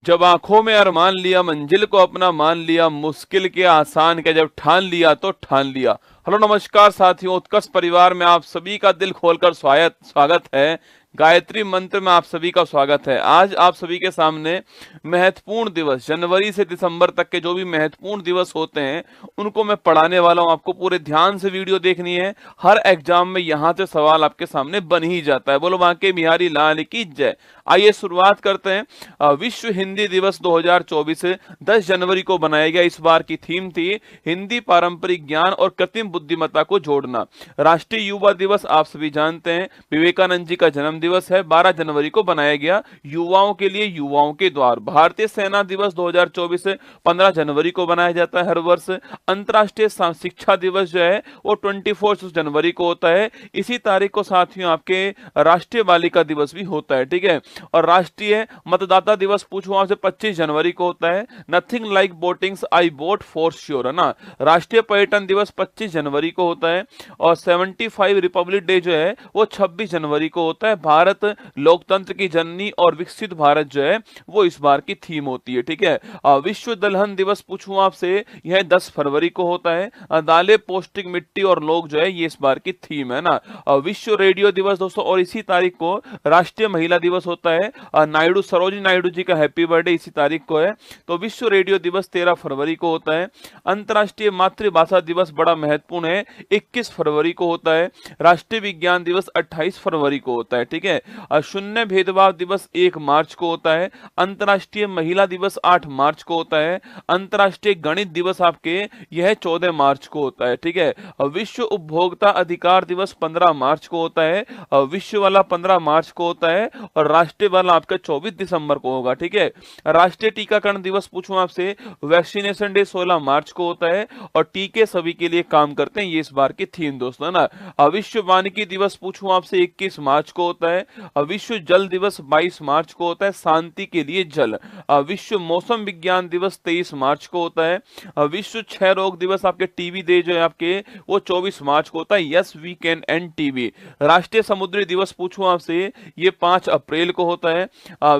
जब आंखों में अरमान लिया, मंजिल को अपना मान लिया, मुश्किल के आसान के जब ठान लिया तो ठान लिया। हेलो नमस्कार साथियों, उत्कर्ष परिवार में आप सभी का दिल खोलकर स्वागत स्वागत है। गायत्री मंत्र में आप सभी का स्वागत है। आज आप सभी के सामने महत्वपूर्ण दिवस, जनवरी से दिसंबर तक के जो भी महत्वपूर्ण दिवस होते हैं उनको मैं पढ़ाने वाला हूं। आपको पूरे ध्यान से वीडियो देखनी है। हर एग्जाम में यहाँ से सवाल आपके सामने बन ही जाता है। बोलो बांके बिहारी लाल की जय। आइए शुरुआत करते हैं। विश्व हिंदी दिवस 2024 10 जनवरी को बनाया गया। इस बार की थीम थी हिंदी पारंपरिक ज्ञान और कृत्रिम बुद्धिमत्ता को जोड़ना। राष्ट्रीय युवा दिवस आप सभी जानते हैं, विवेकानंद जी का जन्म दिवस है। 12 जनवरी को बनाया गया, युवाओं के लिए युवाओं के द्वार। भारतीय सेना दिवस 2024 15 जनवरी को बनाया जाता है हर वर्ष। अंतर्राष्ट्रीय शिक्षा दिवस जो है वो 24 जनवरी को होता है। इसी तारीख को साथियों आपके राष्ट्रीय बालिका दिवस भी होता है, ठीक है। और राष्ट्रीय मतदाता दिवस पूछूं आपसे 25 जनवरी को होता है। Nothing like votings, I vote for sure, है ना। राष्ट्रीय पर्यटन दिवस 25 जनवरी को होता है। और 75 रिपब्लिक डे जो है वो 26 जनवरी को होता है। भारत लोकतंत्र की जननी और विकसित भारत जो है वो इस बार की थीम होती है, ठीक है। विश्व दलहन दिवस पूछूं आपसे, यह 10 फरवरी को होता है। दालें, पौष्टिक मिट्टी और लोग जो है ये इस बार की थीम है ना। विश्व रेडियो दिवस दोस्तों, और इसी तारीख को राष्ट्रीय महिला दिवस होता है। नायडू, सरोजिनी नायडू जी का हैप्पी बर्थडे इसी तारीख को है। तो विश्व रेडियो दिवस 13 फरवरी को होता है। अंतर्राष्ट्रीय मातृभाषा दिवस बड़ा महत्वपूर्ण है, 21 फरवरी को होता है। राष्ट्रीय विज्ञान दिवस 28 फरवरी को होता है, ठीक है। शून्य भेदभाव दिवस 1 मार्च को होता है। अंतर्राष्ट्रीय महिला दिवस 8 मार्च को होता है। अंतर्राष्ट्रीय गणित दिवस आपके यह 14 मार्च को होता है, ठीक है। विश्व उपभोक्ता अधिकार दिवस 15 मार्च को होता है। विश्व वाला 15 मार्च को होता है और राष्ट्रीय वाला आपका 24 दिसंबर को होगा, ठीक है। राष्ट्रीय टीकाकरण दिवस पूछूं आपसे, वैक्सीनेशन डे 16 मार्च को होता है। और टीके सभी के लिए काम करते हैं, ये इस बार की थीम दोस्तों, है ना। विश्व वानिकी दिवस पूछूं आपसे 21 मार्च को होता है। विश्व जल दिवस 22 मार्च को होता है, शांति के लिए जल। विश्व मौसम विज्ञान दिवस 23 मार्च को होता है। विश्व क्षय रोग दिवस आपके टीबी डे जो है आपके वो 24 मार्च को होता है। Yes we can end TB. राष्ट्रीय समुद्री दिवस पूछूं आपसे, ये 5 अप्रैल को होता है।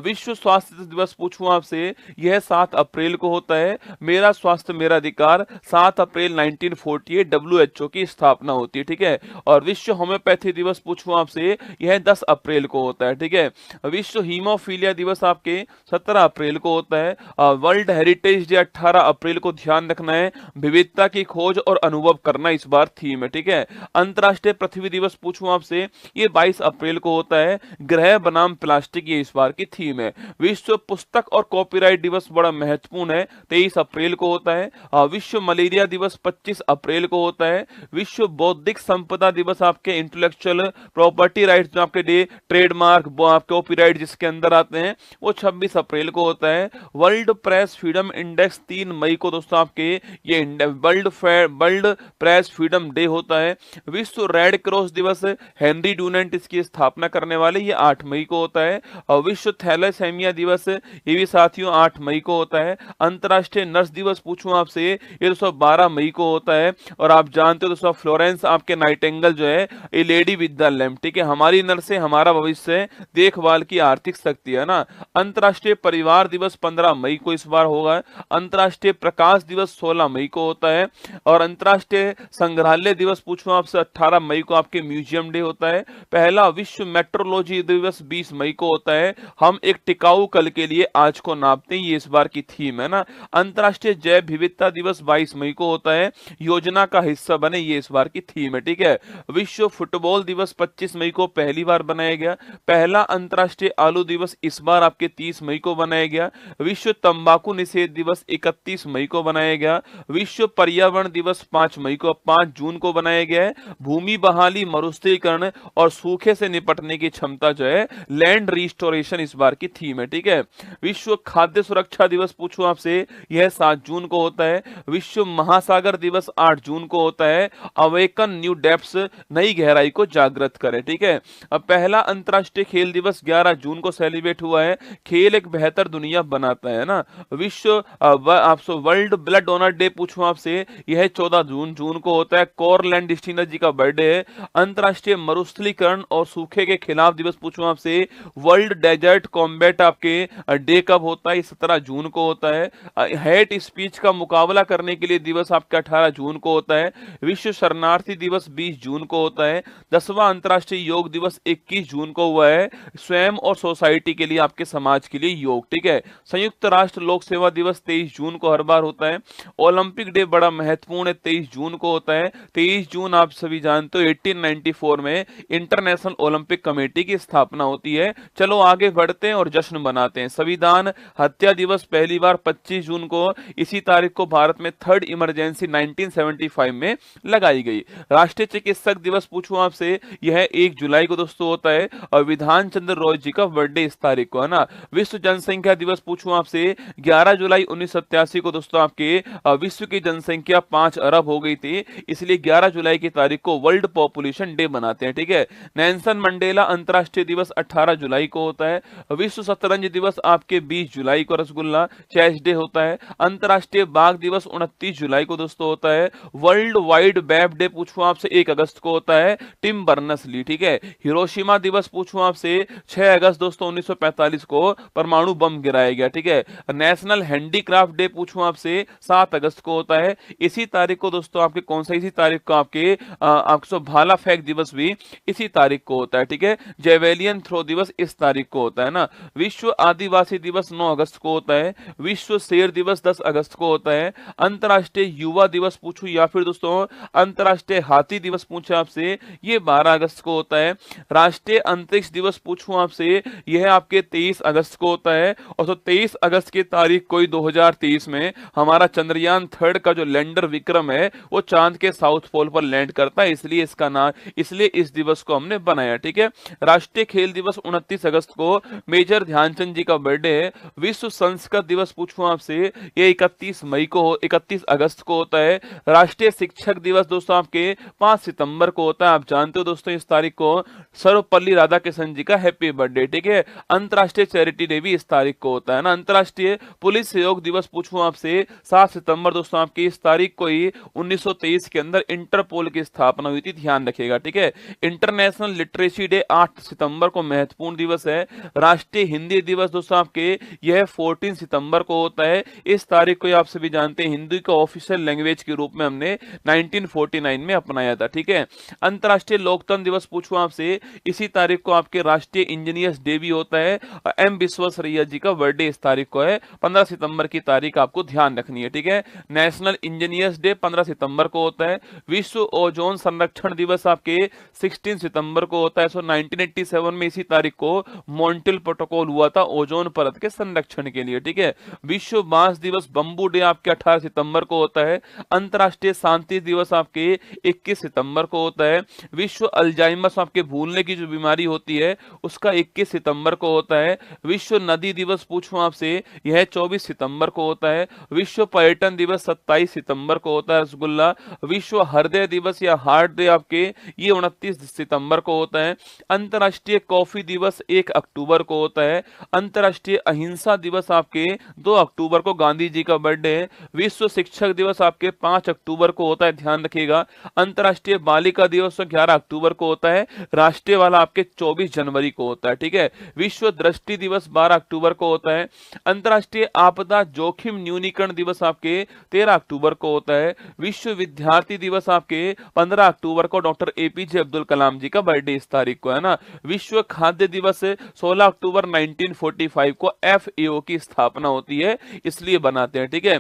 विश्व स्वास्थ्य दिवस पूछूं आपसे, यह 7 अप्रैल को होता है। मेरा स्वास्थ्य मेरा अधिकार 7 अप्रैल 1948 WHO की स्थापना होती है, ठीक है। और विश्व होम्योपैथी दिवस पूछूं आपसे, यह 10 अप्रैल को होता है, ठीक है। विश्व हीमोफीलिया दिवस आपके 17 अप्रैल को होता है। वर्ल्ड हेरिटेज डे 18 अप्रैल को, ध्यान रखना है। विविधता की खोज और अनुभव करना इस बार थीम है, ठीक है। अंतर्राष्ट्रीय पृथ्वी दिवस पूछूं आपसे, ये 22 अप्रैल को होता है। ग्रह बनाम प्लास्टिक ये इस बार की थीम है। विश्व पुस्तक और कॉपीराइट दिवस बड़ा महत्वपूर्ण है, 23 अप्रैल को होता है। विश्व मलेरिया दिवस 25 अप्रैल को होता है। विश्व बौद्धिक संपदा दिवस आपके इंटेलेक्चुअल प्रॉपर्टी राइट्स जो आपके डे, ट्रेडमार्क, कॉपीराइट जिसके अंदर आते हैं वो 26 अप्रैल को होता है। वर्ल्ड प्रेस फ्रीडम इंडेक्स 3 मई को दोस्तों आपके ये वर्ल्ड प्रेस फ्रीडम डे होता है। विश्व रेड क्रॉस दिवस, हेनरी डूनेंट इसकी स्थापना करने वाले, ये 8 मई को होता है। और विश्व थैलेसेमिया दिवस ये भी साथियों 8 मई को होता है। अंतर्राष्ट्रीय नर्स दिवस पूछूं आपसे, ये दोस्तों 12 मई को होता है। और आप जानते हो दोस्तों फ्लोरेंस आपके नाइटिंगेल जो है ये लेडी विद द लैम्प, ठीक है। हमारी नर्सें हमारा भविष्य, देखभाल की आर्थिक शक्ति, है ना। अंतर्राष्ट्रीय परिवार दिवस 15 मई को इस बार होगा। अंतर्राष्ट्रीय प्रकाश दिवस 16 मई को होता है। और अंतर्राष्ट्रीय संग्रहालय दिवस पूछूं आपसे 18 मई को आपके म्यूजियम डे होता है। पहला विश्व मेट्रोलॉजी दिवस 20 मई को होता है। हम एक टिकाऊ कल के लिए आज को नापते हैं, ये इस बार की थीम है ना। अंतर्राष्ट्रीय जैव विविधता दिवस 22 मई को होता है। योजना का हिस्सा बने, ये इस बार की थीम है, ठीक है। विश्व फुटबॉल दिवस 25 मई को पहली बार बनाया गया। पहला अंतर्राष्ट्रीय आलू दिवस इस बार आपके 30 मई को बनाया गया। विश्व तंबाकू निषेध दिवस 31 मई को बनाया गया। विश्व पर्यावरण दिवस 5 मई को 5 जून को बनाया गया है। भूमि बहाली, मरुस्थलीकरण और सूखे से निपटने की क्षमता जो है, लैंड रिस्टोरेशन इस बार की थीम है, ठीक है। विश्व खाद्य सुरक्षा दिवस पूछूं आपसे, यह 7 जून को होता है। विश्व महासागर दिवस 8 जून को होता है। अवेकन न्यू डेप्थ्स, नई गहराई को जागृत करें, ठीक है। अब पहला पहला अंतर्राष्ट्रीय खेल दिवस 11 जून को सेलिब्रेट हुआ है। खेल एक बेहतर दुनिया बनाता है ना। विश्व आपसे वर्ल्ड ब्लड डोनर डे पूछूं आपसे, यह 14 जून को होता है। कॉरलैंड डिस्टिनर जी का बर्थडे है। अंतर्राष्ट्रीय मरुस्थलीकरण और सूखे के खिलाफ दिवस पूछूं आपसे, वर्ल्ड डेजर्ट कॉम्बैट आपके डे कब होता है? 17 जून को होता है। हेट स्पीच का मुकाबला करने के लिए दिवस आपका 18 जून को होता है। विश्व शरणार्थी दिवस 20 जून को होता है। 10वां अंतर्राष्ट्रीय योग दिवस 21 जून को हुआ है। स्वयं और सोसाइटी के लिए, आपके समाज के लिए योग, ठीक है। संयुक्त राष्ट्र लोक सेवा दिवस 23 जून को हर बार होता है। ओलंपिक डे बड़ा महत्वपूर्ण है, 23 जून को होता है। 23 जून आप सभी जानते हो 1894 में इंटरनेशनल ओलंपिक कमेटी की स्थापना होती है। चलो आगे बढ़ते हैं और जश्न मनाते हैं। संविधान हत्या दिवस पहली बार 25 जून को इसी तारीख को भारत में थर्ड इमरजेंसी 1975 में लगाई गई। राष्ट्रीय चिकित्सक दिवस पूछूं आपसे, यह 1 जुलाई को दोस्तों होता है। और विधान चंद्र रॉय जी का बर्थडे इस तारीख को है ना। विश्व जनसंख्या दिवस पूछूं आपसे, 11 जुलाई 1987 को दोस्तों आपके विश्व की जनसंख्या 5 अरब हो गई थी, इसलिए 11 जुलाई की तारीख को वर्ल्ड पॉपुलेशन डे बनाते हैं, ठीक है। नेल्सन मंडेला अंतर्राष्ट्रीय दिवस 18 जुलाई को होता है। विश्व शतरंज दिवस आपके 20 जुलाई को रसगुल्ला चेस डे होता है। अंतर्राष्ट्रीय बाघ दिवस 29 जुलाई को दोस्तों होता है। वर्ल्ड वाइड वेब डे पूछूं आपसे 1 अगस्त को होता है। टिम बर्नस ली, ठीक है। हिरोशिमा दिवस पूछूं आपसे 6 अगस्त दोस्तों 1945 को परमाणु बम गिराया गया, ठीक है। नेशनल हैंडीक्राफ्ट डे पूछूं आपसे 7 अगस्त को होता है। इसी तारीख को दोस्तों आपके कौन सा, इसी तारीख को आपके आपको भाला फेंक दिवस भी इसी तारीख को होता है, ठीक है। जेवेलियन थ्रो दिवस इस तारीख को होता है ना। विश्व आदिवासी दिवस 9 अगस्त को होता है। विश्व शेर दिवस 10 अगस्त को होता है। अंतर्राष्ट्रीय युवा दिवस पूछूं या फिर दोस्तों अंतर्राष्ट्रीय हाथी दिवस पूछे आपसे, ये 12 अगस्त को होता है। राष्ट्रीय अंतरिक्ष दिवस पूछूं आपसे, यह आपके 23 अगस्त को होता है। और तो 23 अगस्त की तारीख को 2023 में हमारा चंद्रयान 3 का जो लैंडर विक्रम है वो चांद के साउथ पोल पर लैंड करता है, इसलिए इसका नाम, इसलिए इस दिवस को हमने बनाया, ठीक है। राष्ट्रीय खेल दिवस 29 अगस्त को मेजर ध्यानचंद जी का बर्थडे है। विश्व संस्कृत दिवस पूछूं आपसे, ये 31 अगस्त को होता है। राष्ट्रीय शिक्षक दिवस दोस्तों आपके 5 सितंबर को होता है। आप जानते हो दोस्तों इस तारीख को सर्वपल्ली राधाकृष्णन जी का हैप्पी बर्थडे, ठीक है। अंतर्राष्ट्रीय चैरिटी डे भी इस तारीख को होता है ना। अंतर्राष्ट्रीय पुलिस सहयोग दिवस पूछूं आपसे 7 सितंबर दोस्तों आपकी इस तारीख को ही 1923 के अंदर इंटरपोल की स्थापना हुई थी, ध्यान रखिएगा, ठीक है। इंटरनेशनल लिटरेसी डे 8 सितंबर को महत्वपूर्ण दिवस है। राष्ट्रीय हिंदी दिवस दोस्तों आपके यह 14 सितंबर को होता है। इस तारीख को आप सभी जानते हैं हिंदी को ऑफिशियल लैंग्वेज के रूप में हमने 1949 में अपनाया था, ठीक है। अंतर्राष्ट्रीय लोकतंत्र दिवस पूछूं आपसे, इसी तारीख को आपके राष्ट्रीय इंजीनियर्स डे भी होता है। एम विश्वेश्वरैया जी का बर्थडे इस तारीख को है। 15 सितंबर की तारीख आपको ध्यान रखनी है, ठीक है। नेशनल इंजीनियर्स डे 15 सितंबर को होता है। विश्व ओजोन संरक्षण दिवस आपके 16 सितंबर को होता है। 1987 में इसी तारीख को मॉन्ट्रियल प्रोटोकॉल हुआ था ओजोन परत के संरक्षण के लिए, ठीक है। विश्व बांस दिवस बंबू डे आपके 18 सितंबर को होता है। अंतर्राष्ट्रीय शांति दिवस आपके 21 सितंबर को होता है। विश्व अल्जाइमर्स आपके भूलने की जो बीमारी होती है उसका 21 सितंबर को होता है। विश्व नदी दिवस पूछूं आपसे, यह 24 सितंबर को होता है। विश्व पर्यटन दिवस 27 सितंबर को होता है रसगुल्ला। विश्व हृदय दिवस या हार्ट डे आपके ये 29 सितंबर को होता है। अंतर्राष्ट्रीय कॉफी दिवस 1 अक्टूबर को होता है। अंतर्राष्ट्रीय अहिंसा दिवस आपके 2 अक्टूबर को गांधी जी का बर्थडे है। विश्व शिक्षक दिवस आपके 5 अक्टूबर को होता है, ध्यान रखिएगा। अंतर्राष्ट्रीय बालिका दिवस 11 अक्टूबर को होता है। राष्ट्रीय वाला आपके 24 जनवरी को होता है, ठीक है। विश्व दृष्टि दिवस 12 अक्टूबर को होता है। अंतर्राष्ट्रीय आपदा जोखिम न्यूनीकरण दिवस आपके 13 अक्टूबर को होता है। विश्व विद्यार्थी दिवस आपके 15 अक्टूबर को डॉक्टर एपीजे अब्दुल कलाम जी का बर्थडे इस तारीख को है ना। विश्व खाद्य दिवस 16 अक्टूबर 1945 को एफएओ की स्थापना होती है, इसलिए बनाते हैं, ठीक है।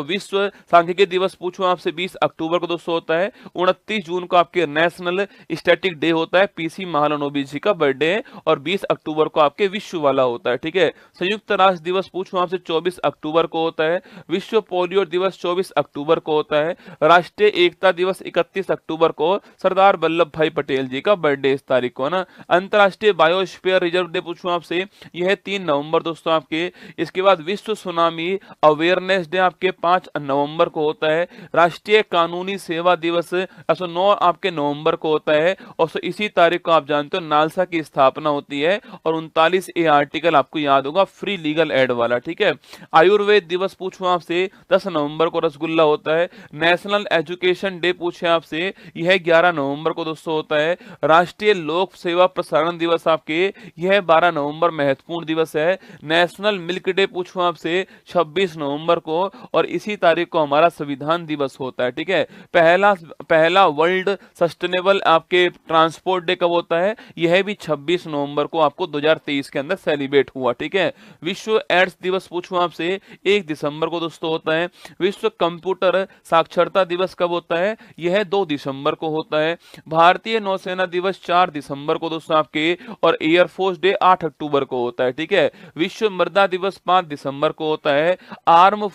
विश्व सांख्यिकी दिवस पूछूं आपसे 20 अक्टूबर को दोस्तों होता है। 29 जून को आपके नेशनल स्टैटिक डे होता है, पीसी महालनोबिस जी का बर्थडे है। और 20 अक्टूबर को आपके विश्व वाला होता है, ठीक है। संयुक्त राष्ट्र दिवस पूछूं आपसे 24 अक्टूबर को होता है। विश्व पोलियो दिवस 24 अक्टूबर को होता है। राष्ट्रीय एकता दिवस 31 अक्टूबर को सरदार वल्लभ भाई पटेल जी का बर्थडे इस तारीख को है ना। अंतर्राष्ट्रीय बायोस्फीयर रिजर्व डे पूछूं आपसे, यह 3 नवंबर दोस्तों आपके। इसके बाद विश्व सुनामी अवेयरनेस डे आपके 5 नवंबर को होता है। राष्ट्रीय कानूनी सेवा दिवस 9 आपके नवंबर को होता है। और इसी तारीख को आप जानते जानते हो नालसा की स्थापना होती है, और 39A आर्टिकल आपको याद होगा, फ्री लीगल एड वाला, ठीक है। आयुर्वेद दिवस पूछूं आपसे, 10 नवंबर को रसगुल्ला होता है। नेशनल एजुकेशन डे पूछे आपसे, यह 11 नवंबर को दोस्तों होता है। राष्ट्रीय लोक सेवा प्रसारण दिवस आपके, यह 12 नवंबर महत्वपूर्ण दिवस है। नेशनल मिल्क डे पूछूं आपसे, 26 नवंबर को, और इसी तारीख को हमारा संविधान दिवस होता है, ठीक है। पहला पहला वर्ल्ड सस्टेनेबल आपके ट्रांसपोर्ट डे कब होता है, यह भी 26 नवंबर को आपको 2023 के अंदर सेलिब्रेट हुआ, ठीक है। विश्व एड्स दिवस पूछूं आपसे, 1 दिसंबर को दोस्तों होता है। विश्व कंप्यूटर साक्षरता दिवस कब होता है, यह 2 दिसंबर को होता है। भारतीय नौसेना दिवस 4 दिसंबर को दोस्तों आपके, और एयरफोर्स डे 8 अक्टूबर को होता है, ठीक है। विश्व मृदा दिवस 5 दिसंबर को होता है। आर्म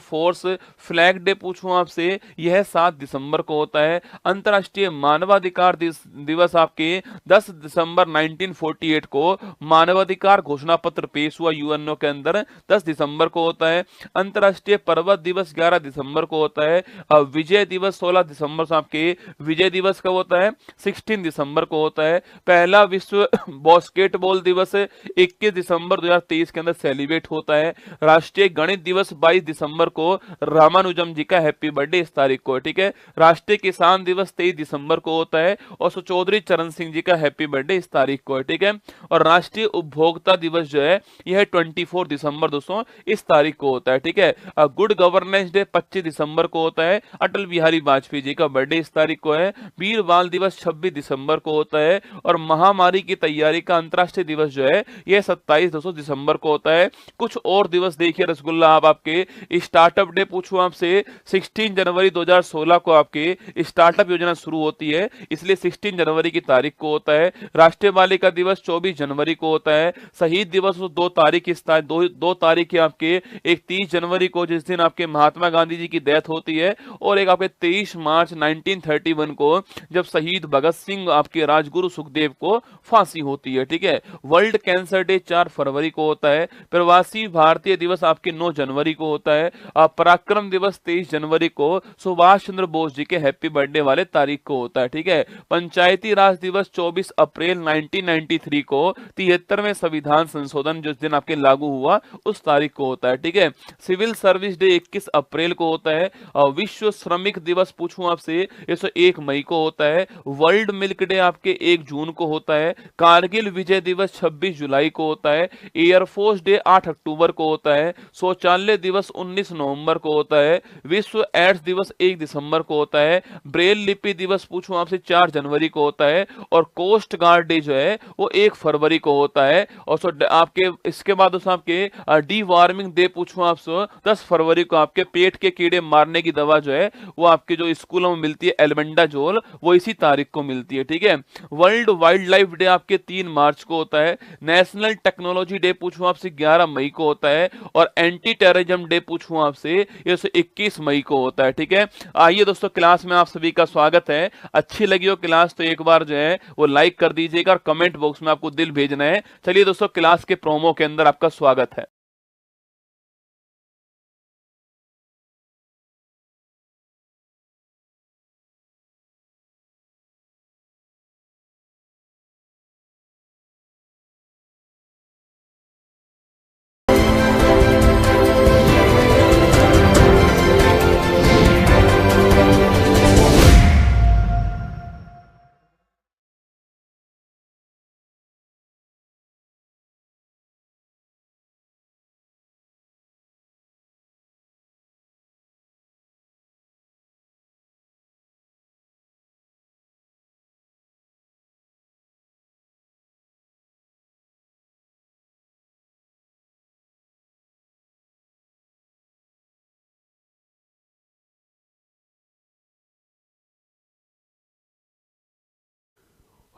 फोर्स फ्लैग डे पूछूं आपसे, यह 7 दिसंबर को होता है। अंतर्राष्ट्रीय मानवाधिकार दिवस आपके 10 दिसंबर 1948 को मानवाधिकार घोषणा पत्र पेश हुआ यूएनओ के अंदर, 10 दिसंबर को होता है। अंतर्राष्ट्रीय पर्वत दिवस 11 दिसंबर को होता है। विजय दिवस 16 दिसंबर से आपके, विजय दिवस कब होता है, 16 दिसंबर को होता है। पहला विश्व बास्केटबॉल दिवस 21 दिसंबर 2023 के अंदर सेलिब्रेट होता है। राष्ट्रीय गणित दिवस 22 दिसंबर को, रामानुजम जी का हैप्पी बर्थडे इस तारीख को है, ठीक है। राष्ट्रीय किसान दिवस 23 दिसंबर को होता है, और चौधरी चरण सिंह जी का हैप्पी बर्थडे इस तारीख को है, ठीक है। और राष्ट्रीय उपभोक्ता दिवस जो है, यह 24 दिसंबर दोस्तों इस तारीख को होता है, ठीक है। गुड गवर्नेंस डे 25 दिसंबर को होता है। अटल बिहारी वाजपेयी जी का बर्थडे इस तारीख को है। वीर बाल दिवस 26 दिसंबर को होता है। और महामारी की तैयारी का अंतर्राष्ट्रीय दिवस जो है, यह 27 दिसंबर को होता है। कुछ और दिवस देखिए रसगुल्ला, आप आपके स्टार्टअप डे पूछूं आपसे, 16 जनवरी 2016 को आपके स्टार्टअप योजना शुरू होती है, इसलिए 16 जनवरी की तारीख को होता है। राष्ट्रीय बालिका दिवस 24 जनवरी को होता है। शहीद दिवस 2 तारीख दो तारीख है आपके, एक 30 जनवरी को जिस दिन आपके महात्मा गांधी जी की डेथ होती है, और एक आपके 23 मार्च 1931 को जब शहीद भगत सिंह आपके राजगुरु सुखदेव को फांसी होती है, ठीक है। वर्ल्ड कैंसर डे 4 फरवरी को होता है। प्रवासी भारतीय दिवस आपके 9 जनवरी को होता है। पराक्रम दिवस 23 जनवरी को सुभाष चंद्र बोस जी के हैप्पी बर्थडे वाले तारीख को होता है, ठीक है। पंचायती राज दिवस 24 अप्रैल 1993 को, 73वें संविधान संशोधन जिस दिन आपके लागू हुआ उस तारीख को होता है, ठीक है। सिविल सर्विस डे 21 अप्रैल को होता है। विश्व श्रमिक दिवस पूछूं आपसे, ये 1 मई को होता है। वर्ल्ड मिल्क डे आपके 1 जून को होता है। कारगिल विजय दिवस 26 जुलाई को होता है। एयरफोर्स डे 8 अक्टूबर को होता है। शौचालय दिवस 19 नवंबर को होता है। विश्व एड्स दिवस 1 दिसंबर को होता है। ब्रेल लिपि दिवस पूछूं आपसे 4 जनवरी को होता है। और कोस्ट गार्ड डे जो है वो 1 फरवरी को होता है। और आपके इसके बाद आपके डी वार्मिंग डे पूछूं आपसे 10 फरवरी को, आपके पेट के कीड़े मारने की दवा जो है वो आपके जो स्कूलों में मिलती है एल्बेंडाजोल, वो इसी तारीख को मिलती है, ठीक है। वर्ल्ड वाइल्ड लाइफ डे आपके 3 मार्च को होता है। नेशनल टेक्नोलॉजी डे पूछूं आपसे 11 मई को होता है। और एंटी टेररिज्म डे पूछूं आपसे, ये 21 मई को होता है, ठीक है। आइए दोस्तों, क्लास में आप सभी का स्वागत है। अच्छी लगी हो क्लास तो एक बार जो है वो लाइक कर दीजिएगा, और कमेंट बॉक्स में आपको दिल भेजना है। चलिए दोस्तों, क्लास के प्रोमो के अंदर आपका स्वागत है।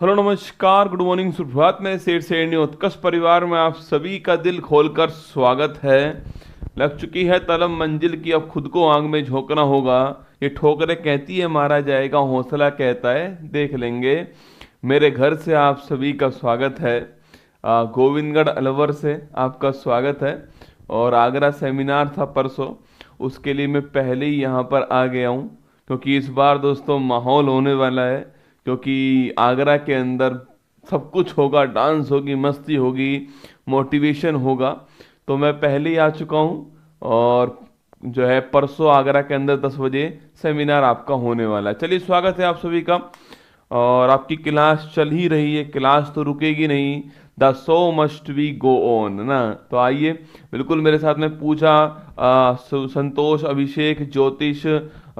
हेलो नमस्कार, गुड मॉर्निंग, सुप्रभात। में शेर शेरनी उत्कर्ष परिवार में आप सभी का दिल खोलकर स्वागत है। लग चुकी है तलब मंजिल की, अब खुद को आग में झोंकना होगा। ये ठोकरें कहती है मारा जाएगा, हौसला कहता है देख लेंगे। मेरे घर से आप सभी का स्वागत है। गोविंदगढ़ अलवर से आपका स्वागत है। और आगरा सेमिनार था परसों, उसके लिए मैं पहले ही यहाँ पर आ गया हूँ, क्योंकि इस बार दोस्तों माहौल होने वाला है। क्योंकि आगरा के अंदर सब कुछ होगा, डांस होगी, मस्ती होगी, मोटिवेशन होगा। तो मैं पहले ही आ चुका हूँ और जो है परसों आगरा के अंदर 10 बजे सेमिनार आपका होने वाला है। चलिए स्वागत है आप सभी का। और आपकी क्लास चल ही रही है, क्लास तो रुकेगी नहीं। The show must be go on ना। तो आइए बिल्कुल मेरे साथ में पूजा, संतोष, अभिषेक, ज्योतिष,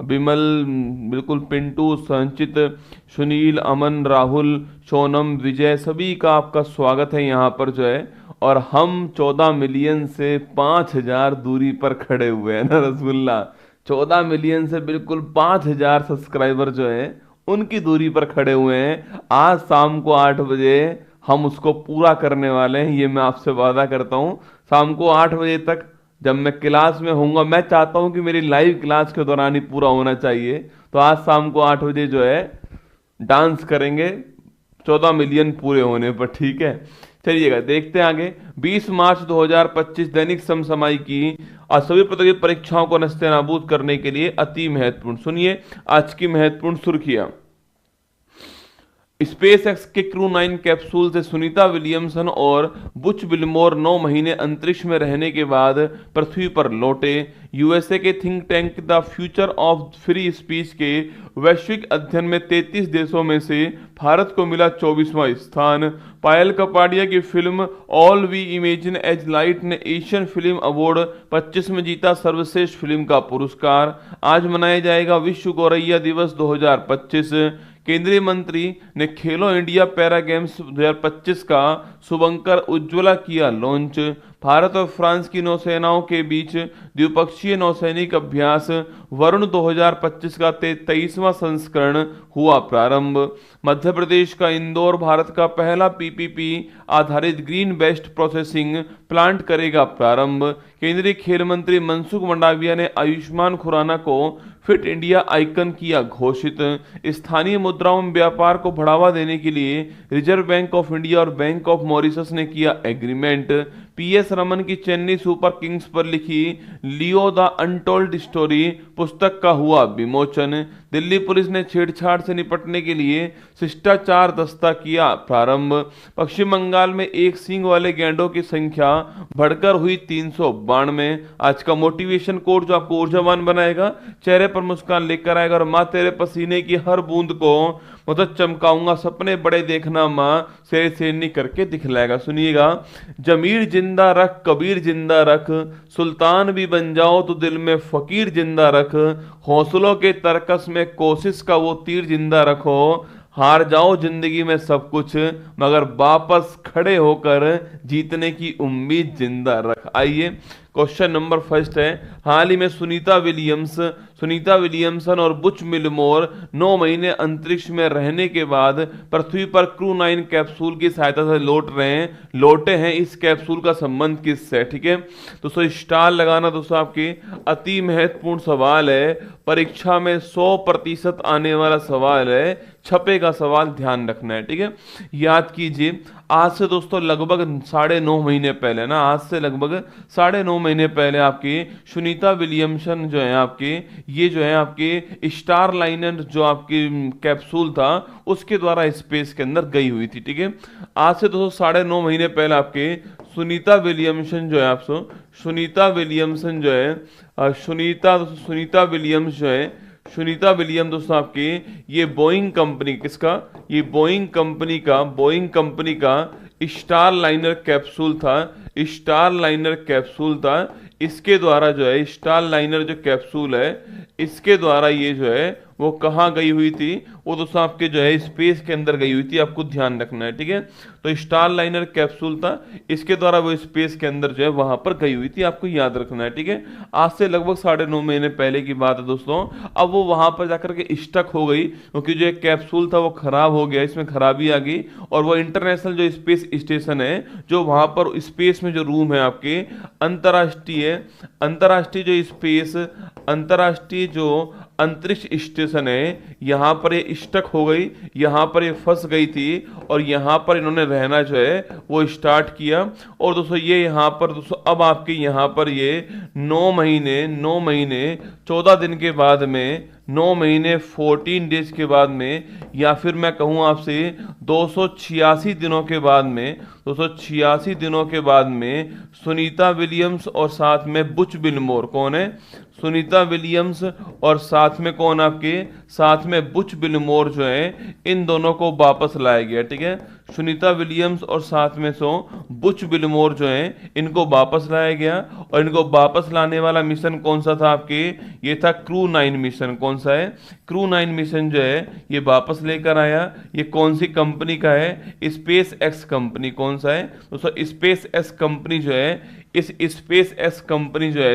विमल, बिल्कुल पिंटू, संचित, सुनील, अमन, राहुल, सोनम, विजय, सभी का आपका स्वागत है यहाँ पर जो है। और हम 14 मिलियन से 5,000 दूरी पर खड़े हुए हैं ना रसगुल्ला। 14 मिलियन से बिल्कुल 5,000 सब्सक्राइबर जो है उनकी दूरी पर खड़े हुए हैं। आज शाम को 8 बजे हम उसको पूरा करने वाले हैं, ये मैं आपसे वादा करता हूँ। शाम को 8 बजे तक जब मैं क्लास में होऊंगा, मैं चाहता हूं कि मेरी लाइव क्लास के दौरान ही पूरा होना चाहिए। तो आज शाम को 8 बजे जो है डांस करेंगे 14 मिलियन पूरे होने पर, ठीक है। चलिएगा देखते हैं आगे। 20 मार्च 2025 दैनिक समसामयिक की और सभी प्रतियोगी परीक्षाओं को नस्तेनाबूद करने के लिए अति महत्वपूर्ण, सुनिए आज की महत्वपूर्ण सुर्खियां। स्पेस एक्स के क्रू 9 कैप्सूल से सुनीता विलियमसन और बुच विल्मोर 9 महीने अंतरिक्ष में रहने के बाद पृथ्वी पर लौटे। यूएसए के think tank the future of free speech के वैश्विक अध्ययन में 33 देशों में से भारत को मिला 24वां स्थान। पायल कपाड़िया की film all we imagine as light ने एशियन फिल्म अवार्ड 25 में जीता सर्वश्रेष्ठ फिल्म का पुरस्कार। आज मनाया जाएगा विश्व गौरैया दिवस 2025। केंद्रीय मंत्री ने खेलो इंडिया पैरा गेम्स 2025 का शुभंकर उज्ज्वला किया लॉन्च। भारत और फ्रांस की नौसेनाओं के बीच द्विपक्षीय नौसैनिक अभ्यास वरुण 2025 का 23वां संस्करण हुआ प्रारंभ। मध्य प्रदेश का इंदौर भारत का पहला पीपीपी आधारित ग्रीन वेस्ट प्रोसेसिंग प्लांट करेगा प्रारंभ। केंद्रीय खेल मंत्री मनसुख मंडाविया ने आयुष्मान खुराना को फिट इंडिया आइकन किया घोषित। स्थानीय मुद्राओं में व्यापार को बढ़ावा देने के लिए रिजर्व बैंक ऑफ इंडिया और बैंक ऑफ मॉरिशस ने किया एग्रीमेंट। पीएस रमन की चेन्नई सुपर किंग्स पर लिखी लियो द अनटोल्ड स्टोरी पुस्तक का हुआ विमोचन। दिल्ली पुलिस ने छेड़छाड़ से निपटने के लिए शिष्टाचार दस्ता किया प्रारंभ। पश्चिम बंगाल में एक सींग वाले गैंडों की संख्या बढ़कर हुई 392। आज का मोटिवेशन कोड जो आपको ऊर्जावान बनाएगा, चेहरे पर मुस्कान लेकर आएगा और माँ तेरे पसीने की हर बूंद को मतलब चमकाऊंगा, सपने बड़े देखना माँ, शेर शेरनी करके दिखलाएगा। सुनिएगा, जमीर जिंदा रख, कबीर जिंदा रख, सुल्तान भी बन जाओ तो दिल में फकीर जिंदा रख, हौसलों के तरकस में कोशिश का वो तीर जिंदा रखो, हार जाओ जिंदगी में सब कुछ मगर वापस खड़े होकर जीतने की उम्मीद जिंदा रख। आइए क्वेश्चन नंबर फर्स्ट है, हाल ही में सुनीता विलियमसन और बुच विल्मोर 9 महीने अंतरिक्ष में रहने के बाद पृथ्वी पर क्रू 9 कैप्सूल की सहायता से लौटे हैं। इस कैप्सूल का संबंध किससे है? ठीक है दोस्तों, स्टार लगाना दोस्तों आपकी अति महत्वपूर्ण सवाल है, परीक्षा में 100% आने वाला सवाल है, छपे का सवाल ध्यान रखना है। ठीक है, याद कीजिए आज से दोस्तों लगभग 9.5 महीने पहले ना, आज से लगभग 9.5 महीने पहले आपकी सुनीता विलियमसन जो है आपके, ये जो है आपके स्टार लाइनर जो आपकी कैप्सूल था उसके द्वारा स्पेस के अंदर गई हुई थी। ठीक है, आज से दोस्तों 9.5 महीने पहले आपके सुनीता विलियमसन जो है सुनीता विलियम दोस्तों आपके, ये बोइंग कंपनी का स्टार लाइनर कैप्सूल था। इसके द्वारा जो है स्टार लाइनर जो कैप्सूल है, इसके द्वारा ये जो है वो कहाँ गई हुई थी, वो दोस्तों आपके जो है स्पेस के अंदर गई हुई थी, आपको ध्यान रखना है। ठीक है, तो स्टार लाइनर कैप्सूल था, इसके द्वारा वो स्पेस के अंदर जो है वहां पर गई हुई थी, आपको याद रखना है। ठीक है, आज से लगभग 9.5 महीने पहले की बात है दोस्तों। अब वो वहां पर जाकर के स्टक हो गई क्योंकि जो एक कैप्सूल था वो खराब हो गया, इसमें खराबी आ गई और वो इंटरनेशनल जो स्पेस स्टेशन है, जो वहां पर स्पेस में जो रूम है आपके अंतरराष्ट्रीय जो स्पेस अंतर्राष्ट्रीय जो अंतरिक्ष स्टेशन है यहाँ पर ये स्टक हो गई, यहाँ पर ये फंस गई थी और यहाँ पर इन्होंने रहना जो है वो स्टार्ट किया। और दोस्तों ये यहाँ पर दोस्तों अब आपके यहाँ पर ये 9 महीने 14 दिन के बाद में, 9 महीने 14 डेज के बाद में, या फिर मैं कहूँ आपसे 286 दिनों के बाद में, 286 दिनों के बाद में सुनीता विलियम्स और साथ में बुच बिलमोर, कौन है? सुनीता विलियम्स और साथ में कौन? आपके साथ में बुच बिलमोर जो है, इन दोनों को वापस लाया गया। ठीक है, सुनीता विलियम्स और साथ में बुच बिलमोर जो है इनको वापस लाया गया। और इनको वापस लाने वाला मिशन कौन सा था आपके? ये था क्रू 9 मिशन। कौन सा है? क्रू 9 मिशन जो है ये वापस लेकर आया। ये कौन सी कंपनी का है? Space x company. कौन सा है दोस्तों? स्पेस एक्स कंपनी जो है, इस स्पेस एक्स कंपनी जो है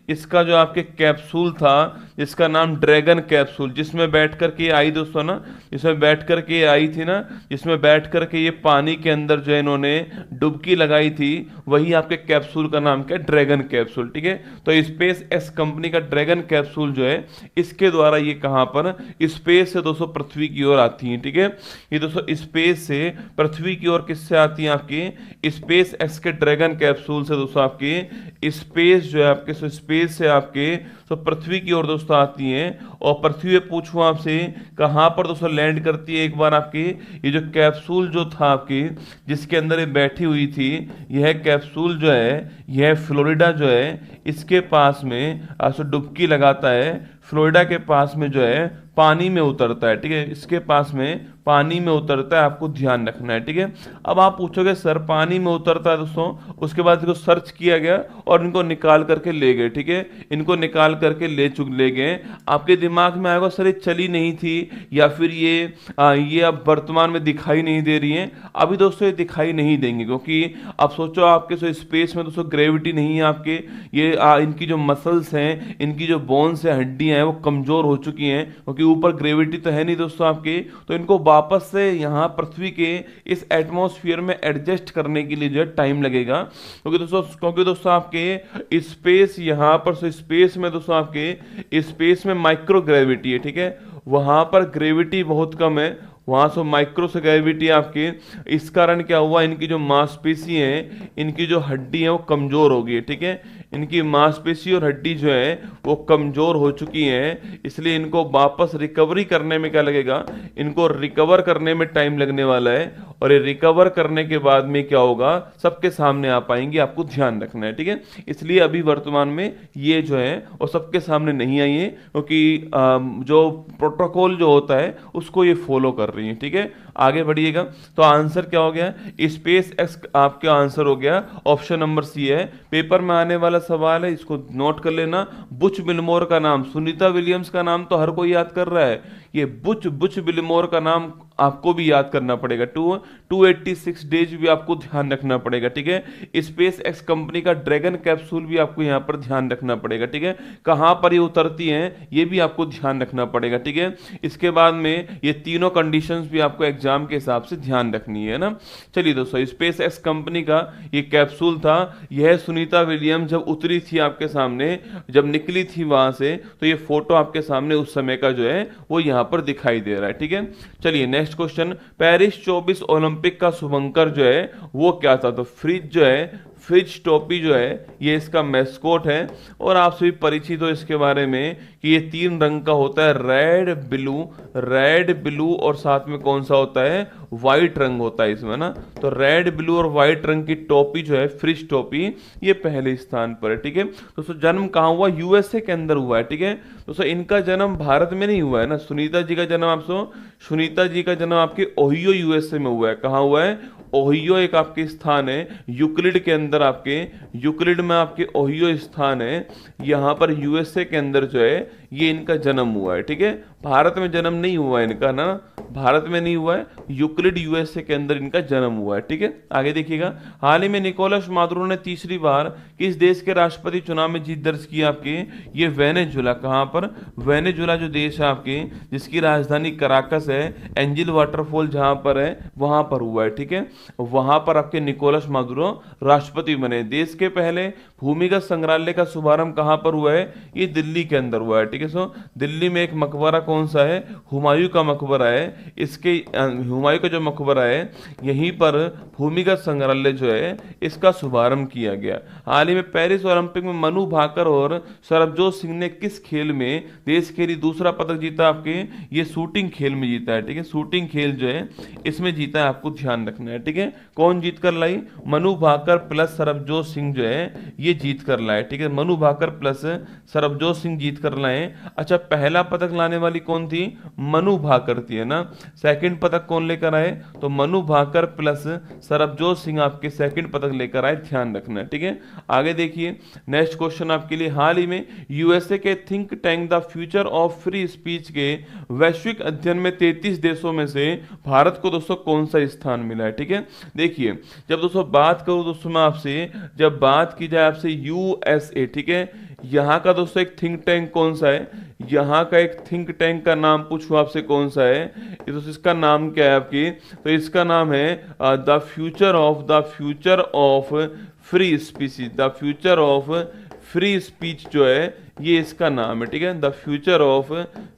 इसका जो आपके कैप्सूल था जिसका नाम ड्रैगन कैप्सूल, जिसमें बैठ करके आई दोस्तों ना, जिसमें बैठ करके आई थी ना, जिसमें बैठ करके ये पानी के अंदर जो है इन्होंने डुबकी लगाई थी, वही आपके कैप्सूल का नाम क्या? Dragon capsule. ठीक है, तो स्पेस एक्स कंपनी का ड्रैगन कैप्सूल जो है इसके द्वारा ये कहां पर? स्पेस से दोस्तों पृथ्वी की ओर आती है। ठीक है, ये दोस्तों स्पेस से पृथ्वी की ओर किससे आती है? आपकी स्पेस एक्स के ड्रैगन कैप्सूल से दोस्तों आपके स्पेस जो है आपके स्पेस से आपके पृथ्वी की ओर दोस्तों आती है। और पृथ्वी पे पूछूं आपसे कहां पर दोस्तों लैंड करती है? एक बार आपकी ये जो कैप्सूल जो था आपकी जिसके अंदर ये बैठी हुई थी, यह कैप्सूल जो है यह फ्लोरिडा जो है इसके पास में डुबकी लगाता है। फ्लोरिडा के पास में जो है पानी में उतरता है। ठीक है, इसके पास में पानी में उतरता है, आपको ध्यान रखना है। ठीक है, अब आप पूछोगे सर पानी में उतरता है दोस्तों, उसके बाद इसको सर्च किया गया और इनको निकाल करके ले गए। ठीक है, इनको निकाल करके ले गए। आपके दिमाग में आएगा सर ये चली नहीं थी या फिर ये अब वर्तमान में दिखाई नहीं दे रही है। अभी दोस्तों ये दिखाई नहीं देंगे क्योंकि आप सोचो आपके स्पेस में दोस्तों ग्रेविटी नहीं है आपके, ये इनकी जो मसल्स हैं, इनकी जो बोन्स है, हड्डियां हैं, वो कमजोर हो चुकी हैं क्योंकि ऊपर ग्रेविटी तो है नहीं दोस्तों आपके। तो इनको वापस से यहाँ पृथ्वी के इस एटमॉस्फेयर में एडजस्ट करने के लिए जो है टाइम लगेगा क्योंकि दोस्तों आपके स्पेस यहाँ पर स्पेस में दोस्तों आपके स्पेस में माइक्रो ग्रेविटी है। ठीक है, वहां पर ग्रेविटी बहुत कम है, वहां माइक्रो से ग्रेविटी आपके। इस कारण क्या हुआ? इनकी जो मांसपेशी है, इनकी जो हड्डी है वो कमजोर हो गई है। ठीक है, इनकी मांसपेशी और हड्डी जो है वो कमजोर हो चुकी है, इसलिए इनको वापस रिकवरी करने में क्या लगेगा? इनको रिकवर करने में टाइम लगने वाला है। और ये रिकवर करने के बाद में क्या होगा? सबके सामने आ पाएंगे, आपको ध्यान रखना है। ठीक है, इसलिए अभी वर्तमान में ये जो है और सबके सामने नहीं आई है क्योंकि जो प्रोटोकॉल जो होता है उसको ये फॉलो कर रही है। ठीक है, आगे बढ़िएगा। तो आंसर क्या हो गया? स्पेस एक्स आपका आंसर हो गया, ऑप्शन नंबर सी है। पेपर में आने वाला सवाल है, इसको नोट कर लेना। बुच बिलमोर का नाम, सुनीता विलियम्स का नाम तो हर कोई याद कर रहा है, ये बुच बिलमोर का नाम आपको भी याद करना पड़ेगा। 286 डेज भी आपको ध्यान रखना पड़ेगा। ठीक है, स्पेस एक्स कंपनी का ड्रैगन कैप्सूल भी आपको यहां पर ध्यान रखना पड़ेगा। ठीक है, कहां पर ये उतरती हैं ये भी आपको ध्यान रखना पड़ेगा। ठीक है, इसके बाद में ये तीनों कंडीशंस भी आपको एग्जाम के हिसाब से ध्यान रखनी है ना। चलिए दोस्तों, स्पेस एक्स कंपनी का ये कैप्सूल था, यह सुनीता विलियम्स जब उतरी थी आपके सामने, जब निकली थी वहां से, तो ये फोटो आपके सामने उस समय का जो है वो यहां पर दिखाई दे रहा है। ठीक है, चलिए नेक्स्ट क्वेश्चन। पेरिस 24 ओलंपिक का शुभंकर जो है वो क्या था? तो फ्रिज जो है, फ्रिज टोपी जो है ये इसका मैस्कोट है। और आप सभी परिचित हो इसके बारे में कि ये 3 रंग का होता है, रेड ब्लू और साथ में कौन सा होता है? व्हाइट रंग होता है इसमें ना। तो रेड ब्लू और व्हाइट रंग की टोपी जो है फ्रिज टोपी, ये पहले स्थान पर है। ठीक है दोस्तों, जन्म कहाँ हुआ? यूएसए के अंदर हुआ है। ठीक है दोस्तों, इनका जन्म भारत में नहीं हुआ है ना। सुनीता जी का जन्म आपके ओहियो यूएसए में हुआ है। कहाँ हुआ है? ओहियो एक आपके स्थान है यूक्लिड के अंदर, आपके यूक्लिड में आपके ओहियो स्थान है, यहां पर यूएसए के अंदर जो है ये इनका जन्म हुआ है। ठीक है, भारत में जन्म नहीं हुआ है इनका ना, भारत में नहीं हुआ है, यूक्लिड यूएसए के अंदर इनका जन्म हुआ है। ठीक है, आगे देखिएगा। हाल ही में निकोलस मादुरो ने तीसरी बार किस देश के राष्ट्रपति चुनाव में जीत दर्ज की? आपके ये वेनेजुला। कहां पर? वेनेजुला जो देश है आपके, जिसकी राजधानी कराकस है, एंजिल वाटरफॉल जहां पर है वहां पर हुआ है। ठीक है, वहां पर आपके निकोलस मादुरो राष्ट्रपति बने। देश के पहले भूमिगत संग्रहालय का शुभारंभ कहां पर हुआ है? ये दिल्ली के अंदर हुआ है, ठीक है। सो दिल्ली में एक मकबरा कौन सा है? हुमायूं का मकबरा है। इसके हुमायूं का जो मकबरा है, यहीं पर भूमिगत संग्रहालय जो है इसका शुभारंभ किया गया। हाल ही में पेरिस ओलंपिक में मनु भाकर और सरबजोत सिंह ने किस खेल में देश के लिए दूसरा पदक जीता? आपके ये शूटिंग खेल में जीता है, ठीक है। शूटिंग खेल जो है इसमें जीता है, आपको ध्यान रखना है, ठीक है। कौन जीत कर लाई? मनु भाकर प्लस सरबजोत सिंह जो है ये जीत कर लाए, ठीक है। मनु भाकर प्लस सरबजोत सिंह जीत कर लाए। अच्छा, पहला पदक लाने वाली कौन थी? मनु भाकर थी, है ना। सेकंड पदक कौन लेकर आए? तो मनु भाकर प्लस सरबजोत सिंह आपके सेकंड पदक लेकर आए, ध्यान रखना है, ठीक है। आगे देखिए, नेक्स्ट क्वेश्चन आपके लिए। हाल ही में यूएसए के think tank the future of free speech के वैश्विक अध्ययन में 33 देशों में से भारत को दोस्तों कौन सा स्थान मिला है, ठीक है। देखिए, जब दोस्तों बात करूं दोस्तों मैं आपसे, जब बात की जाए आपसे यूएसए, ठीक है, यहाँ का दोस्तों एक थिंक टैंक कौन सा है? यहाँ का एक थिंक टैंक का नाम पूछूं आपसे कौन सा है? दोस्तों इसका नाम क्या है आपकी? तो इसका नाम है the future of free species, the future of free speech जो है ये इसका नाम है, ठीक है। The future of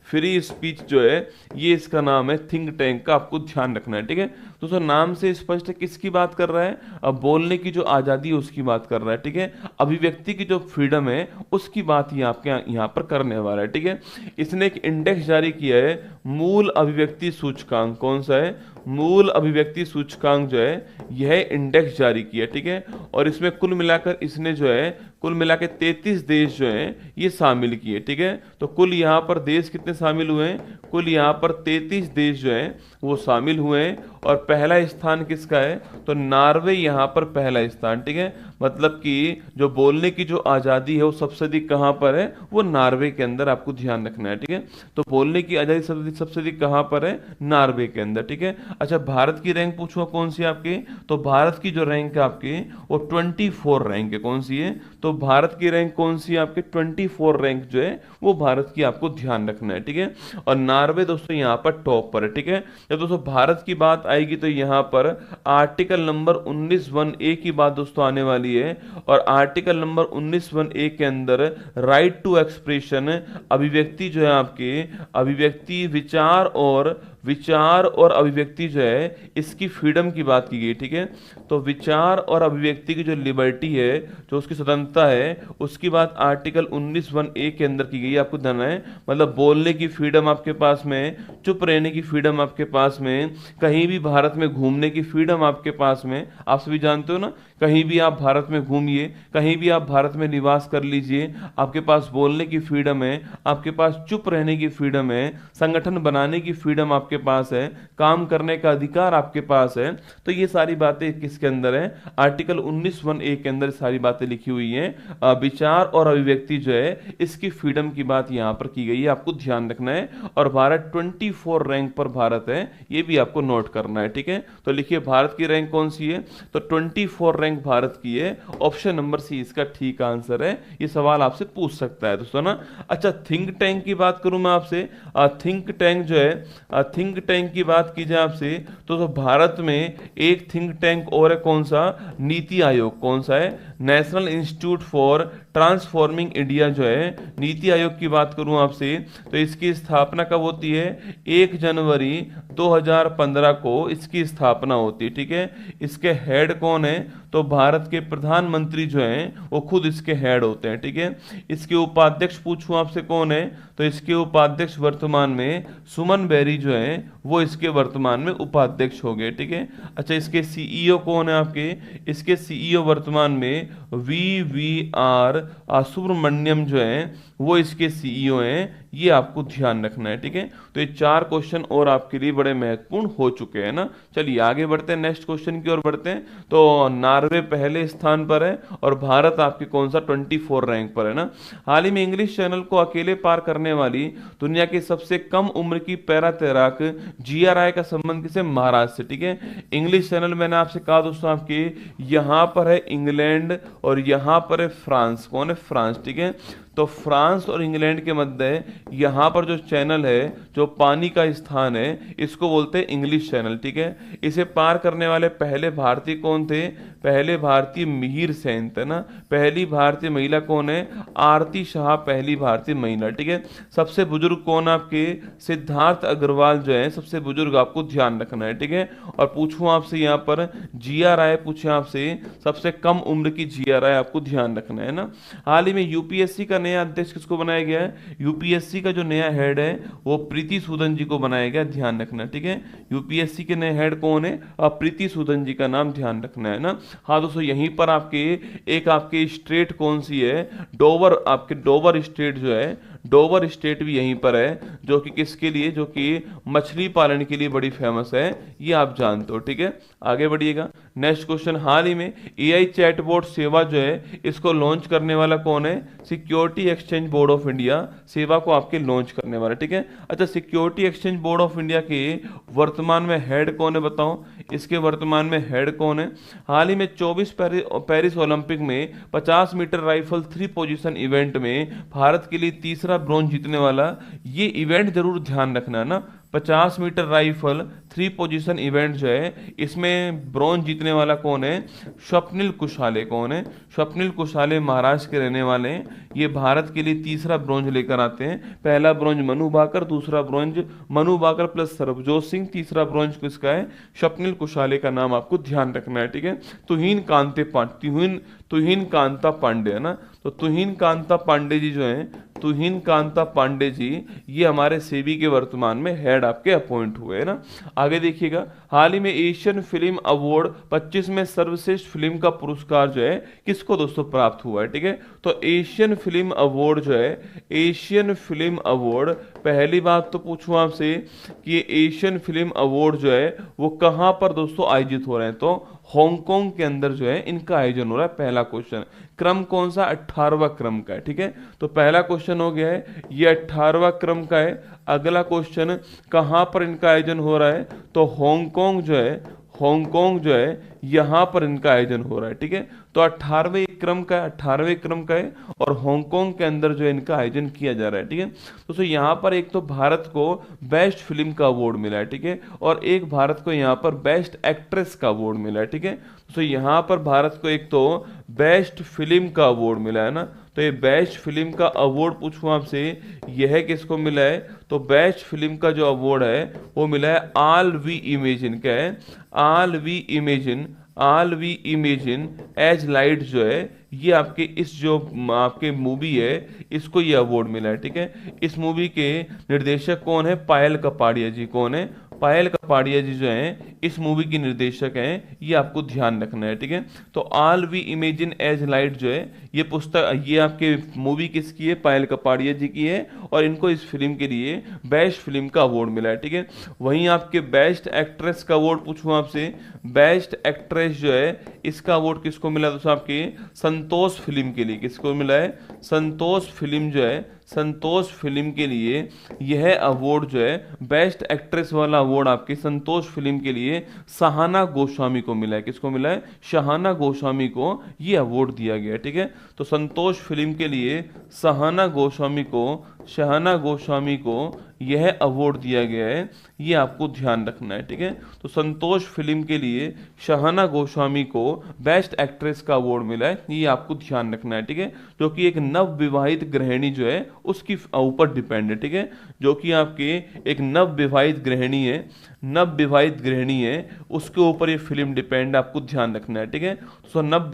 free speech जो है ये इसका नाम है थिंक टैंक का, आपको ध्यान रखना है, ठीक है। दोस्तों नाम से स्पष्ट है किसकी बात कर रहा है? अब बोलने की जो आजादी है उसकी बात कर रहा है, ठीक है। अभिव्यक्ति की जो फ्रीडम है उसकी बात ये आपके यहाँ पर करने वाला है, ठीक है। इसने एक इंडेक्स जारी किया है, मूल अभिव्यक्ति सूचकांक। कौन सा है? मूल अभिव्यक्ति सूचकांक जो है यह इंडेक्स जारी किया, ठीक है। और इसमें कुल मिलाकर इसने जो है कुल मिलाकर 33 देश जो हैं ये शामिल किए, ठीक है। तो कुल यहाँ पर देश कितने शामिल हुए हैं? कुल यहाँ पर 33 देश जो हैं वो शामिल हुए हैं। और पहला स्थान किसका है? तो नॉर्वे यहाँ पर पहला स्थान, ठीक है। मतलब कि जो बोलने की जो आज़ादी है वो सबसे अधिक कहाँ पर है? वो नॉर्वे के अंदर, आपको ध्यान रखना है, ठीक है। तो बोलने की आज़ादी सबसे अधिक कहाँ पर है? नॉर्वे के अंदर, ठीक है। अच्छा, भारत की रैंक पूछूं कौन सी आपकी? तो भारत की जो रैंक है आपकी वो 24 रैंक है। कौन सी है? तो भारत की रैंक कौन सी है आपकी? 24 रैंक जो है वो भारत की, आपको ध्यान रखना है, ठीक है। और नॉर्वे दोस्तों यहाँ पर टॉप पर है, ठीक है। जब दोस्तों भारत की बात आएगी तो यहाँ पर आर्टिकल नंबर 19(1)(a) की बात दोस्तों आने वाली है। और आर्टिकल नंबर 19(1)(a) के अंदर राइट टू एक्सप्रेशन, अभिव्यक्ति जो है आपके, अभिव्यक्ति विचार और अभिव्यक्ति जो है इसकी फ्रीडम की बात की गई, ठीक है। तो विचार और अभिव्यक्ति की जो लिबर्टी है, जो उसकी स्वतंत्रता है, उसकी बात आर्टिकल 19(1)(a) के अंदर की गई, आपको ध्यान है। मतलब बोलने की फ्रीडम आपके पास में, चुप रहने की फ्रीडम आपके पास में, कहीं भी भारत में घूमने की फ्रीडम आपके पास में। आप सभी जानते हो ना, कहीं भी आप भारत में घूमिए, कहीं भी आप भारत में निवास कर लीजिए, आपके पास बोलने की फ्रीडम है, आपके पास चुप रहने की फ्रीडम है, संगठन बनाने की फ्रीडम आपके पास है, काम करने का अधिकार आपके पास है। तो ये सारी बातें किसके अंदर है? आर्टिकल 19(1)(a) के अंदर सारी बातें लिखी हुई हैं। विचार और अभिव्यक्ति जो है इसकी फ्रीडम की बात यहां पर की गई है, आपको ध्यान रखना है। और भारत 24 रैंक पर भारत है, ये भी आपको नोट करना है, ठीक है। तो लिखिए भारत की रैंक कौन सी है? तो 24 रैंक भारत की है। ऑप्शन नंबर सी इसका ठीक आंसर है। ये सवाल आपसे पूछ सकता है दोस्तों ना। अच्छा, थिंक टैंक की बात करूं मैं आपसे, थिंक टैंक जो है, थिंक टैंक की बात की जाए आपसे तो भारत में एक थिंक टैंक और है, कौन सा? नीति आयोग। कौन सा है? National institute for transforming India जो है, नीति आयोग की बात करूं आपसे तो इसकी स्थापना कब होती है? 1 जनवरी 2015 को इसकी स्थापना होती है, ठीक है। इसके हेड कौन है? तो भारत के प्रधानमंत्री जो हैं वो खुद इसके हेड होते हैं, ठीक है। इसके उपाध्यक्ष पूछूं आपसे कौन है? तो इसके उपाध्यक्ष वर्तमान में सुमन बेरी जो है वो इसके वर्तमान में उपाध्यक्ष हो गए, ठीक है। अच्छा, इसके सीईओ कौन है आपके? इसके सीईओ वर्तमान में VVR सुब्रमण्यम जो है वो इसके सीईओ हैं। ये आपको ध्यान रखना है, ठीक है। तो ये 4 क्वेश्चन और आपके लिए बड़े महत्वपूर्ण हो चुके हैं ना। चलिए आगे बढ़ते हैं, नेक्स्ट क्वेश्चन की ओर बढ़ते हैं। तो नॉर्वे पहले स्थान पर है और भारत आपके कौन सा? 24 रैंक पर है ना। हाल ही में इंग्लिश चैनल को अकेले पार करने वाली दुनिया की सबसे कम उम्र की पैरा तैराक जिया राय का संबंध किसे? महाराष्ट्र से, ठीक है। इंग्लिश चैनल मैंने आपसे कहा दोस्तों आपके यहाँ पर है इंग्लैंड और यहाँ पर है फ्रांस। कौन है? फ्रांस, ठीक है। तो फ्रांस और इंग्लैंड के मध्य यहाँ पर जो चैनल है, जो पानी का स्थान है, इसको बोलते हैं इंग्लिश चैनल। ठीक है, इसे पार करने वाले पहले भारतीय कौन थे? पहले भारतीय मिहिर सेन थे ना। पहली भारतीय महिला कौन है? आरती शाह, पहली भारतीय महिला। ठीक है, सबसे बुजुर्ग कौन आपके? सिद्धार्थ अग्रवाल जो है सबसे बुजुर्ग, आपको ध्यान रखना है। ठीक है, और पूछूं आपसे यहाँ पर जिया राय पूछे आपसे, सबसे कम उम्र की जिया राय, आपको ध्यान रखना है ना। हाल ही में यूपीएससी का नया अध्यक्ष किसको बनाया गया है? यूपीएससी का जो नया हेड है वो प्रीति सूदन जी को बनाया गया, ध्यान रखना। ठीक है, यूपीएससी के नए हेड कौन है? प्रीति सूदन जी का नाम ध्यान रखना है ना। हाँ दोस्तों, यहीं पर आपके स्टेट कौन सी है? डोवर, आपके डोवर स्टेट जो है, डोवर स्टेट भी यहीं पर है, जो कि किसके लिए? जो कि मछली पालन के लिए बड़ी फेमस है, ये आप जानते हो। ठीक है, आगे बढ़िएगा। नेक्स्ट क्वेश्चन, हाल ही में एआई चैटबॉट सेवा जो है इसको लॉन्च करने वाला कौन है? Security exchange board of India सेवा को आपके लॉन्च करने वाला। ठीक है, अच्छा, security exchange board of India के वर्तमान में हेड कौन है बताओ? इसके वर्तमान में हेड कौन है? हाल ही में 24 पेरिस ओलंपिक में 50 मीटर राइफल 3 पोजीशन इवेंट में भारत के लिए तीसरा ब्रॉन्ज जीतने वाला, ये इवेंट जरूर ध्यान रखना है ना। 50 मीटर राइफल 3 पोजीशन इवेंट जो है इसमें ब्रॉन्ज जीतने वाला कौन है? स्वप्निल कुशाले। कौन है? स्वप्निल कुशाले महाराष्ट्र के रहने वाले हैं। ये भारत के लिए तीसरा ब्रॉन्ज लेकर आते हैं। पहला ब्रॉन्ज मनु भाकर, दूसरा ब्रॉन्ज मनु भाकर प्लस सरबजोत सिंह, तीसरा ब्रॉन्ज किसका है? स्वप्निल कुशाले का नाम आपको ध्यान रखना है। ठीक है, तुहिन कांता पांडे है ना। तो तुहिन कांता पांडे जी जो है, तुहिन कांता पांडे जी, ये हमारे सेबी के वर्तमान में हेड आपके अपॉइंट हुए है ना। आगे देखिएगा, हाल ही में एशियन फिल्म अवार्ड 25 में सर्वश्रेष्ठ फिल्म का पुरस्कार जो है किसको दोस्तों प्राप्त हुआ है? ठीक है, तो एशियन फिल्म अवार्ड जो है, एशियन फिल्म अवार्ड, पहली बात तो पूछूं आपसे कि ये एशियन फिल्म अवार्ड जो है वो कहां पर दोस्तों आयोजित हो रहे हैं? तो हांगकांग के अंदर जो है इनका आयोजन हो रहा है। पहला क्वेश्चन, क्रम कौन सा? 18वां क्रम का है। ठीक है, तो पहला क्वेश्चन हो गया है, ये 18वां क्रम का है। अगला क्वेश्चन, कहां पर इनका आयोजन हो रहा है? तो हांगकांग जो है यहां पर इनका आयोजन हो रहा है। ठीक है, तो 18वें क्रम का है और हांगकांग के अंदर जो है इनका आयोजन किया जा रहा है। ठीक है, तो यहाँ पर एक तो भारत को बेस्ट फिल्म का अवार्ड मिला है। ठीक है, और एक भारत को यहाँ पर बेस्ट एक्ट्रेस का अवार्ड मिला है। ठीक है, तो यहाँ पर भारत को एक तो बेस्ट फिल्म का अवार्ड मिला है ना। तो ये बेस्ट फिल्म का अवार्ड पूछूं आपसे, यह किसको मिला है? तो बेस्ट फिल्म का जो अवार्ड है वो मिला है ऑल वी इमेजिन। क्या है? All we imagine as light जो है, ये आपके इस जो आपके मूवी है इसको ये अवार्ड मिला है। ठीक है, इस मूवी के निर्देशक कौन है? पायल कपाड़िया जी। कौन है? पायल कपाड़िया जी जो हैं इस मूवी की निर्देशक हैं, ये आपको ध्यान रखना है। ठीक है, तो all we imagine as light जो है ये पुस्तक, ये आपके मूवी किसकी है? पायल कपाड़िया जी की है, और इनको इस फिल्म के लिए बेस्ट फिल्म का अवार्ड मिला है। ठीक है, वहीं आपके बेस्ट एक्ट्रेस का अवार्ड पूछूं आपसे, बेस्ट एक्ट्रेस जो है इसका अवार्ड किसको मिला दोस्तों? आपके संतोष फिल्म के लिए। किसको मिला है? संतोष फिल्म जो है, संतोष फिल्म के लिए यह अवार्ड जो है बेस्ट एक्ट्रेस वाला अवार्ड आपके संतोष फिल्म के लिए सहाना गोस्वामी को मिला है। किसको मिला है? सहाना गोस्वामी को यह अवार्ड दिया गया है। ठीक है, तो संतोष फिल्म के लिए सहाना गोस्वामी को यह अवार्ड दिया गया है, ये आपको ध्यान रखना है। ठीक है, तो संतोष फिल्म के लिए शहाना गोस्वामी को बेस्ट एक्ट्रेस का अवार्ड मिला है, ये आपको ध्यान रखना है। ठीक है, जो कि एक नव विवाहित गृहिणी जो है उसकी ऊपर डिपेंड है। ठीक है, जो कि आपके एक नव विवाहित गृहिणी है उसके ऊपर ये फिल्म डिपेंड है, आपको ध्यान रखना है। ठीक है, सो नव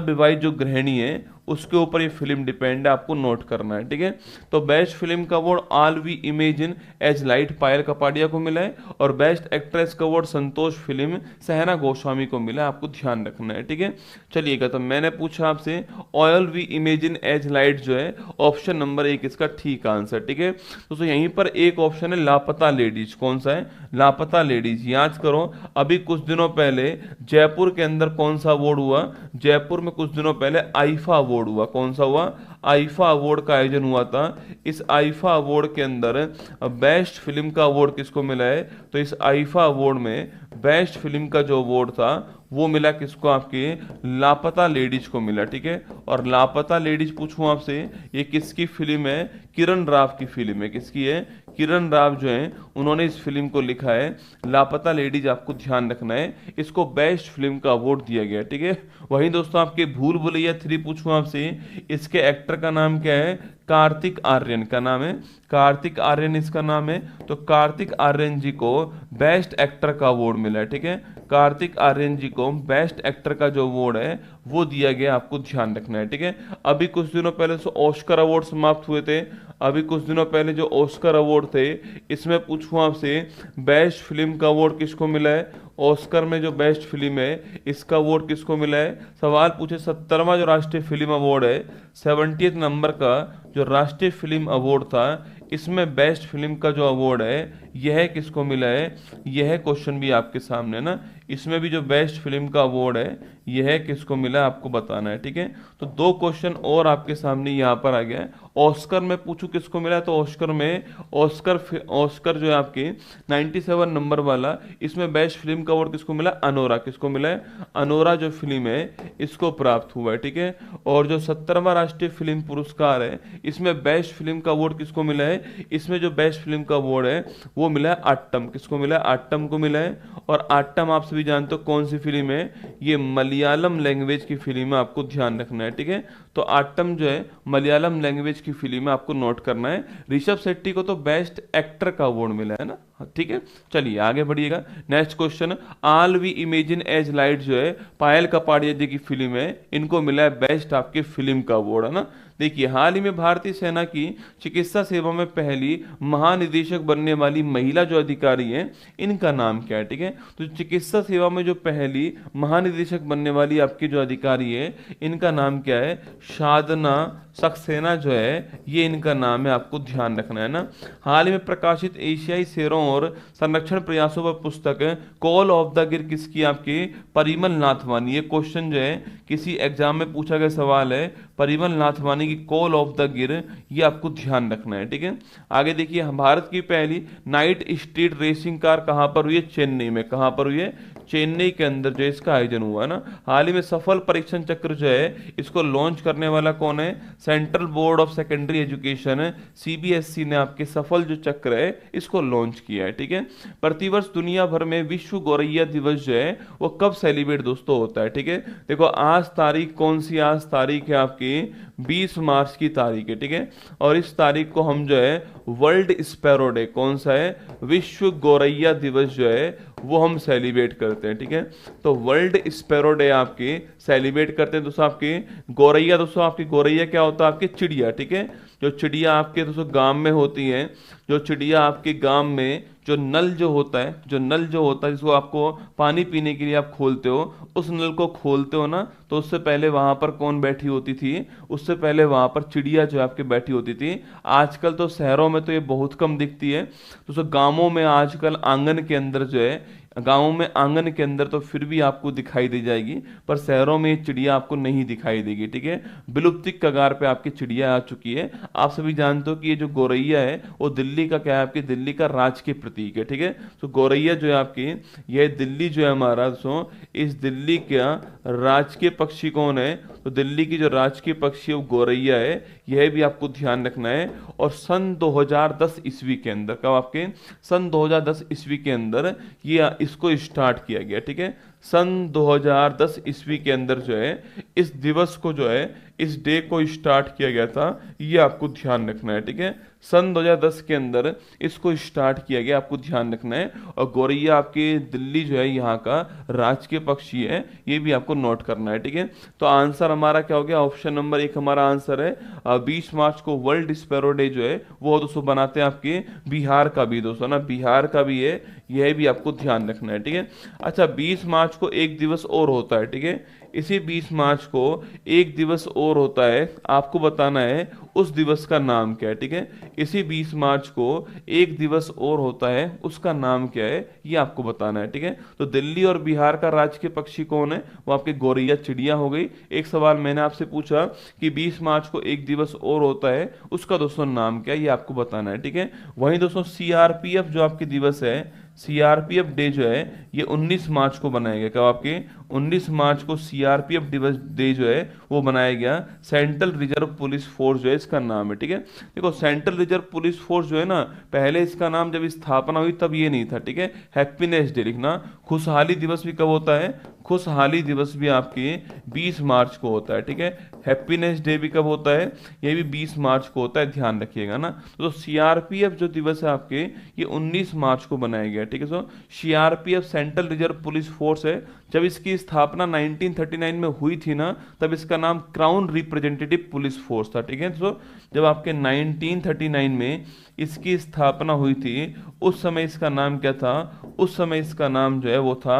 विवाहित जो गृहिणी है उसके ऊपर ये फिल्म डिपेंड है, आपको नोट करना है। ठीक है, तो बेस्ट फिल्म का award all we imagine as light Payal Kapadia को मिला है, और बेस्ट एक्ट्रेस का अवार्ड संतोष फिल्म सहना गोस्वामी को मिला है, आपको ध्यान रखना है। ठीक है, चलिएगा, तो मैंने पूछा आपसे all we imagine as light जो है ऑप्शन नंबर 1 इसका ठीक आंसर। ठीक है, तो यहीं पर एक ऑप्शन है लापता लेडीज। कौन सा है? लापता लेडीज। याद करो, अभी कुछ दिनों पहले जयपुर के अंदर कौन सा अवार्ड हुआ? जयपुर में कुछ दिनों पहले आईफा अवार्ड हुआ। कौन सा हुआ? आईफा अवार्ड का आयोजन हुआ था। इस आईफा अवार्ड के अंदर बेस्ट फिल्म का अवार्ड किसको मिला है? तो इस आईफा अवार्ड में बेस्ट फिल्म का जो अवार्ड था वो मिला किसको, आपके लापता लेडीज को मिला, ठीक है। और लापता लेडीज पूछूं आपसे, ये किसकी फिल्म है, किरण राव की फिल्म है, किसकी है, किरण राव जो है उन्होंने इस फिल्म को लिखा है लापता लेडीज, आपको ध्यान रखना है। इसको बेस्ट फिल्म का अवार्ड दिया गया, ठीक है। वहीं दोस्तों आपके भूल भुलैया 3 पूछूं आपसे, इसके एक्टर का नाम क्या है, कार्तिक आर्यन का नाम है, कार्तिक आर्यन इसका नाम है। तो कार्तिक आर्यन जी को बेस्ट एक्टर का अवार्ड मिला है, ठीक है। कार्तिक आर्यन जी को बेस्ट एक्टर का जो अवार्ड है वो दिया गया, आपको ध्यान रखना है, ठीक है। अभी कुछ दिनों पहले से ऑस्कर अवार्ड समाप्त हुए थे, अभी कुछ दिनों पहले जो ऑस्कर अवार्ड थे, इसमें पूछूं आपसे बेस्ट फिल्म का अवार्ड किसको मिला है, ऑस्कर में जो बेस्ट फिल्म है इसका अवार्ड किसको मिला है। सवाल पूछे 70वां जो राष्ट्रीय फिल्म अवार्ड है, 70th नंबर का जो राष्ट्रीय फिल्म अवार्ड था, इसमें बेस्ट फिल्म का जो अवार्ड है यह किसको मिला है, यह क्वेश्चन भी आपके सामने ना, इसमें भी जो बेस्ट फिल्म का अवार्ड है यह किसको मिला है आपको बताना है, ठीक है। तो 2 क्वेश्चन और आपके सामने यहाँ पर आ गया है। ऑस्कर में पूछूं किसको मिला है, तो ऑस्कर में ऑस्कर जो है आपके 97 नंबर वाला, इसमें बेस्ट फिल्म का अवार्ड किसको मिला, अनोरा, किसको मिला है, अनोरा जो फिल्म है इसको प्राप्त हुआ है, ठीक है। और जो 70वां राष्ट्रीय फिल्म पुरस्कार है, इसमें बेस्ट फिल्म का अवार्ड किसको मिला है, इसमें जो बेस्ट फिल्म का अवार्ड है वो मिला है आट्टम, किसको मिला है, आट्टम को मिला है। और आट्टम आप सभी जानते हो कौन सी फिल्म है, ये मलयालम लैंग्वेज की फिल्म है, आपको ध्यान रखना है, ठीक है। तो आट्टम जो है मलयालम लैंग्वेज की फिल्म है, आपको नोट करना है। ऋषभ शेट्टी को तो बेस्ट एक्टर का अवार्ड मिला है ना, ठीक है। चलिए आगे बढ़िएगा। Next question, all we imagine as light जो है पायल कपाड़िया जी की फिल्म है, इनको मिला है बेस्ट आपके फिल्म का अवार्ड, है ना। देखिए हाल ही में भारतीय सेना की चिकित्सा सेवा में पहली महानिदेशक बनने वाली महिला जो अधिकारी है, इनका नाम क्या है, ठीक है। तो चिकित्सा सेवा में जो पहली महानिदेशक बनने वाली आपकी जो अधिकारी है, इनका नाम क्या है, साधना सक्सेना जो है ये इनका नाम है, आपको ध्यान रखना है ना। हाल ही में प्रकाशित एशियाई शेरों और संरक्षण प्रयासों पर पुस्तक कॉल ऑफ द गिर किसकी, आपकी परिमल नाथवानी। ये क्वेश्चन जो है किसी एग्जाम में पूछा गया सवाल है, परिमल नाथवानी की कॉल ऑफ द गिर, ये आपको ध्यान रखना है, ठीक है। आगे देखिए, भारत की पहली नाइट स्ट्रीट रेसिंग कार कहां पर हुई है, चेन्नई में, कहां पर हुई है, चेन्नई के अंदर जो इसका आयोजन हुआ है ना। हाल ही में सफल परीक्षण चक्र जो है इसको लॉन्च करने वाला कौन है, central board of secondary education CBSE ने आपके सफल जो चक्र है इसको लॉन्च किया है, ठीक है। प्रतिवर्ष दुनिया भर में विश्व गौरैया दिवस जो है वो कब सेलिब्रेट दोस्तों होता है, ठीक है। देखो आज तारीख कौन सी, आज तारीख है आपकी 20 मार्च की तारीख है, ठीक है। और इस तारीख को हम जो है वर्ल्ड स्पैरो डे, कौन सा है, विश्व गौरैया दिवस जो है वो हम सेलिब्रेट करते हैं, ठीक है। तो वर्ल्ड स्पैरो डे आपके सेलिब्रेट करते हैं दोस्तों। आपके गौरैया, दोस्तों आपकी गौरैया क्या होता है, आपकी चिड़िया, ठीक है। जो चिड़िया आपके दोस्तों गांव में होती है, जो चिड़िया आपके गांव में जो नल जो होता है, जो नल जो होता है जिसको आपको पानी पीने के लिए आप खोलते हो, उस नल को खोलते हो ना, तो उससे पहले वहां पर कौन बैठी होती थी, उससे पहले वहां पर चिड़िया जो आपके बैठी होती थी। आजकल तो शहरों में तो ये बहुत कम दिखती है, तो गांवों में आजकल आंगन के अंदर जो है, गांवों में आंगन के अंदर तो फिर भी आपको दिखाई दे जाएगी, पर शहरों में ये चिड़िया आपको नहीं दिखाई देगी, ठीक है। विलुप्ति कगार पे आपकी चिड़िया आ चुकी है। आप सभी जानते हो कि ये जो गौरैया है वो दिल्ली का क्या है, आपकी दिल्ली का राजकीय प्रतीक है, ठीक है। तो गौरैया जो है आपकी, यह दिल्ली जो है हमारा दोस्तों, इस दिल्ली का राजकीय पक्षी कौन है, तो दिल्ली की जो राजकीय पक्षी है वो गौरैया है, यह भी आपको ध्यान रखना है। और सन 2010 ईस्वी के अंदर, कब आपके सन 2010 ईस्वी के अंदर ये इसको स्टार्ट किया गया, ठीक है। सन 2010 ईस्वी के अंदर जो है इस दिवस को जो है, इस डे को स्टार्ट किया गया था, ये आपको ध्यान रखना है, ठीक है। सन 2010 के अंदर इसको स्टार्ट किया गया, आपको ध्यान रखना है। और गौरैया आपकी दिल्ली जो है यहाँ का राजकीय पक्षी है, ये भी आपको नोट करना है, ठीक है। तो आंसर हमारा क्या हो गया, ऑप्शन नंबर 1 हमारा आंसर है। 20 मार्च को वर्ल्ड स्पैरो डे जो है वो दोस्तों बनाते हैं आपके बिहार का भी दोस्तों ना, बिहार का भी है, यह भी आपको ध्यान रखना है, ठीक है। अच्छा 20 मार्च को एक दिवस और होता है, ठीक है। इसी 20 मार्च को एक दिवस और होता है, आपको बताना है उस दिवस का नाम क्या है। ठीक है, इसी 20 मार्च को एक दिवस और होता है, उसका नाम क्या है ये आपको बताना है। ठीक है, तो दिल्ली और बिहार का राजकीय पक्षी कौन है, वो आपके गौरैया चिड़िया हो गई। एक सवाल मैंने आपसे पूछा कि 20 मार्च को एक दिवस और होता है, उसका दोस्तों नाम क्या है ये आपको बताना है। ठीक है, वहीं दोस्तों सीआरपीएफ जो आपके दिवस है, सीआरपीएफ डे जो है ये 19 मार्च को बनाया गया। कब आपके 19 मार्च को सीआरपीएफ दिवस डे जो है वो बनाया गया। सेंट्रल रिजर्व पुलिस फोर्स जो है इसका नाम है। ठीक है, देखो सेंट्रल रिजर्व पुलिस फोर्स जो है ना, पहले इसका नाम जब स्थापना हुई तब ये नहीं था। ठीक है, हैप्पीनेस डे लिखना। खुशहाली दिवस भी कब होता है, खुशहाली दिवस भी आपके 20 मार्च को होता है। ठीक है, हैप्पीनेस डे भी कब होता है, ये भी 20 मार्च को होता है, ध्यान रखिएगा ना। तो सीआरपीएफ जो दिवस है आपके ये 19 मार्च को बनाया गया। ठीक है, so CRPF central reserve police force है। जब इसकी स्थापना 1939 में हुई थी ना, तब इसका नाम क्राउन रिप्रेजेंटेटिव पुलिस फोर्स था। ठीक है, सो जब आपके 1939 में इसकी स्थापना हुई थी, उस समय इसका नाम क्या था, उस समय इसका नाम जो है वो था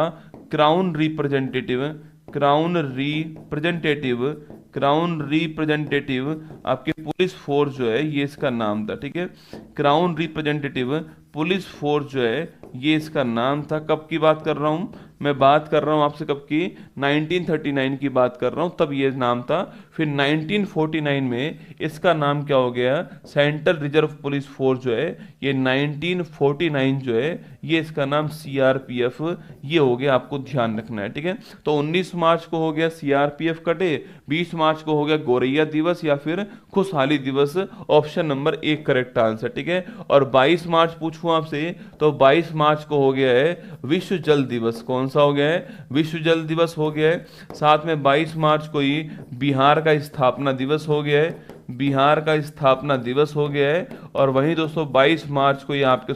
crown representative, crown representative, crown representative आपके पुलिस फोर्स जो है ये इसका नाम था। ठीक है, क्राउन रिप्रेजेंटेटिव पुलिस फोर्स जो है ये इसका नाम था। कब की बात कर रहा हूं मैं, बात कर रहा हूं आपसे कब की, 1939 की बात कर रहा हूं, तब ये नाम था। फिर 1949 में इसका नाम क्या हो गया, सेंट्रल रिजर्व पुलिस फोर्स जो है ये 1949 जो है ये इसका नाम सीआरपीएफ ये हो गया, आपको ध्यान रखना है। ठीक है, तो 19 मार्च को हो गया सीआरपीएफ का डे, 20 मार्च को हो गया गौरैया दिवस या फिर खुशहाली दिवस, ऑप्शन नंबर 1 करेक्ट आंसर। ठीक है, और 22 मार्च पूछूं आपसे तो 22 मार्च को हो गया है विश्व जल दिवस। कौन सा हो गया है, विश्व जल दिवस हो गया है। साथ में 22 मार्च को ही बिहार का स्थापना दिवस हो गया है, बिहार का स्थापना दिवस हो गया है। और वहीं दोस्तों 22 मार्च को ही आपके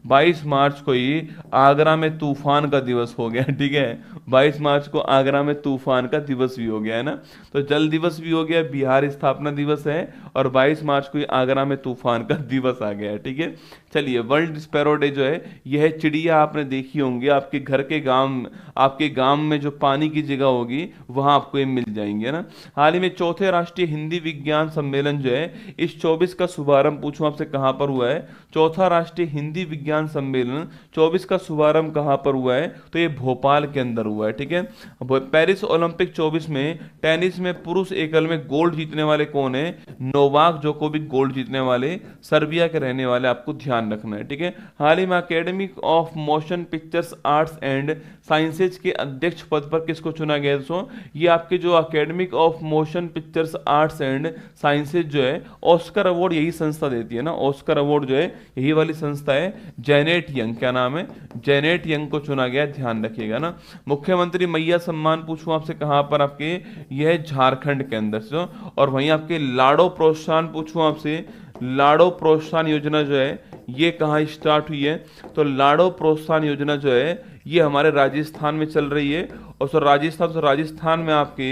22 मार्च को ही आगरा में तूफान का दिवस हो गया। ठीक है, 22 मार्च को आगरा में तूफान का दिवस भी हो गया है ना। तो जल दिवस भी हो गया, बिहार स्थापना दिवस है, और 22 मार्च को ही आगरा में तूफान का दिवस आ गया है। ठीक है, चलिए वर्ल्ड स्पैरो डे जो है यह चिड़िया आपने देखी होंगी आपके घर के गांव, आपके गांव में जो पानी की जगह होगी वहां आपको ये मिल जाएंगे ना। हाल ही में चौथे राष्ट्रीय हिंदी विज्ञान सम्मेलन जो है इस 24 का शुभारंभ पूछूं आपसे कहां पर हुआ है, चौथा राष्ट्रीय हिंदी विज्ञान सम्मेलन 24 का शुभारंभ कहां पर हुआ है, तो ये भोपाल के अंदर हुआ है। ठीक है, पेरिस ओलंपिक 24 में टेनिस में पुरुष एकल में गोल्ड जीतने वाले कौन है, नोवाक जोकोविक गोल्ड जीतने वाले सर्बिया के रहने वाले, आपको ध्यान रखना है। ठीक है, हाल ही में academic of motion pictures arts and sciences के अध्यक्ष पद पर किसको चुना गया दोस्तों, ये आपके जो academic of motion pictures arts and sciences जो है ऑस्कर अवार्ड यही संस्था देती है ना, ऑस्कर अवार्ड जो है यही वाली संस्था है, जेनेट यंग, क्या नाम है, जेनेट यंग को चुना गया, ध्यान रखिएगा ना। मुख्यमंत्री मैया सम्मान पूछूं आपसे कहां पर, आपके यह झारखंड के अंदर से। और वहीं आपके लाड़ो प्रोत्साहन पूछूं आपसे, लाड़ो प्रोत्साहन योजना जो है ये कहाँ स्टार्ट हुई है, तो लाड़ो प्रोत्साहन योजना जो है ये हमारे राजस्थान में चल रही है। और सो राजस्थान में आपके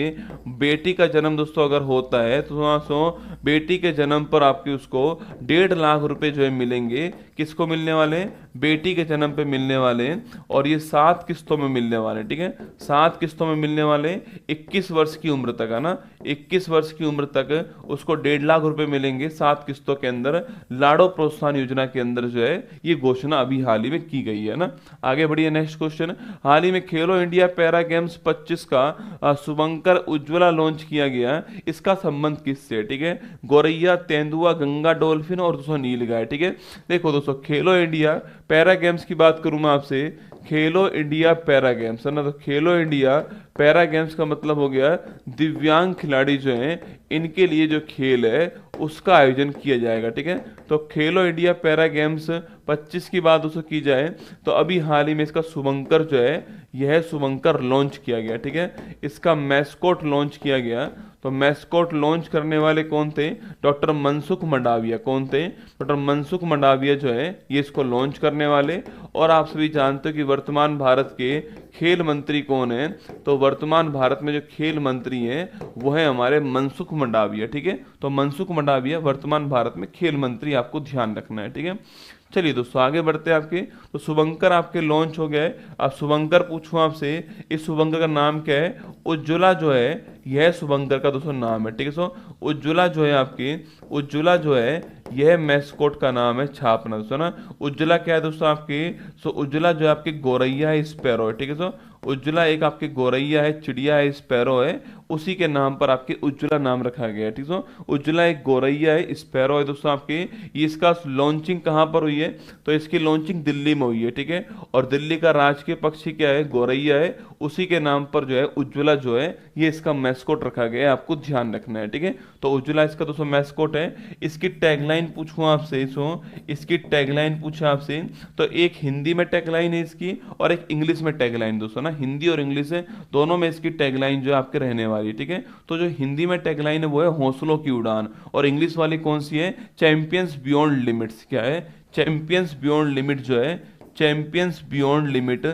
बेटी का जन्म दोस्तों अगर होता है तो बेटी के जन्म पर आपके उसको 1.5 लाख रुपए जो है मिलेंगे। किसको मिलने वाले, बेटी के जन्म पे मिलने वाले, और ये 7 किस्तों में मिलने वाले। ठीक है, 7 किस्तों में मिलने वाले, 21 वर्ष की उम्र तक है ना, 21 वर्ष की उम्र तक उसको 1.5 लाख रुपए मिलेंगे 7 किस्तों के अंदर। लाड़ो प्रोत्साहन योजना के अंदर जो है ये घोषणा अभी हाल ही में की गई है ना। आगे बढ़िए, नेक्स्ट क्वेश्चन। हाल ही में खेलो इंडिया पैरा गेम्स 25 का शुभंकर उज्ज्वला लॉन्च किया गया, इसका संबंध किससे, ठीक है, गौरैया, तेंदुआ, गंगा डॉल्फिन और दोस्तों नीलगाय। ठीक है, देखो दोस्तों खेलो इंडिया पैरा गेम्स की बात करूं मैं आपसे, खेलो इंडिया पैरा गेम्स है ना, तो खेलो इंडिया पैरा गेम्स का मतलब हो गया दिव्यांग खिलाड़ी जो हैं इनके लिए जो खेल है उसका आयोजन किया जाएगा। ठीक है, तो खेलो इंडिया पैरा गेम्स 25 की बात उसको की जाए तो अभी हाल ही में इसका शुभंकर जो है यह शुभंकर लॉन्च किया गया। ठीक है, इसका मैस्कोट लॉन्च किया गया। तो मैस्कोट लॉन्च करने वाले कौन थे, डॉक्टर मनसुख मंडाविया। कौन थे, डॉक्टर मनसुख मंडाविया जो है ये इसको लॉन्च करने वाले। और आप सभी जानते हो कि वर्तमान भारत के खेल मंत्री कौन है, तो वर्तमान भारत में जो खेल मंत्री हैं वो है हमारे मनसुख मंडाविया। ठीक है, तो मनसुख मंडाविया वर्तमान भारत में खेल मंत्री, आपको ध्यान रखना है। ठीक है, चलिए दोस्तों आगे बढ़ते हैं आपके। तो शुभंकर आपके लॉन्च हो गए। अब शुभंकर पूछूं आपसे, इस शुभंकर का नाम क्या है? उज्ज्वला जो है यह शुभंकर का दोस्तों नाम है, ठीक है। सो उज्ज्वला जो है आपकी, उज्ज्वला जो है यह मैस्कोट का नाम है, छापना दोस्तों ना। उज्ज्वला क्या है दोस्तों आपकी? सो उज्ज्वला जो है आपकी गौरैया है, स्पैरो है, ठीक है। सो उज्ज्वला एक आपकी गौरैया है, चिड़िया है, स्पैरो है, उसी के नाम पर आपकी उज्ज्वला नाम रखा गया है, ठीक है। उज्ज्वला एक गौरैया है, स्पैरो है दोस्तों आपकी। ये इसका लॉन्चिंग कहाँ पर हुई है? तो इसकी लॉन्चिंग दिल्ली में हुई है, ठीक है। और दिल्ली का राजकीय पक्षी क्या है? गौरैया है, उसी के नाम पर जो है उज्ज्वला जो है ये इसका मैस्कोट रखा गया है, आपको ध्यान रखना है, ठीक है। तो उज्ज्वला इसका दोस्तों मैस्कोट है। इसकी टैगलाइन पूछूं आपसे, इसकी टैगलाइन पूछा आपसे, तो एक हिंदी में टैगलाइन है इसकी और एक इंग्लिश में टैगलाइन दोस्तों ना। हिंदी और इंग्लिश है दोनों में इसकी टैगलाइन जो है आपके रहने वाली है, ठीक है। तो जो हिंदी में टैगलाइन है वो है हौसलों की उड़ान, और इंग्लिश वाली कौन सी है? Champions beyond limits. क्या है? चैंपियंस बियॉन्ड लिमिट जो है, champions beyond limit,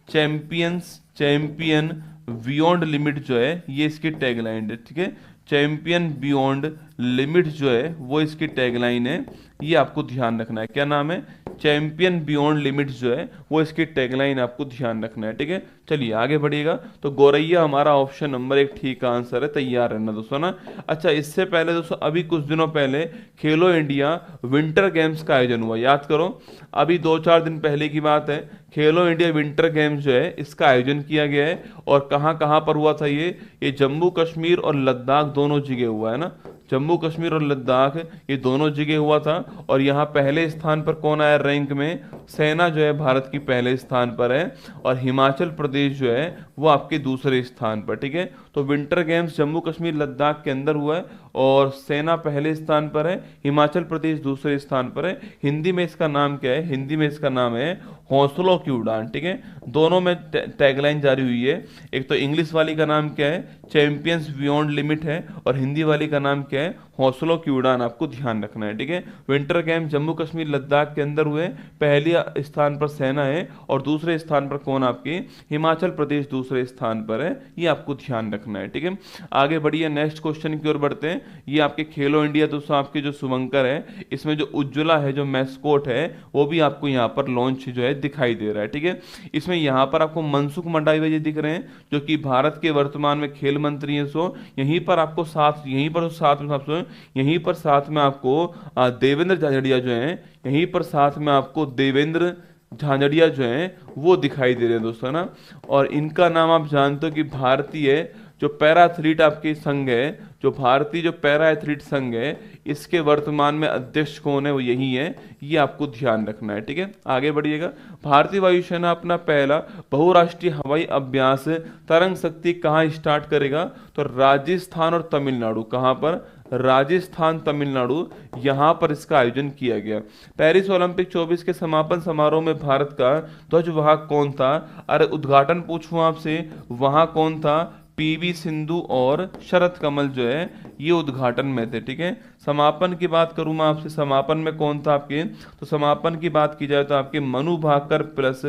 champion beyond limit जो है ये इसकी टैगलाइन है, ठीक है। चैंपियन बियॉन्ड लिमिट जो है वो इसकी टैगलाइन है, ये आपको ध्यान रखना है। क्या नाम है? चैंपियन बियॉन्ड लिमिट जो है वो इसकी टैगलाइन आपको ध्यान रखना है, ठीक है। चलिए आगे बढ़िएगा। तो गौरैया हमारा ऑप्शन नंबर 1 ठीक आंसर है, तैयार रहना दोस्तों ना। अच्छा, इससे पहले दोस्तों अभी कुछ दिनों पहले खेलो इंडिया विंटर गेम्स का आयोजन हुआ, याद करो। अभी 2-4 दिन पहले की बात है, खेलो इंडिया विंटर गेम्स जो है इसका आयोजन किया गया है। और कहाँ कहाँ पर हुआ था ये जम्मू कश्मीर और लद्दाख दोनों जगह हुआ है ना। जम्मू कश्मीर और लद्दाख ये दोनों जगह हुआ था। और यहाँ पहले स्थान पर कौन आया रैंक में? सेना जो है भारत की पहले स्थान पर है, और हिमाचल प्रदेश जो है वो आपके दूसरे स्थान पर, ठीक है। तो विंटर गेम्स जम्मू कश्मीर लद्दाख के अंदर हुआ है, और सेना पहले स्थान पर है, हिमाचल प्रदेश दूसरे स्थान पर है। हिंदी में इसका नाम क्या है? हिंदी में इसका नाम है हौसलों की उड़ान, ठीक है। दोनों में टैगलाइन जारी हुई है। एक तो इंग्लिश वाली का नाम क्या है? चैंपियंस बियॉन्ड लिमिट है, और हिंदी वाली का नाम क्या है? हौसलों की उड़ान, आपको ध्यान रखना है, ठीक है। विंटर गेम जम्मू कश्मीर लद्दाख के अंदर हुए, पहले स्थान पर सेना है और दूसरे स्थान पर कौन? आपके हिमाचल प्रदेश दूसरे स्थान पर है, ये आपको ध्यान रखना है, ठीक है। आगे बढ़िए, नेक्स्ट क्वेश्चन की ओर बढ़ते हैं। ये आपके खेलो इंडिया दोस्तों आपके जो शुभंकर है, इसमें जो उज्ज्वला है जो मैस्कोट है वो भी आपको यहाँ पर लॉन्च जो है दिखाई दे रहा है, ठीक है। इसमें यहाँ पर आपको मनसुख मंडाविया जी दिख रहे हैं जो कि भारत के वर्तमान में खेल मंत्री हैं। सो यहीं पर आपको साथ, यहीं पर साथ में आपको, यहीं पर साथ में आपको देवेंद्र झाझड़िया जो हैं, यहीं पर साथ में आपको देवेंद्र झाझड़िया जो हैं वो दिखाई दे रहे हैं दोस्तों ना। और इनका नाम आप जानते हो कि भारतीय जो पैरा एथलीट आपके संघ है, जो भारतीय जो पैरा एथलीट संघ है, इसके वर्तमान में अध्यक्ष कौन है? वो यही है, ये आपको ध्यान रखना है, ठीक है। आगे बढ़िएगा। भारतीय वायुसेना अपना पहला बहुराष्ट्रीय हवाई अभ्यास तरंग शक्ति कहाँ स्टार्ट करेगा? तो राजस्थान और तमिलनाडु। कहाँ पर? राजस्थान तमिलनाडु, यहां पर इसका आयोजन किया गया। पेरिस ओलंपिक 24 के समापन समारोह में भारत का ध्वजवाहक कौन था? अरे उद्घाटन पूछूं आपसे, वहां कौन था? पीवी सिंधु और शरद कमल जो है ये उद्घाटन में थे, ठीक है। समापन की बात करूं मैं आपसे, समापन में कौन था आपके? तो समापन की बात की जाए तो आपके मनु भाकर प्लस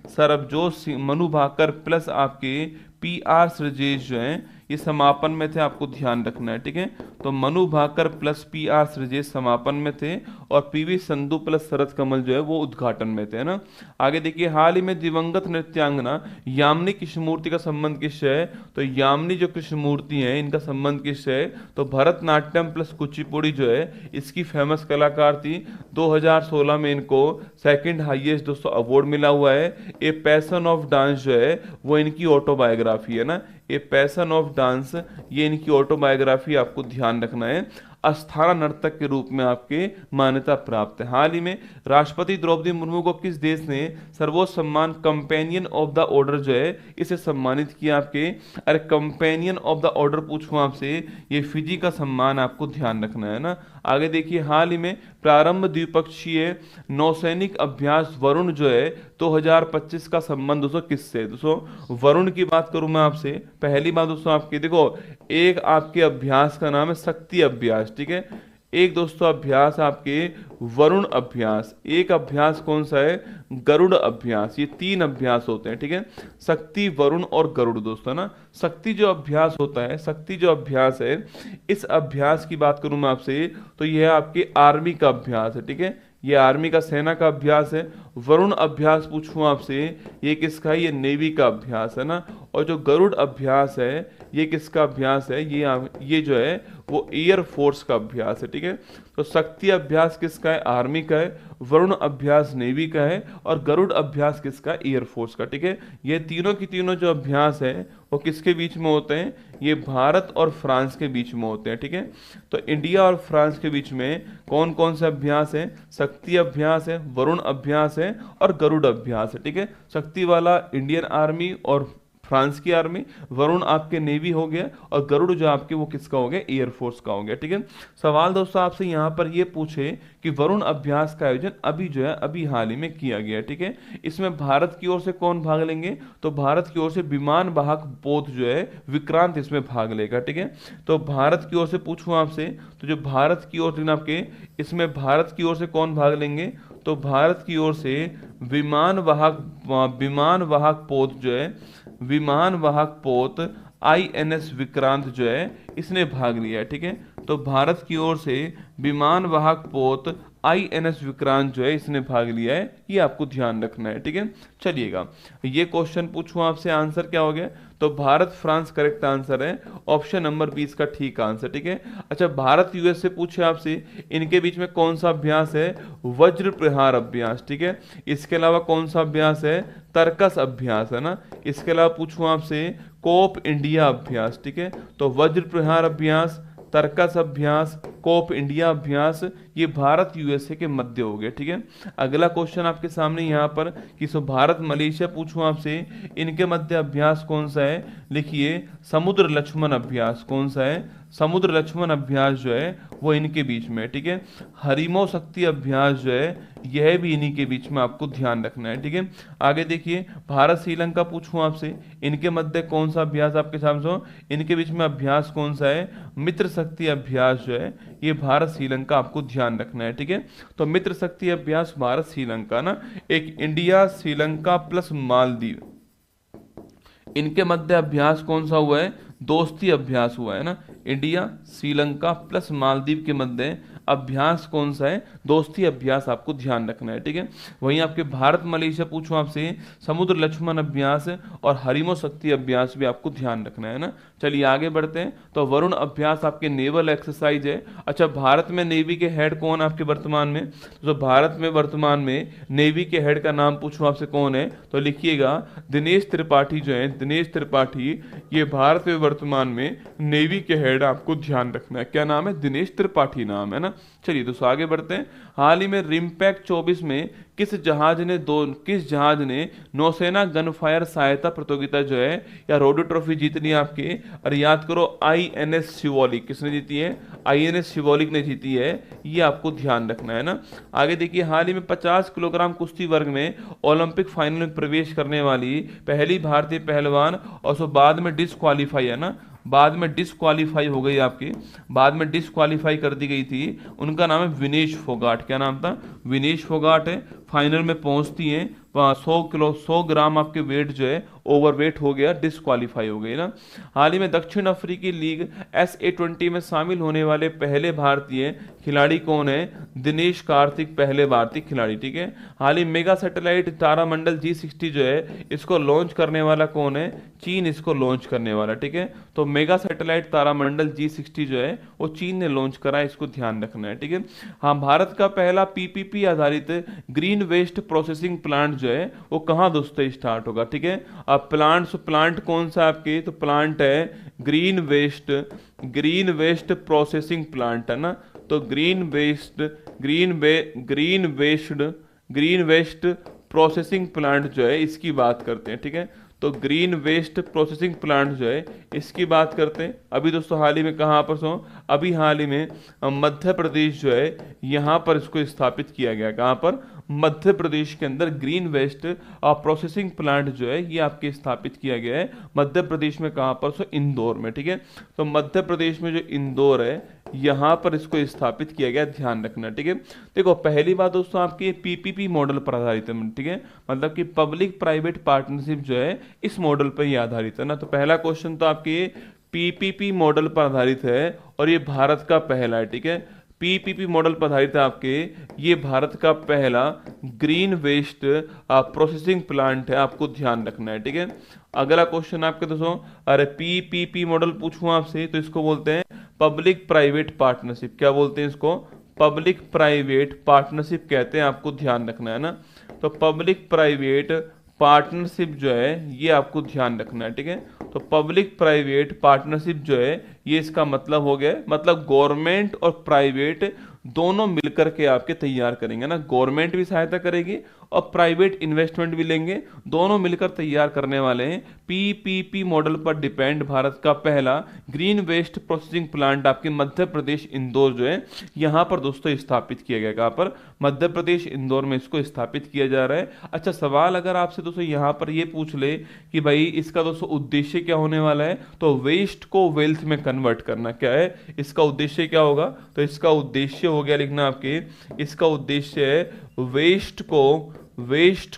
सरबजोत सिंह, मनु भाकर प्लस आपके PR श्रीजेश जो हैं ये समापन में थे, आपको ध्यान रखना है, ठीक है। तो मनु भाकर प्लस PR श्रीजेश समापन में थे, और PV संधू प्लस शरद कमल जो है वो उद्घाटन में थे, है ना। आगे देखिए, हाल ही में दिवंगत नृत्यांगना यामिनी कृष्णमूर्ति का संबंध किससे है? तो यामिनी जो कृष्णमूर्ति है इनका संबंध किससे है? तो भरतनाट्यम प्लस कुचिपुड़ी जो है इसकी फेमस कलाकार थी। 2016 में इनको सेकंड हाईएस्ट दोस्तों अवार्ड मिला हुआ है। ए पैशन ऑफ डांस जो है वो इनकी ऑटोबायोग्राफी है ना। ए पैशन ऑफ डांस ये इनकी ऑटोबायोग्राफी, आपको ध्यान रखना है। अस्थाना नर्तक के रूप में आपके मान्यता प्राप्त है। हाल ही में राष्ट्रपति द्रौपदी मुर्मू को किस देश ने सर्वोच्च सम्मान कंपेनियन ऑफ द ऑर्डर जो है इसे सम्मानित किया आपके? अरे कंपेनियन ऑफ द ऑर्डर पूछूं आपसे, ये फिजी का सम्मान, आपको ध्यान रखना है ना। आगे देखिए, हाल ही में प्रारंभ द्विपक्षीय नौसैनिक अभ्यास वरुण जो है 2025 का संबंध दोस्तों किससे? दोस्तों वरुण की बात करूं मैं आपसे, पहली बात दोस्तों आपकी देखो, एक आपके अभ्यास का नाम है शक्ति अभ्यास, ठीक है। एक दोस्तों अभ्यास आपके वरुण अभ्यास, एक अभ्यास कौन सा है? गरुड़ अभ्यास। ये 3 अभ्यास होते हैं, ठीक है। शक्ति, वरुण और गरुड़ दोस्तों ना। शक्ति जो अभ्यास होता है, शक्ति जो अभ्यास है, इस अभ्यास की बात करूं मैं आपसे तो यह आपके आर्मी का अभ्यास है, ठीक है। ये आर्मी का, सेना का अभ्यास है। वरुण अभ्यास पूछूं आपसे, ये किसका है? ये नेवी का अभ्यास है ना। और जो गरुड़ अभ्यास है ये किसका अभ्यास है? ये जो है वो एयर फोर्स का अभ्यास है, ठीक है। तो शक्ति अभ्यास किसका है? आर्मी का है। वरुण अभ्यास नेवी का है और गरुड़ अभ्यास किसका? एयर फोर्स का, ठीक है। ये तीनों की तीनों जो अभ्यास है वो किसके बीच में होते हैं? ये भारत और फ्रांस के बीच में होते हैं, ठीक है। तो इंडिया और फ्रांस के बीच में कौन कौन से अभ्यास है? शक्ति अभ्यास है, वरुण अभ्यास है और गरुड़ अभ्यास है, ठीक है। शक्ति वाला इंडियन आर्मी और फ्रांस की आर्मी, वरुण आपके नेवी हो गया और गरुड़ जो आपके वो किसका हो गया? एयरफोर्स का हो गया, ठीक है। सवाल दोस्तों आपसे यहाँ पर ये पूछे कि वरुण अभ्यास का आयोजन अभी जो है अभी हाल ही में किया गया, ठीक है। इसमें भारत की ओर से कौन भाग लेंगे? तो भारत की ओर से विमान वाहक पोत जो है विक्रांत इसमें भाग लेगा, ठीक है। तो भारत की ओर से पूछूं आपसे, तो जो भारत की ओर से आपके, इसमें भारत की ओर से कौन भाग लेंगे? तो भारत की ओर से विमान वाहक पोत जो है, विमान वाहक पोत आईएनएस विक्रांत जो है इसने भाग लिया है, ठीक है। तो भारत की ओर से विमान वाहक पोत आईएनएस विक्रांत जो है इसने भाग लिया है, ये आपको ध्यान रखना है, ठीक है। चलिएगा, ये क्वेश्चन पूछूं आपसे, आंसर क्या हो गया? तो भारत फ्रांस करेक्ट आंसर है, ऑप्शन नंबर 20 का ठीक आंसर, ठीक है। अच्छा, भारत यूएस से पूछे आपसे, इनके बीच में कौन सा अभ्यास है? वज्र प्रहार अभ्यास, ठीक है। इसके अलावा कौन सा अभ्यास है? तर्कस अभ्यास, है ना। इसके अलावा पूछूं आपसे कोप इंडिया अभ्यास, ठीक है। तो वज्र प्रहार अभ्यास, तर्कस अभ्यास, कोप इंडिया अभ्यास, ये भारत यूएसए के मध्य हो गए, ठीक है। अगला क्वेश्चन आपके सामने यहाँ पर कि भारत मलेशिया पूछूं आपसे, इनके मध्य अभ्यास कौन सा है? लिखिए समुद्र लक्ष्मण अभ्यास। कौन सा है? समुद्र लक्ष्मण अभ्यास जो है वो इनके बीच में, ठीक है। हरिमो शक्ति अभ्यास जो है यह भी इन्हीं के बीच में, आपको ध्यान रखना है, ठीक है। आगे देखिए, भारत श्रीलंका पूछूं आपसे, इनके मध्य कौन सा अभ्यास आपके सामने हो? इनके बीच में अभ्यास कौन सा है? मित्र शक्ति अभ्यास जो है ये भारत श्रीलंका, आपको ध्यान रखना है, ठीक है। तो मित्र शक्ति अभ्यास भारत श्रीलंका ना, एक इंडिया श्रीलंका प्लस मालदीव, इनके मध्य अभ्यास कौन सा हुआ है? दोस्ती अभ्यास हुआ है ना। इंडिया श्रीलंका प्लस मालदीव के मध्य अभ्यास कौन सा है? दोस्ती अभ्यास, आपको ध्यान रखना है, ठीक है। वहीं आपके भारत मलेशिया पूछूं आपसे, समुद्र लक्ष्मण अभ्यास और हरिमो शक्ति अभ्यास भी आपको ध्यान रखना है ना। चलिए आगे बढ़ते हैं। तो वरुण अभ्यास आपके नेवल एक्सरसाइज है। अच्छा, भारत में नेवी के हेड कौन आपके वर्तमान में? तो भारत में वर्तमान में नेवी के हेड का नाम पूछूं आपसे कौन है? तो लिखिएगा दिनेश त्रिपाठी जो है, दिनेश त्रिपाठी, ये भारत में वर्तमान में नेवी के हेड, आपको ध्यान रखना है। क्या नाम है? दिनेश त्रिपाठी नाम है ना। चलिए दोस्तों आगे बढ़ते हैं। हाल ही में रिमपैक 24 में किस जहाज ने नौसेना गनफायर सहायता प्रतियोगिता जो है या रोडो ट्रॉफी जीत ली आपके? और याद करो, आईएनएस शिवालिक किसने जीती है? आईएनएस शिवालिक ने जीती है, ये आपको ध्यान रखना है ना। आगे देखिए, हाल ही में 50 किलोग्राम कुश्ती वर्ग में ओलंपिक फाइनल में प्रवेश करने वाली पहली भारतीय पहलवान, और सो बाद में डिसक्वालीफाई है ना, बाद में डिसक्वालीफाई हो गई आपकी, बाद में डिसक्वालीफाई कर दी गई थी, उनका नाम है विनेश फोगाट। क्या नाम था? विनेश फोगाट है। फाइनल में पहुंचती हैं, 100 ग्राम आपके वेट जो है ओवरवेट हो गया, डिसक्वालीफाई हो गई ना। हाल ही में दक्षिण अफ्रीकी लीग SA20 में शामिल होने वाले पहले भारतीय खिलाड़ी कौन है? दिनेश कार्तिक, पहले भारतीय खिलाड़ी, ठीक है। हाल ही मेगा सैटेलाइट तारामंडल G60 जो है इसको लॉन्च करने वाला कौन है? चीन इसको लॉन्च करने वाला, ठीक है। तो मेगा सैटेलाइट तारामंडल G60 जो है वो चीन ने लॉन्च करा है, इसको ध्यान रखना है, ठीक है। हाँ, भारत का पहला PPP आधारित ग्रीन वेस्ट प्रोसेसिंग प्लांट जो है वो कहाँ दोस्तों स्टार्ट होगा, ठीक है। अब प्लांट कौन सा आपके? तो प्लांट है ग्रीन वेस्ट प्रोसेसिंग प्लांट है ना। तो ग्रीन वेस्ट प्रोसेसिंग प्लांट जो है इसकी बात करते हैं, ठीक है। तो ग्रीन वेस्ट प्रोसेसिंग प्लांट जो है इसकी बात करते हैं। अभी दोस्तों हाल ही में कहाँ पर अभी हाल ही में मध्य प्रदेश जो है यहाँ पर इसको स्थापित किया गया। कहाँ पर? मध्य प्रदेश के अंदर ग्रीन वेस्ट प्रोसेसिंग प्लांट जो है ये आपके स्थापित किया गया है मध्य प्रदेश में। कहाँ पर? इंदौर में, ठीक है। तो मध्य प्रदेश में जो इंदौर है यहाँ पर इसको स्थापित किया गया, ध्यान रखना, ठीक है। देखो, पहली बात दोस्तों आपकी PPP मॉडल पर आधारित है, ठीक है। मतलब कि पब्लिक प्राइवेट पार्टनरशिप जो है इस मॉडल पर ही आधारित है ना। तो पहला क्वेश्चन तो आपके PPP मॉडल पर आधारित है और ये भारत का पहला है, ठीक है। पीपीपी मॉडल पर आधारित है आपके, ये भारत का पहला ग्रीन वेस्ट प्रोसेसिंग प्लांट है, आपको ध्यान रखना है, ठीक है। अगला क्वेश्चन आपके दोस्तों, अरे पीपीपी मॉडल पूछूं आपसे तो इसको बोलते हैं पब्लिक प्राइवेट पार्टनरशिप। क्या बोलते हैं इसको? पब्लिक प्राइवेट पार्टनरशिप कहते हैं, आपको ध्यान रखना है ना। तो पब्लिक प्राइवेट पार्टनरशिप जो है ये आपको ध्यान रखना है, ठीक है। तो पब्लिक प्राइवेट पार्टनरशिप जो है ये इसका मतलब हो गया, मतलब गवर्नमेंट और प्राइवेट दोनों मिलकर के आपके तैयार करेंगे ना, गवर्नमेंट भी सहायता करेगी और प्राइवेट इन्वेस्टमेंट भी लेंगे, दोनों मिलकर तैयार करने वाले हैं। पीपीपी मॉडल पर डिपेंड भारत का पहला ग्रीन वेस्ट प्रोसेसिंग प्लांट आपके मध्य प्रदेश इंदौर जो है यहाँ पर दोस्तों स्थापित किया गया। कहाँ पर? मध्य प्रदेश इंदौर में इसको स्थापित किया जा रहा है। अच्छा, सवाल अगर आपसे दोस्तों यहाँ पर ये पूछ ले कि भाई इसका दोस्तों उद्देश्य क्या होने वाला है, तो वेस्ट को वेल्थ में कन्वर्ट करना। क्या है इसका उद्देश्य, क्या होगा? तो इसका उद्देश्य हो गया लिखना आपके, इसका उद्देश्य है वेस्ट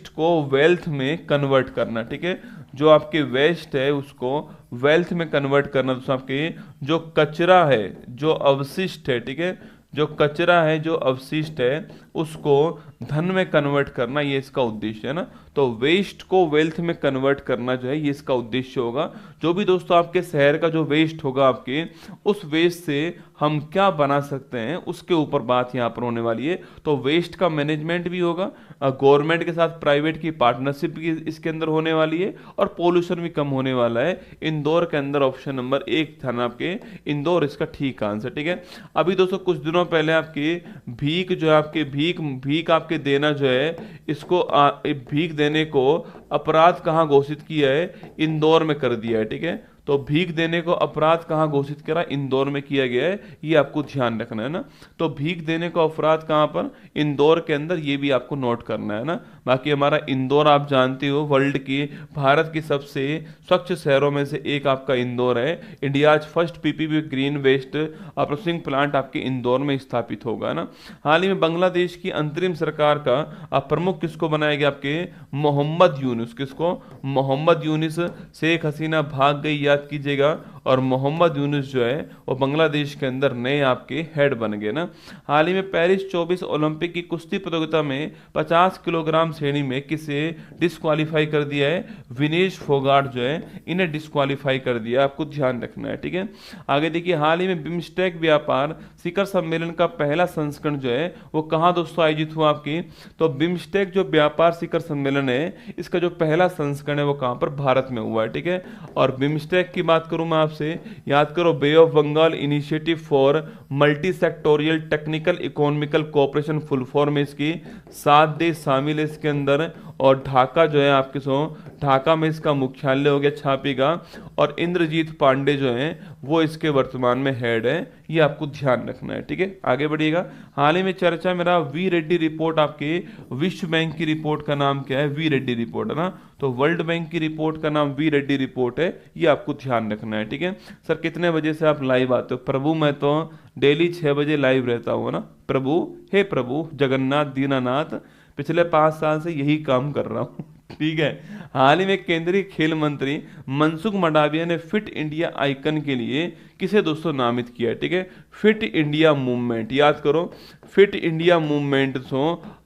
को वेल्थ में कन्वर्ट करना, ठीक है। जो आपके वेस्ट है उसको वेल्थ में कन्वर्ट करना, दोस्तों आपके जो कचरा है, जो अवशिष्ट है, ठीक है, जो कचरा है, जो अवशिष्ट है उसको धन में कन्वर्ट करना, ये इसका उद्देश्य है ना। तो वेस्ट को वेल्थ में कन्वर्ट करना जो है ये इसका उद्देश्य होगा। जो भी दोस्तों आपके शहर का जो वेस्ट होगा आपके, उस वेस्ट से हम क्या बना सकते हैं उसके ऊपर बात यहाँ पर होने वाली है। तो वेस्ट का मैनेजमेंट भी होगा, गवर्नमेंट के साथ प्राइवेट की पार्टनरशिप भी इसके अंदर होने वाली है और पोल्यूशन भी कम होने वाला है। इंदौर के अंदर ऑप्शन नंबर 1 था ना आपके, इंदौर इसका ठीक आंसर, ठीक है। अभी दोस्तों कुछ दिनों पहले आपकी भीख जो है आपके भीख आपके देना जो है, इसको भीख देने को अपराध कहाँ घोषित किया है? इंदौर में कर दिया है, ठीक है। तो भीख देने को अपराध कहाँ घोषित करा? इंदौर में किया गया है, ये आपको ध्यान रखना है ना। तो भीख देने को अपराध कहाँ पर? इंदौर के अंदर, ये भी आपको नोट करना है ना। बाकी हमारा इंदौर आप जानते हो वर्ल्ड की, भारत की सबसे स्वच्छ शहरों में से एक आपका इंदौर है। India's first PPP green waste processing plant आपके इंदौर में स्थापित होगा ना। हाल ही में बांग्लादेश की अंतरिम सरकार का प्रमुख किसको बनाया गया? आपके मोहम्मद यूनुस। किसको? मोहम्मद यूनुस। शेख हसीना भाग गई, याद कीजिएगा, और मोहम्मद यूनुस जो है वो बांग्लादेश के अंदर नए आपके हेड बन गए ना। हाल ही में पेरिस 24 ओलंपिक की कुश्ती प्रतियोगिता में 50 किलोग्राम श्रेणी में किसे डिस्क्वालीफाई कर दिया है? विनेश फोगाट जो है इन्हें डिस्क्वालीफाई कर दिया, आपको ध्यान रखना है, ठीक है। आगे देखिए, हाल ही में बिम्स्टेक व्यापार शिखर सम्मेलन का पहला संस्करण जो है वो कहाँ दोस्तों आयोजित हुआ आपकी? तो बिम्स्टेक जो व्यापार शिखर सम्मेलन है इसका जो पहला संस्करण है वो कहाँ पर? भारत में हुआ है, ठीक है। और बिम्स्टेक की बात करूं मैं आपसे, याद करो, bay of Bengal initiative for multi sectoral technical economical cooperation, full form है इसकी। 7 देश शामिल है इसके अंदर, और ढाका जो है आपके ढाका में इसका मुख्यालय हो गया छापी का, और इंद्रजीत पांडे जो है वो इसके वर्तमान में हेड है, ये आपको ध्यान रखना है, ठीक है। आगे बढ़िएगा। हाल ही में चर्चा में रहा वी रेड्डी रिपोर्ट, आपके विश्व बैंक की रिपोर्ट का नाम क्या है? वी रेड्डी रिपोर्ट है ना। तो वर्ल्ड बैंक की रिपोर्ट का नाम वी रेड्डी रिपोर्ट है, ये आपको ध्यान रखना है, ठीक है। सर कितने बजे से आप लाइव आते हो? प्रभु मैं तो डेली 6 बजे लाइव रहता हूँ ना प्रभु। हे प्रभु जगन्नाथ दीनानाथ, पिछले 5 साल से यही काम कर रहा हूँ, ठीक है। हाल ही में केंद्रीय खेल मंत्री मनसुख मंडाविया ने फिट इंडिया आइकन के लिए किसे दोस्तों नामित किया है? ठीक है, फिट इंडिया मूवमेंट, याद करो, फिट इंडिया मूवमेंट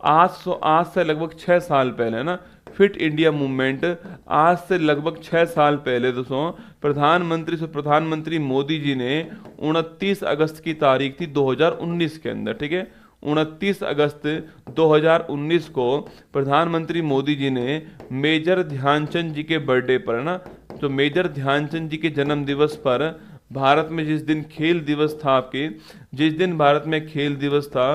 आज से लगभग 6 साल पहले ना, फिट इंडिया मूवमेंट आज से लगभग 6 साल पहले दोस्तों प्रधानमंत्री मोदी जी ने 29 अगस्त की तारीख थी 2019 के अंदर, ठीक है, 29 अगस्त 2019 को प्रधानमंत्री मोदी जी ने मेजर ध्यानचंद जी के बर्थडे पर ना, तो मेजर ध्यानचंद जी के जन्म दिवस पर भारत में जिस दिन खेल दिवस था आपके, जिस दिन भारत में खेल दिवस था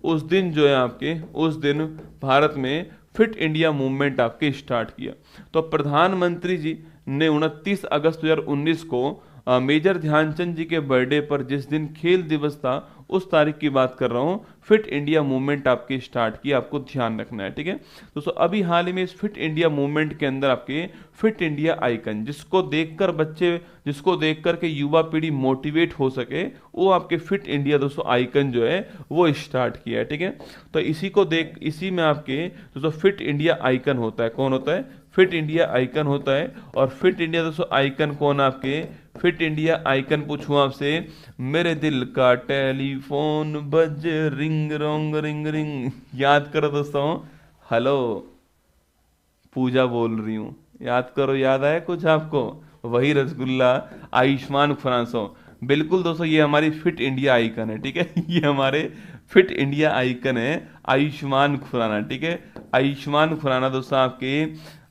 उस दिन जो है आपके, उस दिन भारत में फिट इंडिया मूवमेंट आपके स्टार्ट किया। तो प्रधानमंत्री जी ने 29 अगस्त 2019 को मेजर ध्यानचंद जी के बर्थडे पर जिस दिन खेल दिवस था उस तारीख की बात कर रहा हूं, फिट इंडिया मूवमेंट आपके स्टार्ट की, आपको ध्यान रखना है, ठीक है दोस्तों। अभी हाल ही में इस फिट इंडिया मूवमेंट के अंदर आपके फिट इंडिया आइकन, जिसको देखकर के युवा पीढ़ी मोटिवेट हो सके, वो आपके फिट इंडिया दोस्तों आइकन जो है वो स्टार्ट किया है, ठीक है। तो इसी में आपके दोस्तों फिट इंडिया आइकन होता है, कौन होता है? फिट इंडिया आइकन होता है। और फिट इंडिया दोस्तों आइकन कौन? आपके फिट इंडिया आइकन पूछूं आपसे, मेरे दिल का टेलीफोन बज रिंग रोंग रिंग रिंग, याद करो दोस्तों। हेलो, पूजा बोल रही हूँ, याद करो, याद आया कुछ आपको? वही रसगुल्ला, आयुष्मान खुराना। बिल्कुल दोस्तों, ये हमारी फिट इंडिया आइकन है, ठीक है। ये हमारे फिट इंडिया आइकन है, आयुष्मान खुराना, ठीक है। आयुष्मान खुराना दोस्तों आपके,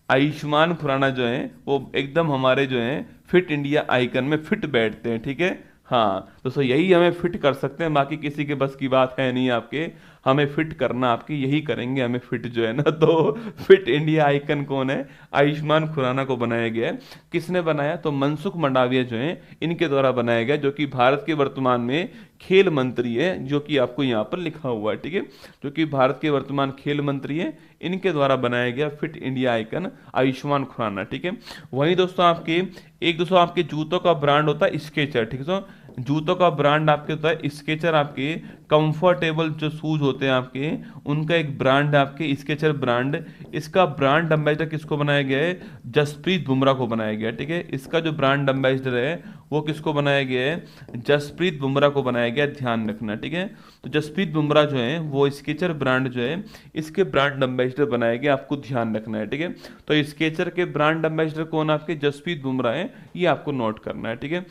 आयुष्मान खुराना जो है वो एकदम हमारे जो है फिट इंडिया आइकन में फिट बैठते हैं, ठीक है। हाँ दोस्तों, यही हमें फिट कर सकते हैं, बाकी किसी के बस की बात है नहीं आपके। हमें फिट करना आपकी, यही करेंगे हमें फिट जो है ना। तो फिट इंडिया आइकन कौन है? आयुष्मान खुराना को बनाया गया है। किसने बनाया? तो मनसुख मंडाविया जो है, इनके द्वारा बनाया गया, जो कि भारत के वर्तमान में खेल मंत्री है, जो कि आपको यहाँ पर लिखा हुआ है, ठीक है। जो कि भारत के वर्तमान खेल मंत्री है, इनके द्वारा बनाया गया fit India icon Ayushmann Khurrana, ठीक है। वहीं दोस्तों आपके एक दोस्तों आपके जूतों का ब्रांड होता है स्केचर, ठीक है दोस्तों। जूतों का ब्रांड आपके होता है स्केचर, आपके कंफर्टेबल जो शूज होते हैं आपके, उनका एक ब्रांड है आपके स्केचर ब्रांड। इसका ब्रांड एम्बेसडर किसको बनाया गया है? जसप्रीत बुमराह को बनाया गया है, ठीक है। इसका जो ब्रांड एम्बेसडर है वो किसको बनाया गया है? जसप्रीत बुमराह को बनाया गया, ध्यान रखना, ठीक है। तो जसप्रीत बुमराह जो है वो स्केचर ब्रांड जो है, इसके ब्रांड एम्बेसडर बनाए गए, आपको ध्यान रखना है, ठीक है। तो स्केचर के ब्रांड एम्बेसडर कौन? आपके जसप्रीत बुमराह है, ये आपको नोट करना है, ठीक है।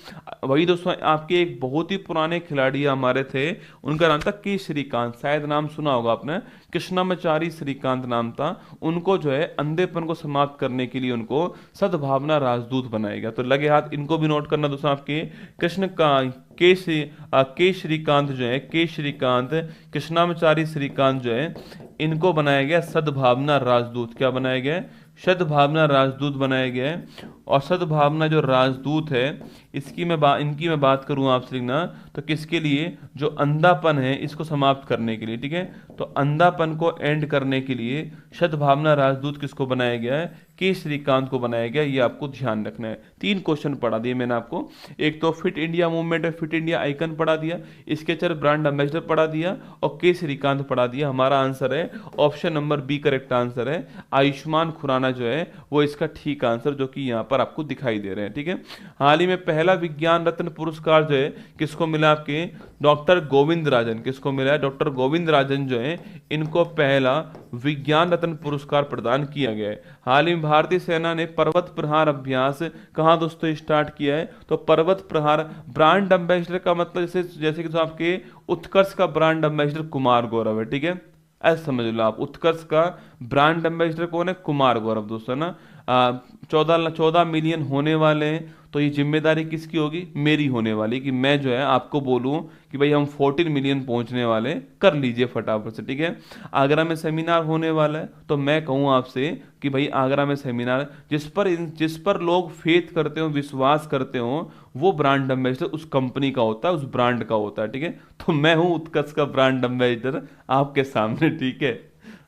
वही दोस्तों आपके एक बहुत ही पुराने खिलाड़ी हमारे थे, उनका नाम था के श्रीकांत, शायद नाम सुना होगा आपने, कृष्णामाचारी श्रीकांत नाम था। उनको जो है अंधेपन को समाप्त करने के लिए उनको सद्भावना राजदूत बनाया गया। तो लगे हाथ, इनको भी नोट करना दोस्तों आपके। कृष्ण का के श्रीकांत जो है, के श्रीकांत, कृष्णामाचारी श्रीकांत जो है, इनको बनाया गया सद्भावना राजदूत। क्या बनाया गया है? सद्भावना राजदूत बनाया गया है। और सद्भावना जो राजदूत है, इनकी मैं बात करूं आपसे लिखना, तो किसके लिए? जो अंधापन है इसको समाप्त करने के लिए, ठीक है। तो अंधापन को एंड करने के लिए सद्भावना राजदूत किसको बनाया गया है? के श्रीकांत को बनाया गया, ये आपको ध्यान रखना है। 3 क्वेश्चन पढ़ा दिए मैंने आपको। एक तो फिट इंडिया मूवमेंट है, फिट इंडिया आइकन पढ़ा दिया, स्केचर ब्रांड एम्बेसडर पढ़ा दिया, और के श्रीकांत पढ़ा दिया। हमारा आंसर है option number B, correct answer है। आयुष्मान खुराना जो है वो इसका ठीक आंसर, जो कि यहाँ पर आपको दिखाई दे रहे हैं, ठीक है। हाल ही में पहला विज्ञान रत्न पुरस्कार जो है किसको मिला? आपके डॉक्टर गोविंद राजन। किसको मिला है? डॉक्टर गोविंद राजन जो है, इनको पहला विज्ञान रत्न पुरस्कार प्रदान किया गया है। हाल ही में भारतीय सेना ने पर्वत प्रहार अभ्यास कहाँ दोस्तों स्टार्ट किया है? तो पर्वत प्रहार ब्रांड एम्बेसडर का मतलब जैसे कि तो आपके उत्कर्ष का ब्रांड एम्बेसडर कुमार गौरव है, ठीक है। ऐसा समझ लो आप, उत्कर्ष का ब्रांड एम्बेसडर कौन है? कुमार गौरव दोस्तों ना। 14 मिलियन होने वाले हैं, तो ये जिम्मेदारी किसकी होगी? मेरी होने वाली, कि मैं जो है आपको बोलूं कि भाई हम 14 मिलियन पहुंचने वाले, कर लीजिए फटाफट से, ठीक है। आगरा में सेमिनार होने वाला है, तो मैं कहूं आपसे कि भाई आगरा में सेमिनार, जिस पर लोग फेथ करते हो, विश्वास करते हो, वो ब्रांड एम्बेसडर उस कंपनी का होता है, उस ब्रांड का होता है, ठीक है। तो मैं हूं उत्कर्ष का ब्रांड एम्बेसडर आपके सामने, ठीक है।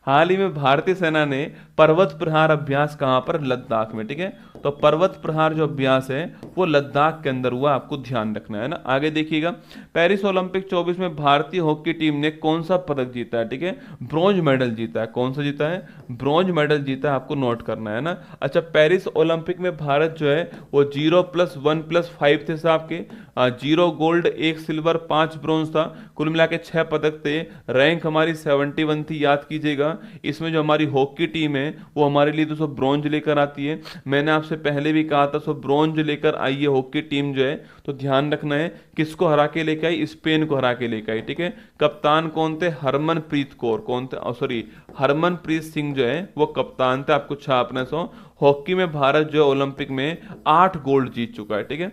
हाल ही में भारतीय सेना ने पर्वत प्रहार अभ्यास कहां पर? लद्दाख में, ठीक है। तो पर्वत प्रहार जो अभ्यास है वो लद्दाख के अंदर हुआ, आपको ध्यान रखना है ना। आगे देखिएगा, पेरिस ओलंपिक 24 में भारतीय हॉकी टीम ने कौन सा पदक जीता है? ठीक है, ब्रॉन्ज मेडल जीता है। कौन सा जीता है? ब्रॉन्ज मेडल जीता है, आपको नोट करना है ना। अच्छा, पेरिस ओलंपिक में भारत जो है वो 0+1+5 थे साहब के, 0 गोल्ड, 1 सिल्वर, 5 ब्रॉन्ज था, कुल मिला के 6 पदक थे। रैंक हमारी 71 थी, याद कीजिएगा। इसमें जो हमारी हॉकी टीम है वो हमारे लिए 200 ब्रॉन्ज लेकर आती है। मैंने आपसे पहले भी कहा था, सो ब्रॉन्ज लेकर आई है हॉकी टीम जो है। तो ध्यान रखना है, किसको हरा के लेकर आई? स्पेन को हरा के लेकर आई, ठीक है। कप्तान कौन थे? हरमनप्रीत कौर। कौन थे? सॉरी, हरमनप्रीत सिंह जो है वो कप्तान थे, आपको छापना। सो हॉकी में भारत जो है ओलंपिक में 8 गोल्ड जीत चुका है, ठीक है।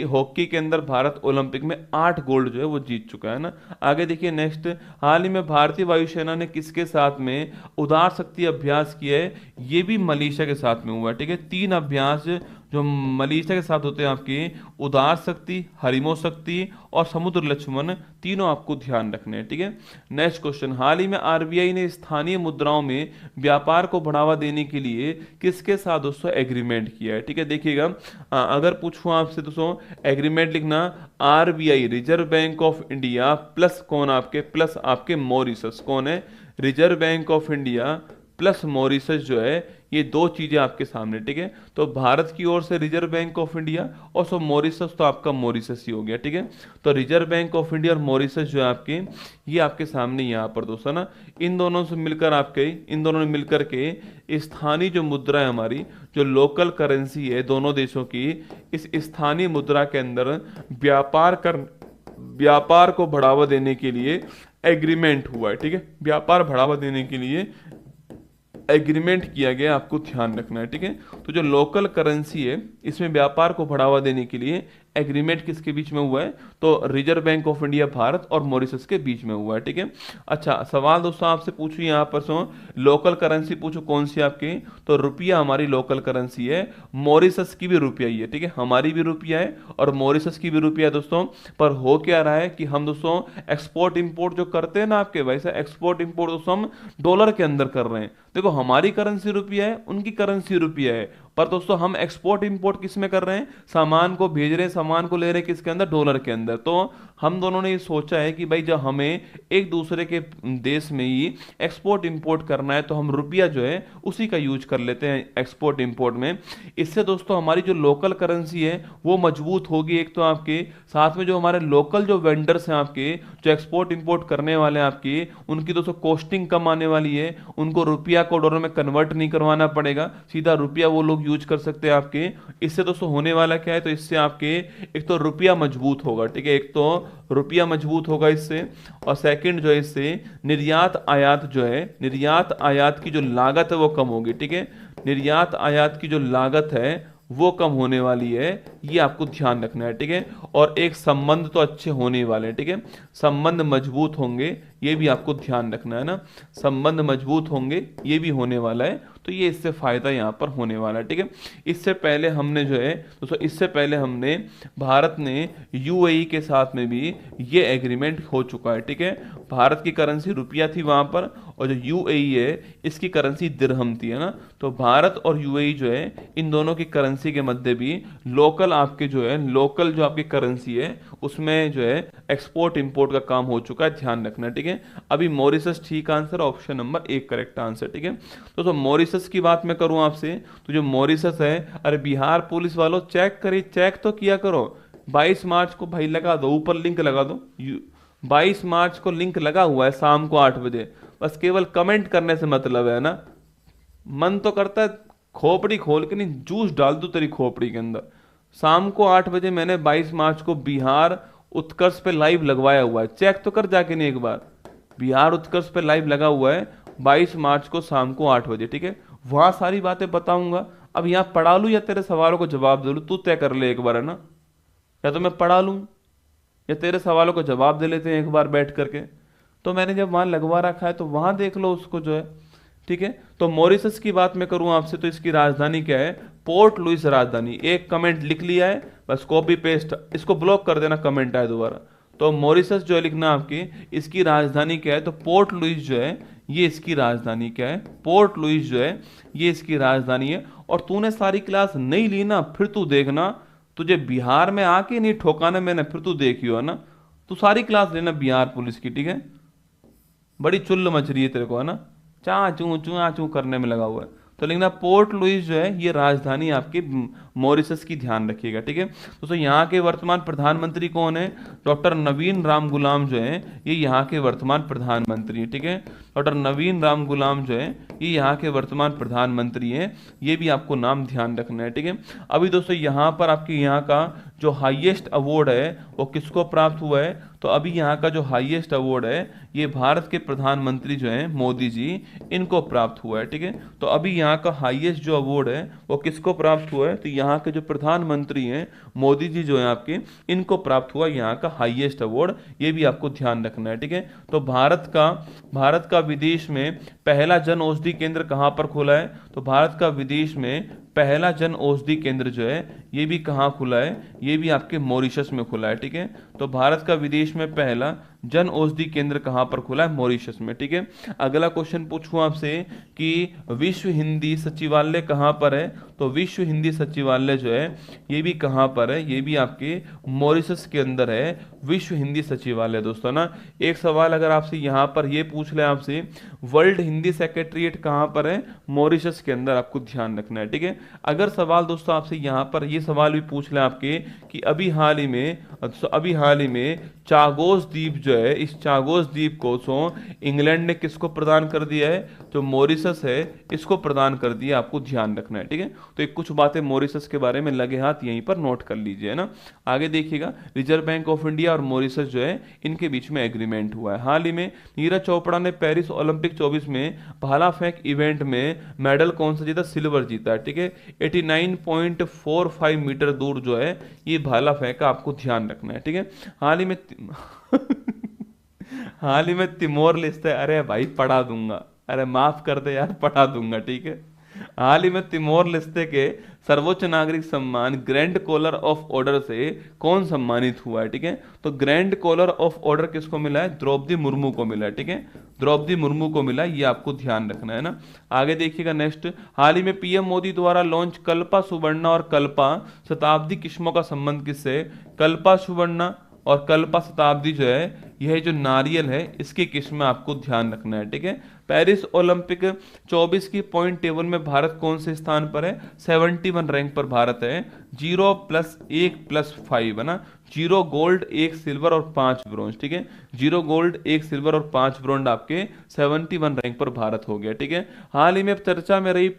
हॉकी के अंदर भारत ओलंपिक में 8 गोल्ड जो है वो जीत चुका है ना। आगे देखिए नेक्स्ट, हाल ही में भारतीय वायुसेना ने किसके साथ में उदार शक्ति अभ्यास किया है? ये भी मलेशिया के साथ में हुआ है, ठीक है। 3 अभ्यास जो मलेशिया के साथ होते हैं आपके, उदार शक्ति, हरिमो शक्ति और समुद्र लक्ष्मण, तीनों आपको ध्यान रखने हैं, ठीक है। नेक्स्ट क्वेश्चन, हाल ही में आरबीआई ने स्थानीय मुद्राओं में व्यापार को बढ़ावा देने के लिए किसके साथ दोस्तों एग्रीमेंट किया है? ठीक है, देखिएगा, अगर पूछूं आपसे दोस्तों, एग्रीमेंट लिखना, RBI reserve bank of India plus कौन? आपके प्लस आपके मॉरिशस। कौन है? Reserve bank of India plus Mauritius जो है, ये दो चीजें आपके सामने, ठीक है। तो भारत की ओर से रिजर्व बैंक ऑफ इंडिया और सो मॉरिशस तो आपका मॉरिशस ही हो गया, ठीक है। तो रिजर्व बैंक ऑफ इंडिया और मॉरिशस जो है आपके, ये आपके सामने यहाँ पर दोस्तों ना, इन दोनों से मिलकर आपके, इन दोनों ने मिलकर के स्थानीय जो मुद्रा है हमारी, जो लोकल करेंसी है दोनों देशों की, इस स्थानीय मुद्रा के अंदर व्यापार को बढ़ावा देने के लिए एग्रीमेंट हुआ है, ठीक है। व्यापार बढ़ावा देने के लिए एग्रीमेंट किया गया, आपको ध्यान रखना है, ठीक है। तो जो लोकल करेंसी है, इसमें व्यापार को बढ़ावा देने के लिए एग्रीमेंट किसके बीच में हुआ है? तो reserve bank of India Bharat और मॉरिशस के बीच में हुआ है, ठीक है। अच्छा सवाल दोस्तों आपसे पूछू यहाँ पर सो, लोकल करेंसी पूछो कौन सी आपकी, तो रुपया हमारी लोकल करेंसी है, मॉरिशस की भी रुपया ही है, ठीक है। हमारी भी रुपया है और मॉरिशस की भी रुपया है दोस्तों। पर हो क्या रहा है कि हम दोस्तों एक्सपोर्ट इंपोर्ट जो करते हैं ना आपके, वैसा एक्सपोर्ट इंपोर्ट दोस्तों हम डॉलर के अंदर कर रहे हैं। देखो हमारी करेंसी रुपया है, उनकी करेंसी रुपया है, पर दोस्तों हम एक्सपोर्ट इंपोर्ट किस में कर रहे हैं? सामान को भेज रहे हैं, सामान को ले रहे हैं किसके अंदर? डॉलर के अंदर। तो हम दोनों ने ये सोचा है कि भाई जब हमें एक दूसरे के देश में ही एक्सपोर्ट इंपोर्ट करना है तो हम रुपया जो है उसी का यूज कर लेते हैं एक्सपोर्ट इंपोर्ट में। इससे दोस्तों हमारी जो लोकल करेंसी है वो मजबूत होगी एक तो आपके, साथ में जो हमारे लोकल जो वेंडर्स हैं आपके, जो एक्सपोर्ट इंपोर्ट करने वाले हैं आपके, उनकी दोस्तों कॉस्टिंग कम आने वाली है, उनको रुपया को डॉलर में कन्वर्ट नहीं करवाना पड़ेगा, सीधा रुपया वो लोग यूज कर सकते हैं आपके। इससे दोस्तों होने वाला क्या है? तो इससे आपके एक तो रुपया मजबूत होगा, ठीक है, एक तो रुपया मजबूत होगा इससे, और सेकंड जो है इससे निर्यात आयात जो है, निर्यात आयात की जो लागत है वो कम होगी, ठीक है। निर्यात आयात की जो लागत है वो कम होने वाली है, ये आपको ध्यान रखना है, ठीक है। और एक संबंध तो अच्छे होने वाले हैं, ठीक है, संबंध मजबूत होंगे, ये भी आपको ध्यान रखना है ना, संबंध मजबूत होंगे ये भी होने वाला है। तो ये इससे फायदा यहाँ पर होने वाला है, ठीक है। इससे पहले हमने जो है दोस्तों, इससे पहले हमने, भारत ने यूएई के साथ में भी ये एग्रीमेंट हो चुका है, ठीक है। भारत की करेंसी रुपया थी वहां पर, और जो यूएई है इसकी करेंसी दिरहम थी, है ना। तो भारत और यूएई जो है इन दोनों की करेंसी के मध्य भी लोकल आपके जो है, लोकल जो आपकी करेंसी है उसमें जो है एक्सपोर्ट इंपोर्ट का काम हो चुका है, ध्यान रखना, ठीक है। अभी मॉरिशस ठीक answer, option number 1 correct answer, ठीक है। तो मॉरिशस की बात मैं करूं आपसे, तो जो मॉरिशस है, अरे बिहार पुलिस वालों चेक करिए, चेक तो किया करो। 22 मार्च को भाई लगा दो, ऊपर लिंक लगा दो, 22 मार्च को लिंक लगा हुआ है शाम को 8 बजे, बस केवल कमेंट करने से मतलब है ना। मन तो करता है खोपड़ी खोल के नहीं जूस डाल दूं तेरी खोपड़ी के अंदर। शाम को 8 बजे मैंने 22 मार्च को बिहार उत्कर्ष पे लाइव लगवाया हुआ है, चेक तो कर जाके नहीं एक बार। बिहार उत्कर्ष पे लाइव लगा हुआ है 22 मार्च को शाम को 8 बजे, ठीक है। वहां सारी बातें बताऊंगा। अब यहाँ पढ़ा लूं या तेरे सवालों को जवाब दे लूं, तू तय कर ले एक बार, है ना। या तो मैं पढ़ा लूं या तेरे सवालों को जवाब दे लेते हैं एक बार बैठ करके। तो मैंने जब वहां लगवा रखा है तो वहां देख लो उसको जो है, ठीक है। तो मॉरिशस की बात मैं करूं आपसे, तो इसकी राजधानी क्या है? पोर्ट लुइस राजधानी। एक कमेंट लिख लिया है, बस कॉपी पेस्ट, इसको ब्लॉक कर देना कमेंट आए दोबारा। तो मॉरिशस जो है लिखना आपकी, इसकी राजधानी क्या है? तो पोर्ट लुइस जो है ये इसकी राजधानी क्या है? पोर्ट लुइस जो है ये इसकी राजधानी है। और तूने सारी क्लास नहीं ली ना, फिर तू देखना तुझे बिहार में आके नहीं ठोकाना मैंने, फिर तू देखियो, है ना। तू सारी क्लास लेना बिहार पुलिस की, ठीक है। बड़ी चुल्ल मच रही है तेरे को, है ना, चा चू करने में लगा हुआ है। तो लिखना पोर्ट लुइस जो है ये राजधानी आपकी मॉरिशस की, ध्यान रखिएगा, ठीक है। दोस्तों यहाँ के वर्तमान प्रधानमंत्री कौन है? डॉक्टर नवीन राम गुलाम जो है ये यहाँ के वर्तमान प्रधानमंत्री है, ठीक है। डॉक्टर नवीन राम गुलाम जो है ये यहाँ के वर्तमान प्रधानमंत्री हैं, ये भी आपको नाम ध्यान रखना है, ठीक है। अभी दोस्तों यहाँ पर आपके यहाँ का जो हाईएस्ट अवार्ड है वो किसको प्राप्त हुआ है? तो अभी यहाँ का जो हाईएस्ट अवार्ड है ये भारत के प्रधानमंत्री जो हैं मोदी जी, इनको प्राप्त हुआ है, ठीक है। तो अभी यहाँ का हाईएस्ट जो अवार्ड है वो किसको प्राप्त हुआ है? तो यहाँ के जो प्रधानमंत्री हैं मोदी जी जो है आपके, इनको प्राप्त हुआ यहाँ का हाईएस्ट अवार्ड, ये भी आपको ध्यान रखना है, ठीक है। तो भारत का विदेश में पहला जन औषधि केंद्र कहाँ पर खुला है? तो भारत का विदेश में पहला जन औषधि केंद्र जो है ये भी कहाँ खुला है? ये भी आपके मॉरिशस में खुला है, ठीक है। तो भारत का विदेश में पहला जन औषधि केंद्र कहां पर खुला है? मॉरिशस में। ठीक है, अगला क्वेश्चन पूछूं आपसे कि विश्व हिंदी सचिवालय कहां पर है? तो विश्व हिंदी सचिवालय जो है ये भी कहां पर है? ये भी आपके मॉरिशस के अंदर है, विश्व हिंदी सचिवालय दोस्तों ना। एक सवाल अगर आपसे यहां पर ये पूछ ले आपसे, वर्ल्ड हिंदी सेक्रेटरीट कहां पर है? मॉरिशस के अंदर, आपको ध्यान रखना है। ठीक है, अगर सवाल दोस्तों आपसे यहां पर ये सवाल भी पूछ ले आपके कि अभी हाल ही में चागोस द्वीप जो है, इस चागोस द्वीप को इंग्लैंड ने किसको प्रदान कर दिया है? जो मॉरिशस है इसको प्रदान कर दिया, आपको ध्यान रखना है। ठीक है, तो एक कुछ बातें मॉरिशस के बारे में लगे हाथ यहीं पर नोट कर लीजिए ना। आगे देखिएगा, रिजर्व बैंक ऑफ इंडिया और मॉरिशस जो है इनके बीच में एग्रीमेंट हुआ है। हाल ही में नीरज चोपड़ा ने पेरिस ओलंपिक 24 में भाला फेंक इवेंट में मेडल कौन सा जीता? सिल्वर जीता है। ठीक है, 89.45 मीटर दूर जो है ये भाला फेंक, आपको ध्यान रखना है। ठीक है, हाल ही में हाल ही में तिमोर लेस्ते, अरे भाई पढ़ा दूंगा, अरे माफ कर दे यार, पढ़ा दूंगा। ठीक है, हाल ही में तिमोर लेस्ते के सर्वोच्च नागरिक सम्मान ग्रैंड कॉलर ऑफ ऑर्डर से कौन सम्मानित हुआ है? ठीक है, तो ग्रैंड कॉलर ऑफ ऑर्डर किसको मिला है? द्रौपदी मुर्मू को मिला है। ठीक है, द्रौपदी मुर्मू को मिला, ये आपको ध्यान रखना है ना। आगे देखिएगा नेक्स्ट, हाल ही में पीएम मोदी द्वारा लॉन्च कल्पा सुवर्णा और कल्पा शताब्दी किस्मों का संबंध किससे? कल्पा सुवर्णा और कल्पा शताब्दी जो है यह जो नारियल है इसकी किस्म, आपको ध्यान रखना है। ठीक है, पेरिस ओलंपिक 24 की पॉइंट टेबल में भारत कौन से स्थान पर है? 71 रैंक पर भारत है। 0+1+5 है ना, 0 गोल्ड 1 सिल्वर और 5 ब्रोंज। ठीक है, 0 गोल्ड 1 सिल्वर और 5 ब्रोंज, आपके 71 रैंक पर भारत हो गया। ठीक है, हाल ही में चर्चा में रही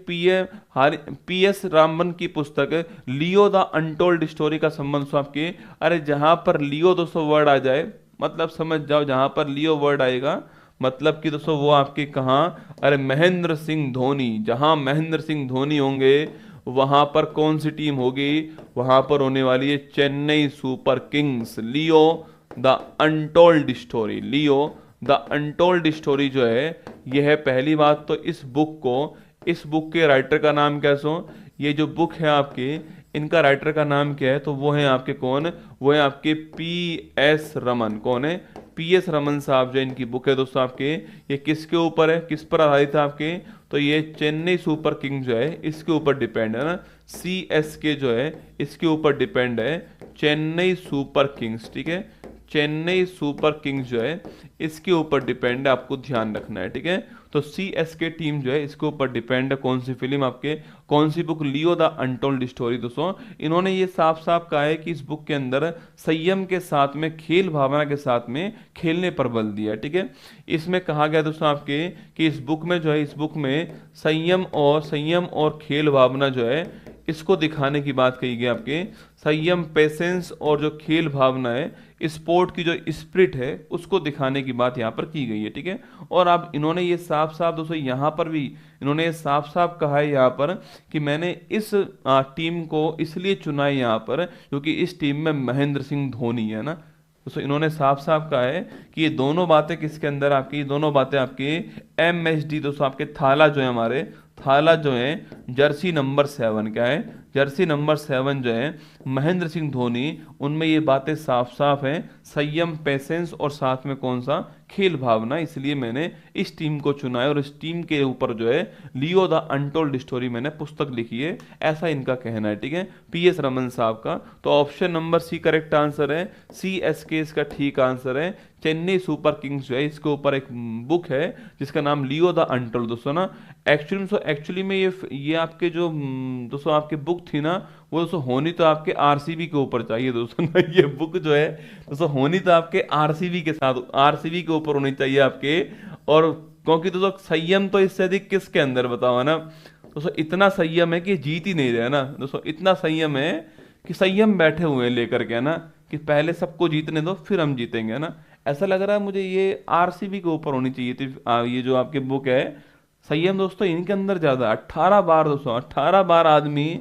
PS रामन की पुस्तक लियो द अनटोल्ड स्टोरी का संबंध आपके, अरे जहां पर लियो दोस्तों वर्ड आ जाए, मतलब समझ जाओ, जहां पर लियो वर्ड आएगा मतलब कि दोस्तों वो आपके कहाँ? अरे महेंद्र सिंह धोनी, जहां महेंद्र सिंह धोनी होंगे वहां पर कौन सी टीम होगी? वहां पर होने वाली है Chennai super Kings. Leo the untold story, Leo the untold story जो है यह है। पहली बात तो इस बुक के राइटर का नाम क्या सो? ये जो बुक है आपके, इनका राइटर का नाम क्या है? तो वो है आपके कौन? वो है आपके PS रमन। कौन है? PS रमन साहब जो इनकी बुक है दोस्तों आपके, ये किसके ऊपर है, किस पर आधारित है आपके? तो ये चेन्नई सुपर किंग जो है इसके ऊपर डिपेंड है ना, CSK जो है इसके ऊपर डिपेंड है, चेन्नई सुपर किंग्स। ठीक है, चेन्नई सुपर किंग्स जो है इसके ऊपर डिपेंड है, आपको ध्यान रखना है। ठीक है, तो CSK टीम जो है इसके ऊपर डिपेंड है। कौन सी फिल्म आपके, कौन सी book? Leo the untold story. दोस्तों इन्होंने ये साफ साफ कहा है कि इस बुक के अंदर संयम के साथ में, खेल भावना के साथ में खेलने पर बल दिया। ठीक है, इसमें कहा गया दोस्तों आपके कि इस बुक में जो है, इस बुक में संयम और खेल भावना जो है इसको दिखाने की बात कही गई आपके। संयम, पेशेंस और जो खेल भावना है, स्पोर्ट की जो स्पिरिट है उसको दिखाने की बात यहाँ पर की गई है। ठीक है, और अब इन्होंने ये साफ साफ दोस्तों यहाँ पर भी इन्होंने ये साफ साफ कहा है यहाँ पर कि मैंने इस टीम को इसलिए चुना है यहाँ पर क्योंकि इस टीम में महेंद्र सिंह धोनी है ना। दोस्तों इन्होंने साफ साफ कहा है कि ये दोनों बातें किसके अंदर आपकी, दोनों बातें आपके MSD दोस्तों, आपके थाला जो है, हमारे थाला जो है जर्सी नंबर 7, क्या है? जर्सी नंबर 7 जो है महेंद्र सिंह धोनी, उनमें ये बातें साफ साफ हैं, संयम, पेशेंस और साथ में कौन सा? खेल भावना। इसलिए मैंने इस टीम को चुना है और इस टीम के ऊपर जो है लियो द अनटोल्ड स्टोरी मैंने पुस्तक लिखी है, ऐसा इनका कहना है। ठीक है, PS रमन साहब का। तो option number C correct answer है, CSK इसका ठीक आंसर है। चेन्नई सुपर किंग्स जो है इसके ऊपर एक बुक है जिसका नाम लियो द अनटोल्ड। दोस्तों ना एक्चुअली में ये आपके जो दोस्तों आपकी बुक थी ना, वो दोस्तों होनी तो आपके RCB के ऊपर चाहिए दोस्तों ना। ये बुक जो है दोस्तों होनी तो आपके RCB के साथ, RCB के ऊपर होनी चाहिए आपके। और क्योंकि दोस्तों संयम तो इससे अधिक किसके अंदर बताओ ना दोस्तों, इतना संयम है कि जीत ही नहीं रहे ना दोस्तों, इतना संयम है कि संयम बैठे हुए हैं लेकर के ना, कि पहले सबको जीतने दो फिर हम जीतेंगे ना। ऐसा लग रहा है मुझे ये RCB के ऊपर होनी चाहिए थी ये जो आपकी बुक है। संयम दोस्तों इनके अंदर ज्यादा, 18 बार दोस्तों, 18 बार आदमी,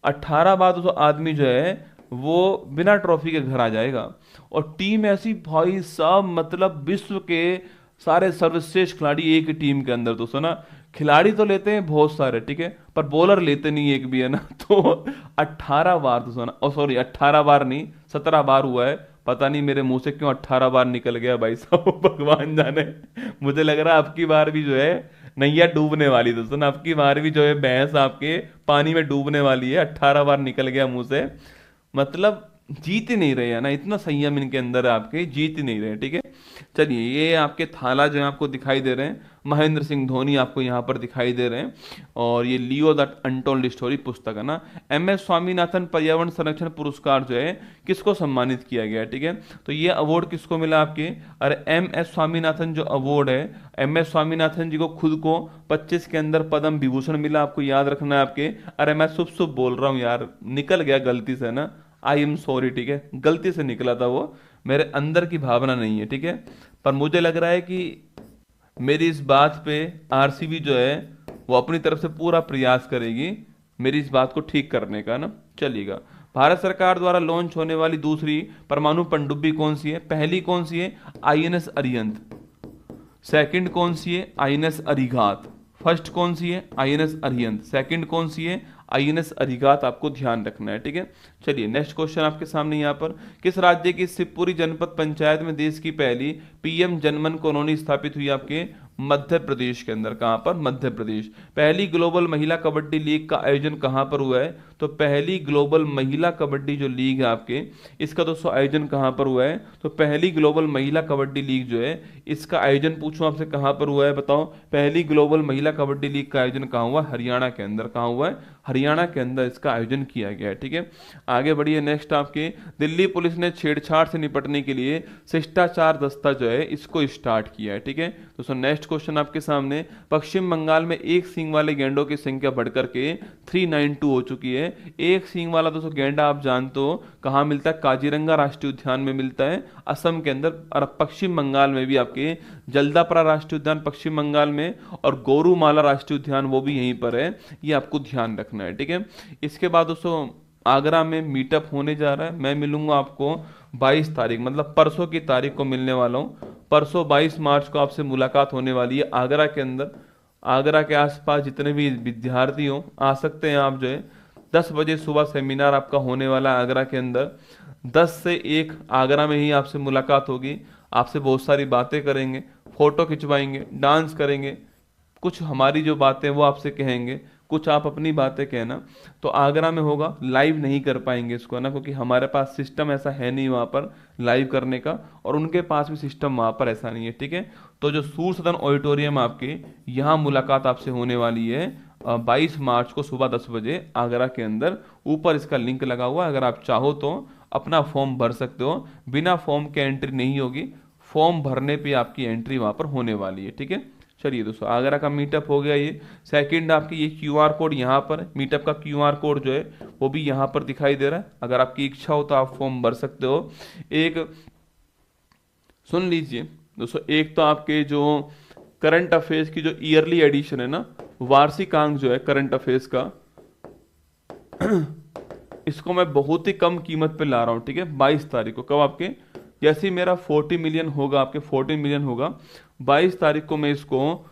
18 बार दोस्तों आदमी जो है वो बिना ट्रॉफी के घर आ जाएगा। और टीम ऐसी भाई साहब, मतलब विश्व के सारे सर्वश्रेष्ठ खिलाड़ी एक ही टीम के अंदर दोस्तों ना। खिलाड़ी तो लेते हैं बहुत सारे, ठीक है, पर बॉलर लेते नहीं एक भी है ना। तो 18 बार दोस्तों ना, सॉरी 18 बार नहीं 17 बार हुआ है, पता नहीं मेरे मुंह से क्यों 18 बार निकल गया भाई साहब, भगवान जाने। मुझे लग रहा है आपकी बार भी जो है नैया डूबने वाली, दोस्तों ना, आपकी बार भी जो है भैंस आपके पानी में डूबने वाली है। 18 बार निकल गया मुंह से, मतलब जीत ही नहीं रहे है ना, इतना संयम इनके अंदर है आपके, जीत ही नहीं रहे। ठीक है, चलिए ये आपके थाला जो है आपको दिखाई दे रहे हैं, महेंद्र सिंह धोनी आपको यहाँ पर दिखाई दे रहे हैं। और ये लियो द अनटोल्ड स्टोरी पुस्तक है ना। एम एस स्वामीनाथन पर्यावरण संरक्षण पुरस्कार जो है किसको सम्मानित किया गया है? ठीक है, तो ये अवार्ड किसको मिला आपके? अरे एम एस स्वामीनाथन जो अवार्ड है, एम एस स्वामीनाथन जी को खुद को 25 के अंदर पद्म विभूषण मिला, आपको याद रखना है आपके। अरे मैं शुभ शुभ बोल रहा हूँ यार, निकल गया गलती से ना, आई एम सॉरी। ठीक है, गलती से निकला था वो, मेरे अंदर की भावना नहीं है। ठीक है, पर मुझे लग रहा है कि मेरी इस बात पे आरसीबी जो है वो अपनी तरफ से पूरा प्रयास करेगी मेरी इस बात को ठीक करने का ना। चलिएगा, भारत सरकार द्वारा लॉन्च होने वाली दूसरी परमाणु पनडुब्बी कौन सी है? पहली कौन सी है? आईएनएस अरिहंत। सेकंड कौन सी है? आईएनएस अरिघात। फर्स्ट कौन सी है? आईएनएस अरिहंत। सेकंड कौन सी है? आईएनएस अरिघात। आपको ध्यान रखना है। ठीक है, चलिए नेक्स्ट क्वेश्चन आपके सामने यहाँ पर, किस राज्य की शिवपुरी जनपद पंचायत में देश की पहली पीएम जनमन कॉलोनी स्थापित हुई? आपके मध्य प्रदेश के अंदर। कहां पर? मध्य प्रदेश। पहली ग्लोबल महिला कबड्डी लीग का आयोजन कहां पर हुआ है? तो पहली ग्लोबल महिला कबड्डी जो लीग है आपके, इसका दोस्तों आयोजन कहां पर हुआ है? तो पहली ग्लोबल महिला कबड्डी लीग जो है इसका आयोजन पूछूं आपसे कहां पर हुआ है? बताओ, पहली ग्लोबल महिला कबड्डी लीग का आयोजन कहां हुआ? हरियाणा के अंदर। कहां हुआ है? हरियाणा के अंदर इसका आयोजन किया गया है। ठीक है, आगे बढ़िए। नेक्स्ट आपके, दिल्ली पुलिस ने छेड़छाड़ से निपटने के लिए शिष्टाचार दस्ता जो है इसको स्टार्ट किया है। ठीक है, दोस्तों नेक्स्ट क्वेश्चन आपके सामने, पश्चिम बंगाल में एक सींग वाले गैंडों की संख्या बढ़कर के 392 हो चुकी है। एक सींग वाला दोस्तों गैंडा आप जानते हो कहां मिलता है? काजीरंगा राष्ट्रीय उद्यान में मिलता है, असम के अंदर। और पश्चिम बंगाल में भी आपके जल्दापरा राष्ट्रीय उद्यान पश्चिम बंगाल में, और गोरुमाला राष्ट्रीय उद्यान वो भी यहीं पर है, ये आपको ध्यान रखना है। ठीक है, इसके बाद दोस्तों आगरा में मीटअप होने जा रहा है, मैं मिलूंगा आपको 22 तारीख, मतलब परसों की तारीख को मिलने वाला हूं। परसों 22 मार्च को आपसे मुलाकात होने वाली है आगरा के अंदर। आगरा के आसपास जितने भी विद्यार्थी हो आ सकते हैं आप जो है। 10 बजे सुबह सेमिनार आपका होने वाला है आगरा के अंदर। 10 से 1 आगरा में ही आपसे मुलाकात होगी, आपसे बहुत सारी बातें करेंगे, फोटो खिंचवाएंगे, डांस करेंगे, कुछ हमारी जो बातें वो आपसे कहेंगे, कुछ आप अपनी बातें कहना। तो आगरा में होगा, लाइव नहीं कर पाएंगे इसको ना, क्योंकि हमारे पास सिस्टम ऐसा है नहीं वहाँ पर लाइव करने का, और उनके पास भी सिस्टम वहाँ पर ऐसा नहीं है। ठीक है, तो जो सूर सदन ऑडिटोरियम आपके यहाँ मुलाकात आपसे होने वाली है 22 मार्च को सुबह 10 बजे आगरा के अंदर। ऊपर इसका लिंक लगा हुआ है, अगर आप चाहो तो अपना फॉर्म भर सकते हो, बिना फॉर्म के एंट्री नहीं होगी, फॉर्म भरने पे आपकी एंट्री वहाँ पर होने वाली है। ठीक है, चलिए दोस्तों आगरा का मीटअप हो गया। ये सेकंड आपकी ये क्यूआर कोड यहाँ पर, मीटअप का क्यूआर कोड जो है वो भी यहाँ पर दिखाई दे रहा है, अगर आपकी इच्छा हो तो आप फॉर्म भर सकते हो। एक सुन लीजिए दोस्तों, एक तो आपके जो करंट अफेयर्स की जो ईयरली एडिशन है ना, वार्षिकांक जो है करंट अफेयर्स का, इसको मैं बहुत ही कम कीमत पे ला रहा हूँ। ठीक है, 22 तारीख को, कब? आपके जैसे ही मेरा 40 मिलियन होगा, आपके 40 मिलियन होगा, 22 तारीख को मैं इसको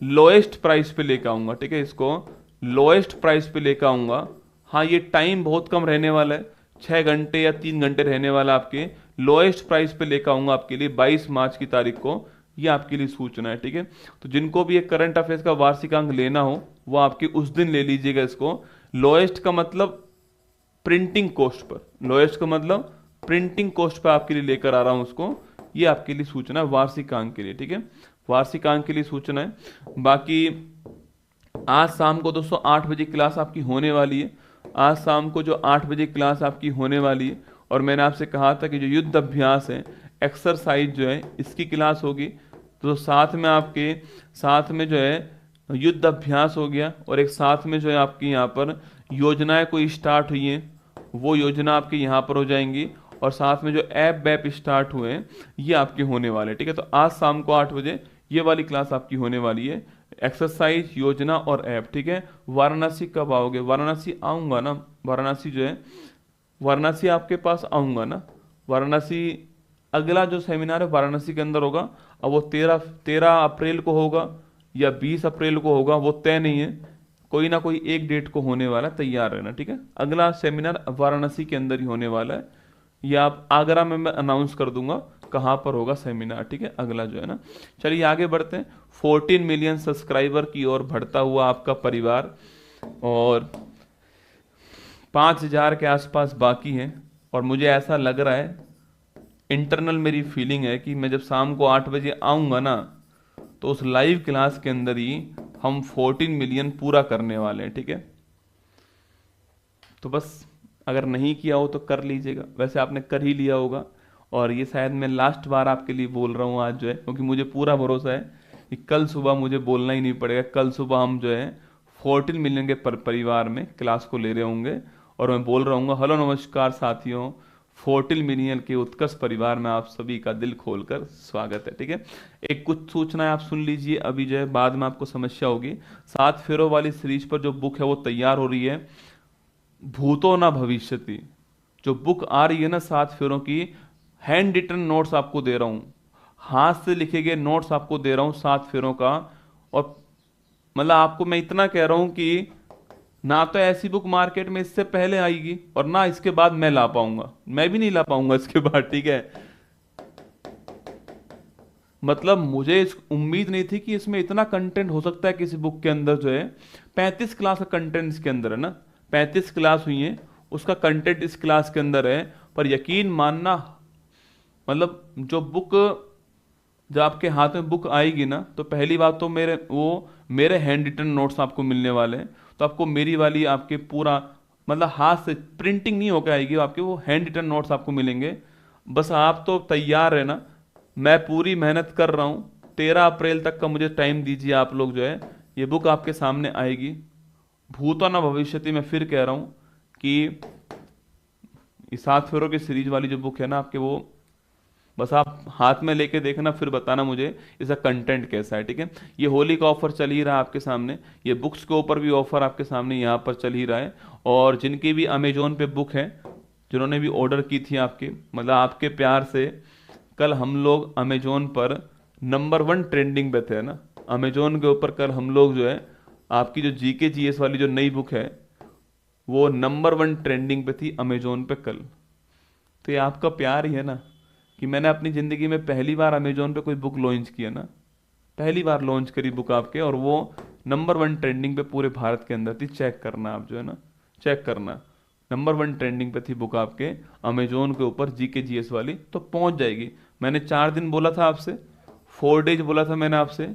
लोएस्ट प्राइस पे लेकर आऊंगा। ठीक है, इसको लोएस्ट प्राइस पे लेकर आऊंगा। हाँ, ये टाइम बहुत कम रहने वाला है, 6 घंटे या 3 घंटे रहने वाला, आपके लोएस्ट प्राइस पे लेकर आऊंगा आपके लिए 22 मार्च की तारीख को। ये आपके लिए सूचना है। ठीक है, तो जिनको भी एक करंट अफेयर्स का वार्षिकांक लेना हो वो आपके उस दिन ले लीजिएगा इसको। लोएस्ट का मतलब प्रिंटिंग कॉस्ट पर, लोएस्ट का मतलब प्रिंटिंग कॉस्ट पर आपके लिए लेकर आ रहा हूं उसको। ये आपके लिए सूचना है वार्षिकांक के लिए। ठीक है, वार्षिकांक के लिए सूचना है। बाकी आज शाम को दोस्तों 8 बजे क्लास आपकी होने वाली है। आज शाम को जो 8 बजे क्लास आपकी होने वाली है, और मैंने आपसे कहा था कि जो युद्ध अभ्यास है, एक्सरसाइज जो है, इसकी क्लास होगी। तो साथ में आपके साथ में जो है युद्ध अभ्यास हो गया, और एक साथ में जो है आपकी यहाँ पर योजनाएं कोई स्टार्ट हुई हैं, वो योजना आपके यहाँ पर हो जाएंगी, और साथ में जो ऐप वैप स्टार्ट हुए हैं ये आपके होने वाले। ठीक है, तो आज शाम को 8 बजे ये वाली क्लास आपकी होने वाली है, एक्सरसाइज, योजना और ऐप। ठीक है, वाराणसी कब आओगे? वाराणसी आऊँगा ना, वाराणसी जो है, वाराणसी आपके पास आऊँगा ना। वाराणसी अगला जो सेमिनार है वाराणसी के अंदर होगा, अब वो 13 अप्रैल को होगा या 20 अप्रैल को होगा, वो तय नहीं है, कोई ना कोई एक डेट को होने वाला, तैयार रहना। ठीक है, अगला सेमिनार वाराणसी के अंदर ही होने वाला है। ये आप आगरा में मैं अनाउंस कर दूंगा कहाँ पर होगा सेमिनार, ठीक है, अगला जो है ना। चलिए आगे बढ़ते हैं। 14 मिलियन सब्सक्राइबर की ओर बढ़ता हुआ आपका परिवार, और 5,000 के आसपास बाकी हैं। और मुझे ऐसा लग रहा है, इंटरनल मेरी फीलिंग है कि मैं जब शाम को 8 बजे आऊँगा ना, तो उस लाइव क्लास के अंदर ही हम 14 मिलियन पूरा करने वाले हैं, ठीक है। तो बस अगर नहीं किया हो तो कर लीजिएगा, वैसे आपने कर ही लिया होगा। और ये शायद मैं लास्ट बार आपके लिए बोल रहा हूँ आज जो है, क्योंकि मुझे पूरा भरोसा है कि कल सुबह मुझे बोलना ही नहीं पड़ेगा। कल सुबह हम जो है 14 मिलियन के परिवार में क्लास को ले रहे होंगे, और मैं बोल रहा हूँ हेलो नमस्कार साथियों, 14 मिलियन के उत्कर्ष परिवार में आप सभी का दिल खोलकर स्वागत है, ठीक है। एक कुछ सूचनाएं आप सुन लीजिए, अभी जो है बाद में आपको समस्या होगी। 7 फेरों वाली सीरीज पर जो बुक है वो तैयार हो रही है, भूतो ना भविष्यति। जो बुक आ रही है ना 7 फेरों की, हैंड रिटन नोट्स आपको दे रहा हूं, हाथ से लिखे गए नोट्स आपको दे रहा हूं 7 फेरों का। और मतलब आपको मैं इतना कह रहा हूं कि ना तो ऐसी बुक मार्केट में इससे पहले आएगी, और ना इसके बाद मैं ला पाऊंगा, मैं भी नहीं ला पाऊंगा इसके बाद, ठीक है। मतलब मुझे इस उम्मीद नहीं थी कि इसमें इतना कंटेंट हो सकता है किसी बुक के अंदर जो है। 35 क्लास का कंटेंट इसके अंदर है ना, 35 क्लास हुई है, उसका कंटेंट इस क्लास के अंदर है। पर यकीन मानना, मतलब जो बुक जब आपके हाथ में बुक आएगी ना, तो पहली बात तो मेरे हैंड रिटन नोट्स आपको मिलने वाले हैं। तो आपको मेरी वाली आपके पूरा मतलब हाथ से प्रिंटिंग नहीं होकर आएगी, आपके वो हैंड रिटन नोट्स आपको मिलेंगे। बस आप तो तैयार है ना, मैं पूरी मेहनत कर रहा हूँ। 13 अप्रैल तक का मुझे टाइम दीजिए आप लोग, जो है ये बुक आपके सामने आएगी। भूतो न भविष्यति, मैं फिर कह रहा हूँ कि इस 7 फेरों की सीरीज वाली जो बुक है ना आपके, वो बस आप हाथ में लेके देखना, फिर बताना मुझे इसका कंटेंट कैसा है, ठीक है। ये होली का ऑफर चल ही रहा है आपके सामने, ये बुक्स के ऊपर भी ऑफर आपके सामने यहाँ पर चल ही रहा है। और जिनकी भी अमेजोन पे बुक है, जिन्होंने भी ऑर्डर की थी आपकी, मतलब आपके प्यार से कल हम लोग अमेजोन पर नंबर 1 ट्रेंडिंग पे थे ना। अमेजोन के ऊपर कल हम लोग जो है आपकी जो जीके जीएस वाली जो नई बुक है, वो नंबर 1 ट्रेंडिंग पे थी अमेजोन पे कल। तो ये आपका प्यार ही है ना, कि मैंने अपनी ज़िंदगी में पहली बार अमेजोन पे कोई बुक लॉन्च किया ना, पहली बार लॉन्च करी बुक आपके, और वो नंबर 1 ट्रेंडिंग पे पूरे भारत के अंदर थी। चेक करना आप जो है ना, चेक करना, नंबर 1 ट्रेंडिंग पे थी बुक आपके अमेजोन के ऊपर, जीके जीएस वाली। तो पहुंच जाएगी। मैंने 4 दिन बोला था आपसे, 4 डेज बोला था मैंने आपसे,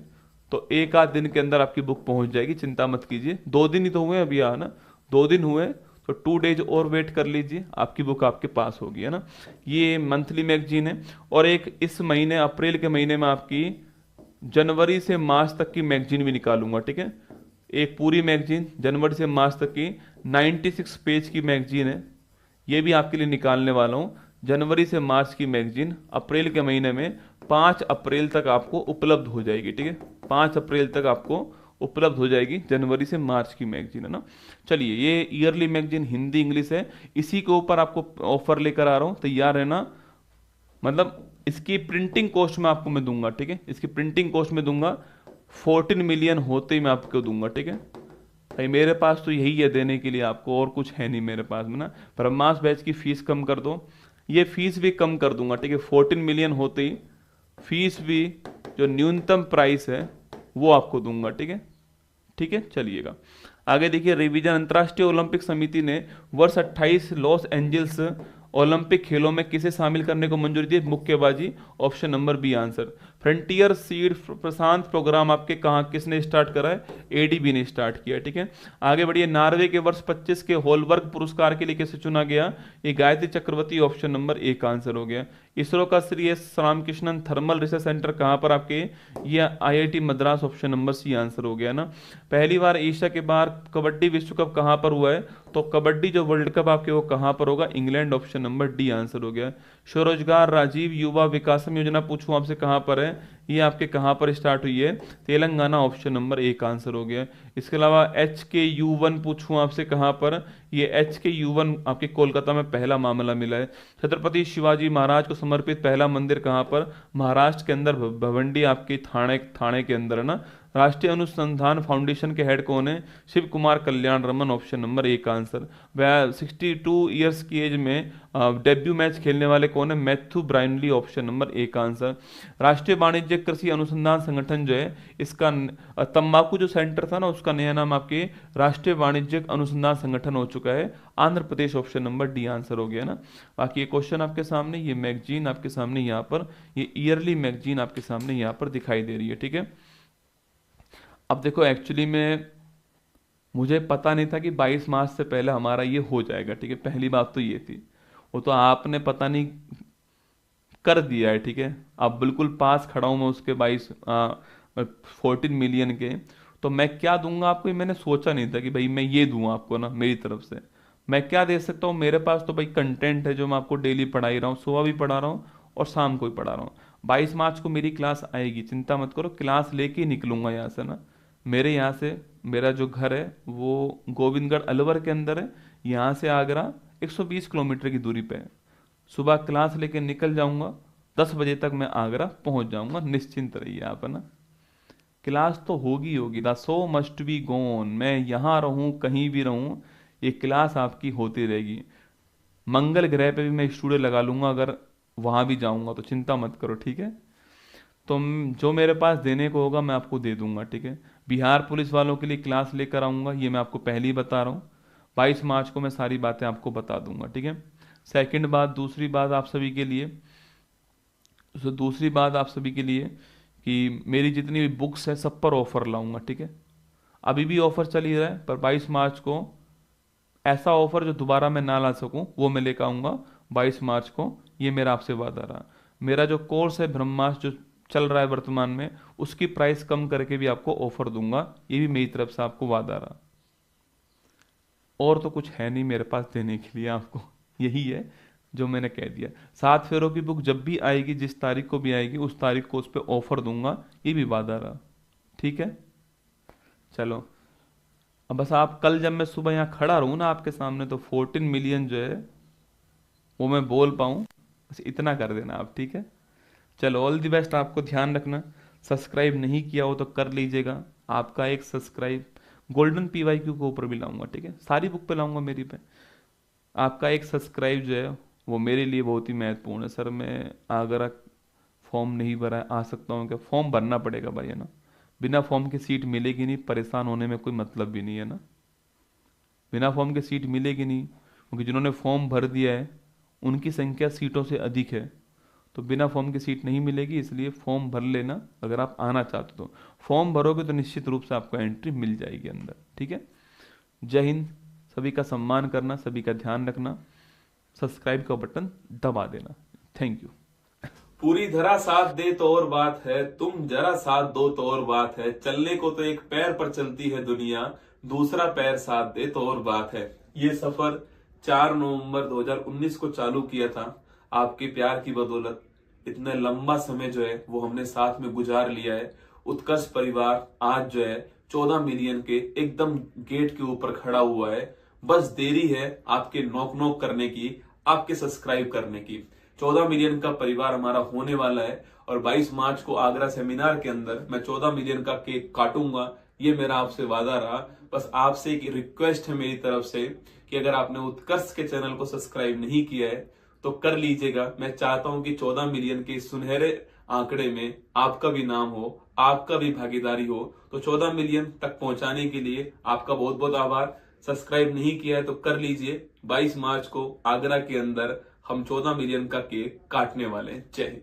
तो एक आध दिन के अंदर आपकी बुक पहुंच जाएगी, चिंता मत कीजिए। 2 दिन ही तो हुए अभी, ना 2 दिन हुए, तो 2 डेज और वेट कर लीजिए, आपकी बुक आपके पास होगी, है ना। ये मंथली मैगजीन है। और एक इस महीने अप्रैल के महीने में आपकी जनवरी से मार्च तक की मैगजीन भी निकालूंगा, ठीक है। एक पूरी मैगजीन जनवरी से मार्च तक की 96 पेज की मैगजीन है, ये भी आपके लिए निकालने वाला हूँ। जनवरी से मार्च की मैगजीन अप्रैल के महीने में 5 अप्रैल तक आपको उपलब्ध हो जाएगी, ठीक है। 5 अप्रैल तक आपको उपलब्ध हो जाएगी जनवरी से मार्च की मैगजीन, है ना। चलिए, ये ईयरली मैगजीन हिंदी इंग्लिश है, इसी के ऊपर आपको ऑफर लेकर आ रहा हूँ, तैयार है ना। मतलब इसकी प्रिंटिंग कॉस्ट में आपको मैं दूंगा, ठीक है, इसकी प्रिंटिंग कॉस्ट में दूंगा 14 मिलियन होते ही मैं आपको दूंगा, ठीक है भाई। मेरे पास तो यही है देने के लिए आपको, और कुछ है नहीं मेरे पास में ना। ब्रह्मास बैच की फीस कम कर दो, ये फीस भी कम कर दूंगा, ठीक है। 14 मिलियन होते ही फीस भी, जो न्यूनतम प्राइस है वो आपको दूंगा, ठीक है, ठीक है। चलिएगा आगे देखिए, रिवीजन। अंतर्राष्ट्रीय ओलंपिक समिति ने वर्ष 28 लॉस एंजल्स ओलंपिक खेलों में किसे शामिल करने को मंजूरी दी? मुक्केबाजी, option number B answer. Frontier seed प्रशांत प्रोग्राम आपके कहाँ किसने स्टार्ट करा है? एडीबी ने स्टार्ट किया, ठीक है। आगे बढ़िए, नॉर्वे के वर्ष 25 के होलबर्ग पुरस्कार के लिए किसे चुना गया? ये Gayatri Chakravarti, option number A का आंसर हो गया। इसरो का Shri S Ramakrishnan thermal research centre कहाँ पर आपके? ये IIT Madras, option number C answer हो गया ना। पहली बार एशिया के बाहर कबड्डी विश्व कप कहाँ पर हुआ है? तो कबड्डी जो वर्ल्ड कप आपके वो कहाँ पर होगा? England, option number D answer हो गया। स्वरोजगार राजीव युवा विकासम योजना पूछूं आपसे कहाँ पर है? ये आपके कहाँ पर स्टार्ट हुई है? तेलंगाना, ऑप्शन नंबर ए का आंसर हो गया। इसके अलावा HKU1 पूछूं आपसे कहाँ पर? ये HKU1 आपके कोलकाता में पहला मामला मिला है। छत्रपति शिवाजी महाराज को समर्पित पहला मंदिर कहाँ पर? महाराष्ट्र के अंदर भवंडी, आपकी थाने के अंदर है ना। राष्ट्रीय अनुसंधान फाउंडेशन के हेड कौन है? शिव कुमार कल्याण रमन, ऑप्शन नंबर ए का आंसर। वह 62 ईयर्स की एज में डेब्यू मैच खेलने वाले कौन है? मैथ्यू ब्राइनली, ऑप्शन नंबर ए का आंसर। राष्ट्रीय वाणिज्य कृषि अनुसंधान संगठन जो है, इसका तंबाकू जो सेंटर था ना, उसका नया नाम आपके राष्ट्रीय वाणिज्य अनुसंधान संगठन हो चुका है Andhra Pradesh, option number D answer हो गया ना। बाकी ये क्वेश्चन आपके सामने, ये मैगजीन आपके सामने यहाँ पर, ये ईयरली मैगजीन आपके सामने यहाँ पर दिखाई दे रही है, ठीक है। अब देखो एक्चुअली में मुझे पता नहीं था कि 22 मार्च से पहले हमारा ये हो जाएगा, ठीक है। पहली बात तो ये थी, वो तो आपने पता नहीं कर दिया है, ठीक है। अब बिल्कुल पास खड़ा हूं मैं उसके 14 मिलियन के। तो मैं क्या दूंगा आपको, ये मैंने सोचा नहीं था कि भाई मैं ये दूंगा आपको ना मेरी तरफ से। मैं क्या दे सकता हूँ, मेरे पास तो भाई कंटेंट है जो मैं आपको डेली पढ़ा ही रहा हूँ, सुबह भी पढ़ा रहा हूँ और शाम को भी पढ़ा रहा हूँ। 22 मार्च को मेरी क्लास आएगी, चिंता मत करो, क्लास लेके ही निकलूंगा यहाँ से ना। मेरे यहाँ से, मेरा जो घर है वो गोविंदगढ़ अलवर के अंदर है, यहाँ से आगरा 120 किलोमीटर की दूरी पे है। सुबह क्लास लेके निकल जाऊंगा, 10 बजे तक मैं आगरा पहुंच जाऊंगा, निश्चिंत रहिए आप, है ना। क्लास तो होगी होगी, द शो मस्ट बी गोन। मैं यहाँ रहूं कहीं भी रहूं, ये क्लास आपकी होती रहेगी। मंगल ग्रह पे भी मैं स्टूडियो लगा लूंगा अगर वहां भी जाऊंगा, तो चिंता मत करो, ठीक है। तो जो मेरे पास देने को होगा मैं आपको दे दूंगा, ठीक है। बिहार पुलिस वालों के लिए क्लास लेकर आऊंगा, ये मैं आपको पहले ही बता रहा हूँ। 22 मार्च को मैं सारी बातें आपको बता दूंगा, ठीक है। सेकंड बात, दूसरी बात आप सभी के लिए, कि मेरी जितनी भी बुक्स है सब पर ऑफर लाऊंगा, ठीक है। अभी भी ऑफर चल ही रहा है, पर 22 मार्च को ऐसा ऑफर जो दोबारा मैं ना ला सकूं वो मैं लेकर आऊंगा 22 मार्च को, ये मेरा आपसे वादा रहा। मेरा जो कोर्स है ब्रह्मास्त्र जो चल रहा है वर्तमान में, उसकी प्राइस कम करके भी आपको ऑफर दूंगा, ये भी मेरी तरफ से आपको वादा रहा। और तो कुछ है नहीं मेरे पास देने के लिए आपको, यही है जो मैंने कह दिया। 7 फेरों की बुक जब भी आएगी, जिस तारीख को भी आएगी, उस तारीख को उस पर ऑफर दूंगा, ये भी वादा रहा, ठीक है। चलो अब बस आप कल जब मैं सुबह यहाँ खड़ा रहूँ ना आपके सामने, तो 14 मिलियन जो है वो मैं बोल पाऊँ, बस इतना कर देना आप, ठीक है। चलो ऑल द बेस्ट, आपको ध्यान रखना। सब्सक्राइब नहीं किया हो तो कर लीजिएगा, आपका एक सब्सक्राइब गोल्डन PYQ के ऊपर भी लाऊंगा, ठीक है, सारी बुक पे लाऊंगा मेरी पे। आपका एक सब्सक्राइब जो है वो मेरे लिए बहुत ही महत्वपूर्ण है। सर मैं आगरा फॉर्म नहीं भरा है, आ सकता हूँ क्या? फॉर्म भरना पड़ेगा भाई, है ना। बिना फॉर्म की सीट मिलेगी नहीं, परेशान होने में कोई मतलब भी नहीं है ना। बिना फॉर्म की सीट मिलेगी नहीं, क्योंकि जिन्होंने फॉर्म भर दिया है उनकी संख्या सीटों से अधिक है, तो बिना फॉर्म की सीट नहीं मिलेगी। इसलिए फॉर्म भर लेना अगर आप आना चाहते हो। फॉर्म भरोगे तो निश्चित रूप से आपको एंट्री मिल जाएगी अंदर, ठीक है। जय हिंद, सभी का सम्मान करना, सभी का ध्यान रखना, सब्सक्राइब का बटन दबा देना। Thank you. पूरी धरा साथ दे तो और बात है, तुम जरा साथ दो तो और बात है। चलने को तो एक पैर पर चलती है दुनिया, दूसरा पैर साथ दे तो और बात है। ये सफर 4 नवंबर 2019 को चालू किया था। आपके प्यार की बदौलत इतना लंबा समय जो है वो हमने साथ में गुजार लिया है। उत्कर्ष परिवार आज जो है 14 मिलियन के एकदम गेट के ऊपर खड़ा हुआ है। बस देरी है आपके नॉक नॉक करने की, आपके सब्सक्राइब करने की। 14 मिलियन का परिवार हमारा होने वाला है, और 22 मार्च को आगरा सेमिनार के अंदर मैं 14 मिलियन का केक काटूंगा, ये मेरा आपसे वादा रहा। बस आपसे एक रिक्वेस्ट है मेरी तरफ से कि अगर आपने उत्कर्ष के चैनल को सब्सक्राइब नहीं किया है तो कर लीजिएगा। मैं चाहता हूं कि 14 मिलियन के सुनहरे आंकड़े में आपका भी नाम हो, आपका भी भागीदारी हो। तो 14 मिलियन तक पहुंचाने के लिए आपका बहुत बहुत आभार। सब्सक्राइब नहीं किया है तो कर लीजिए। 22 मार्च को आगरा के अंदर हम 14 मिलियन का केक काटने वाले हैं। जय हिंद।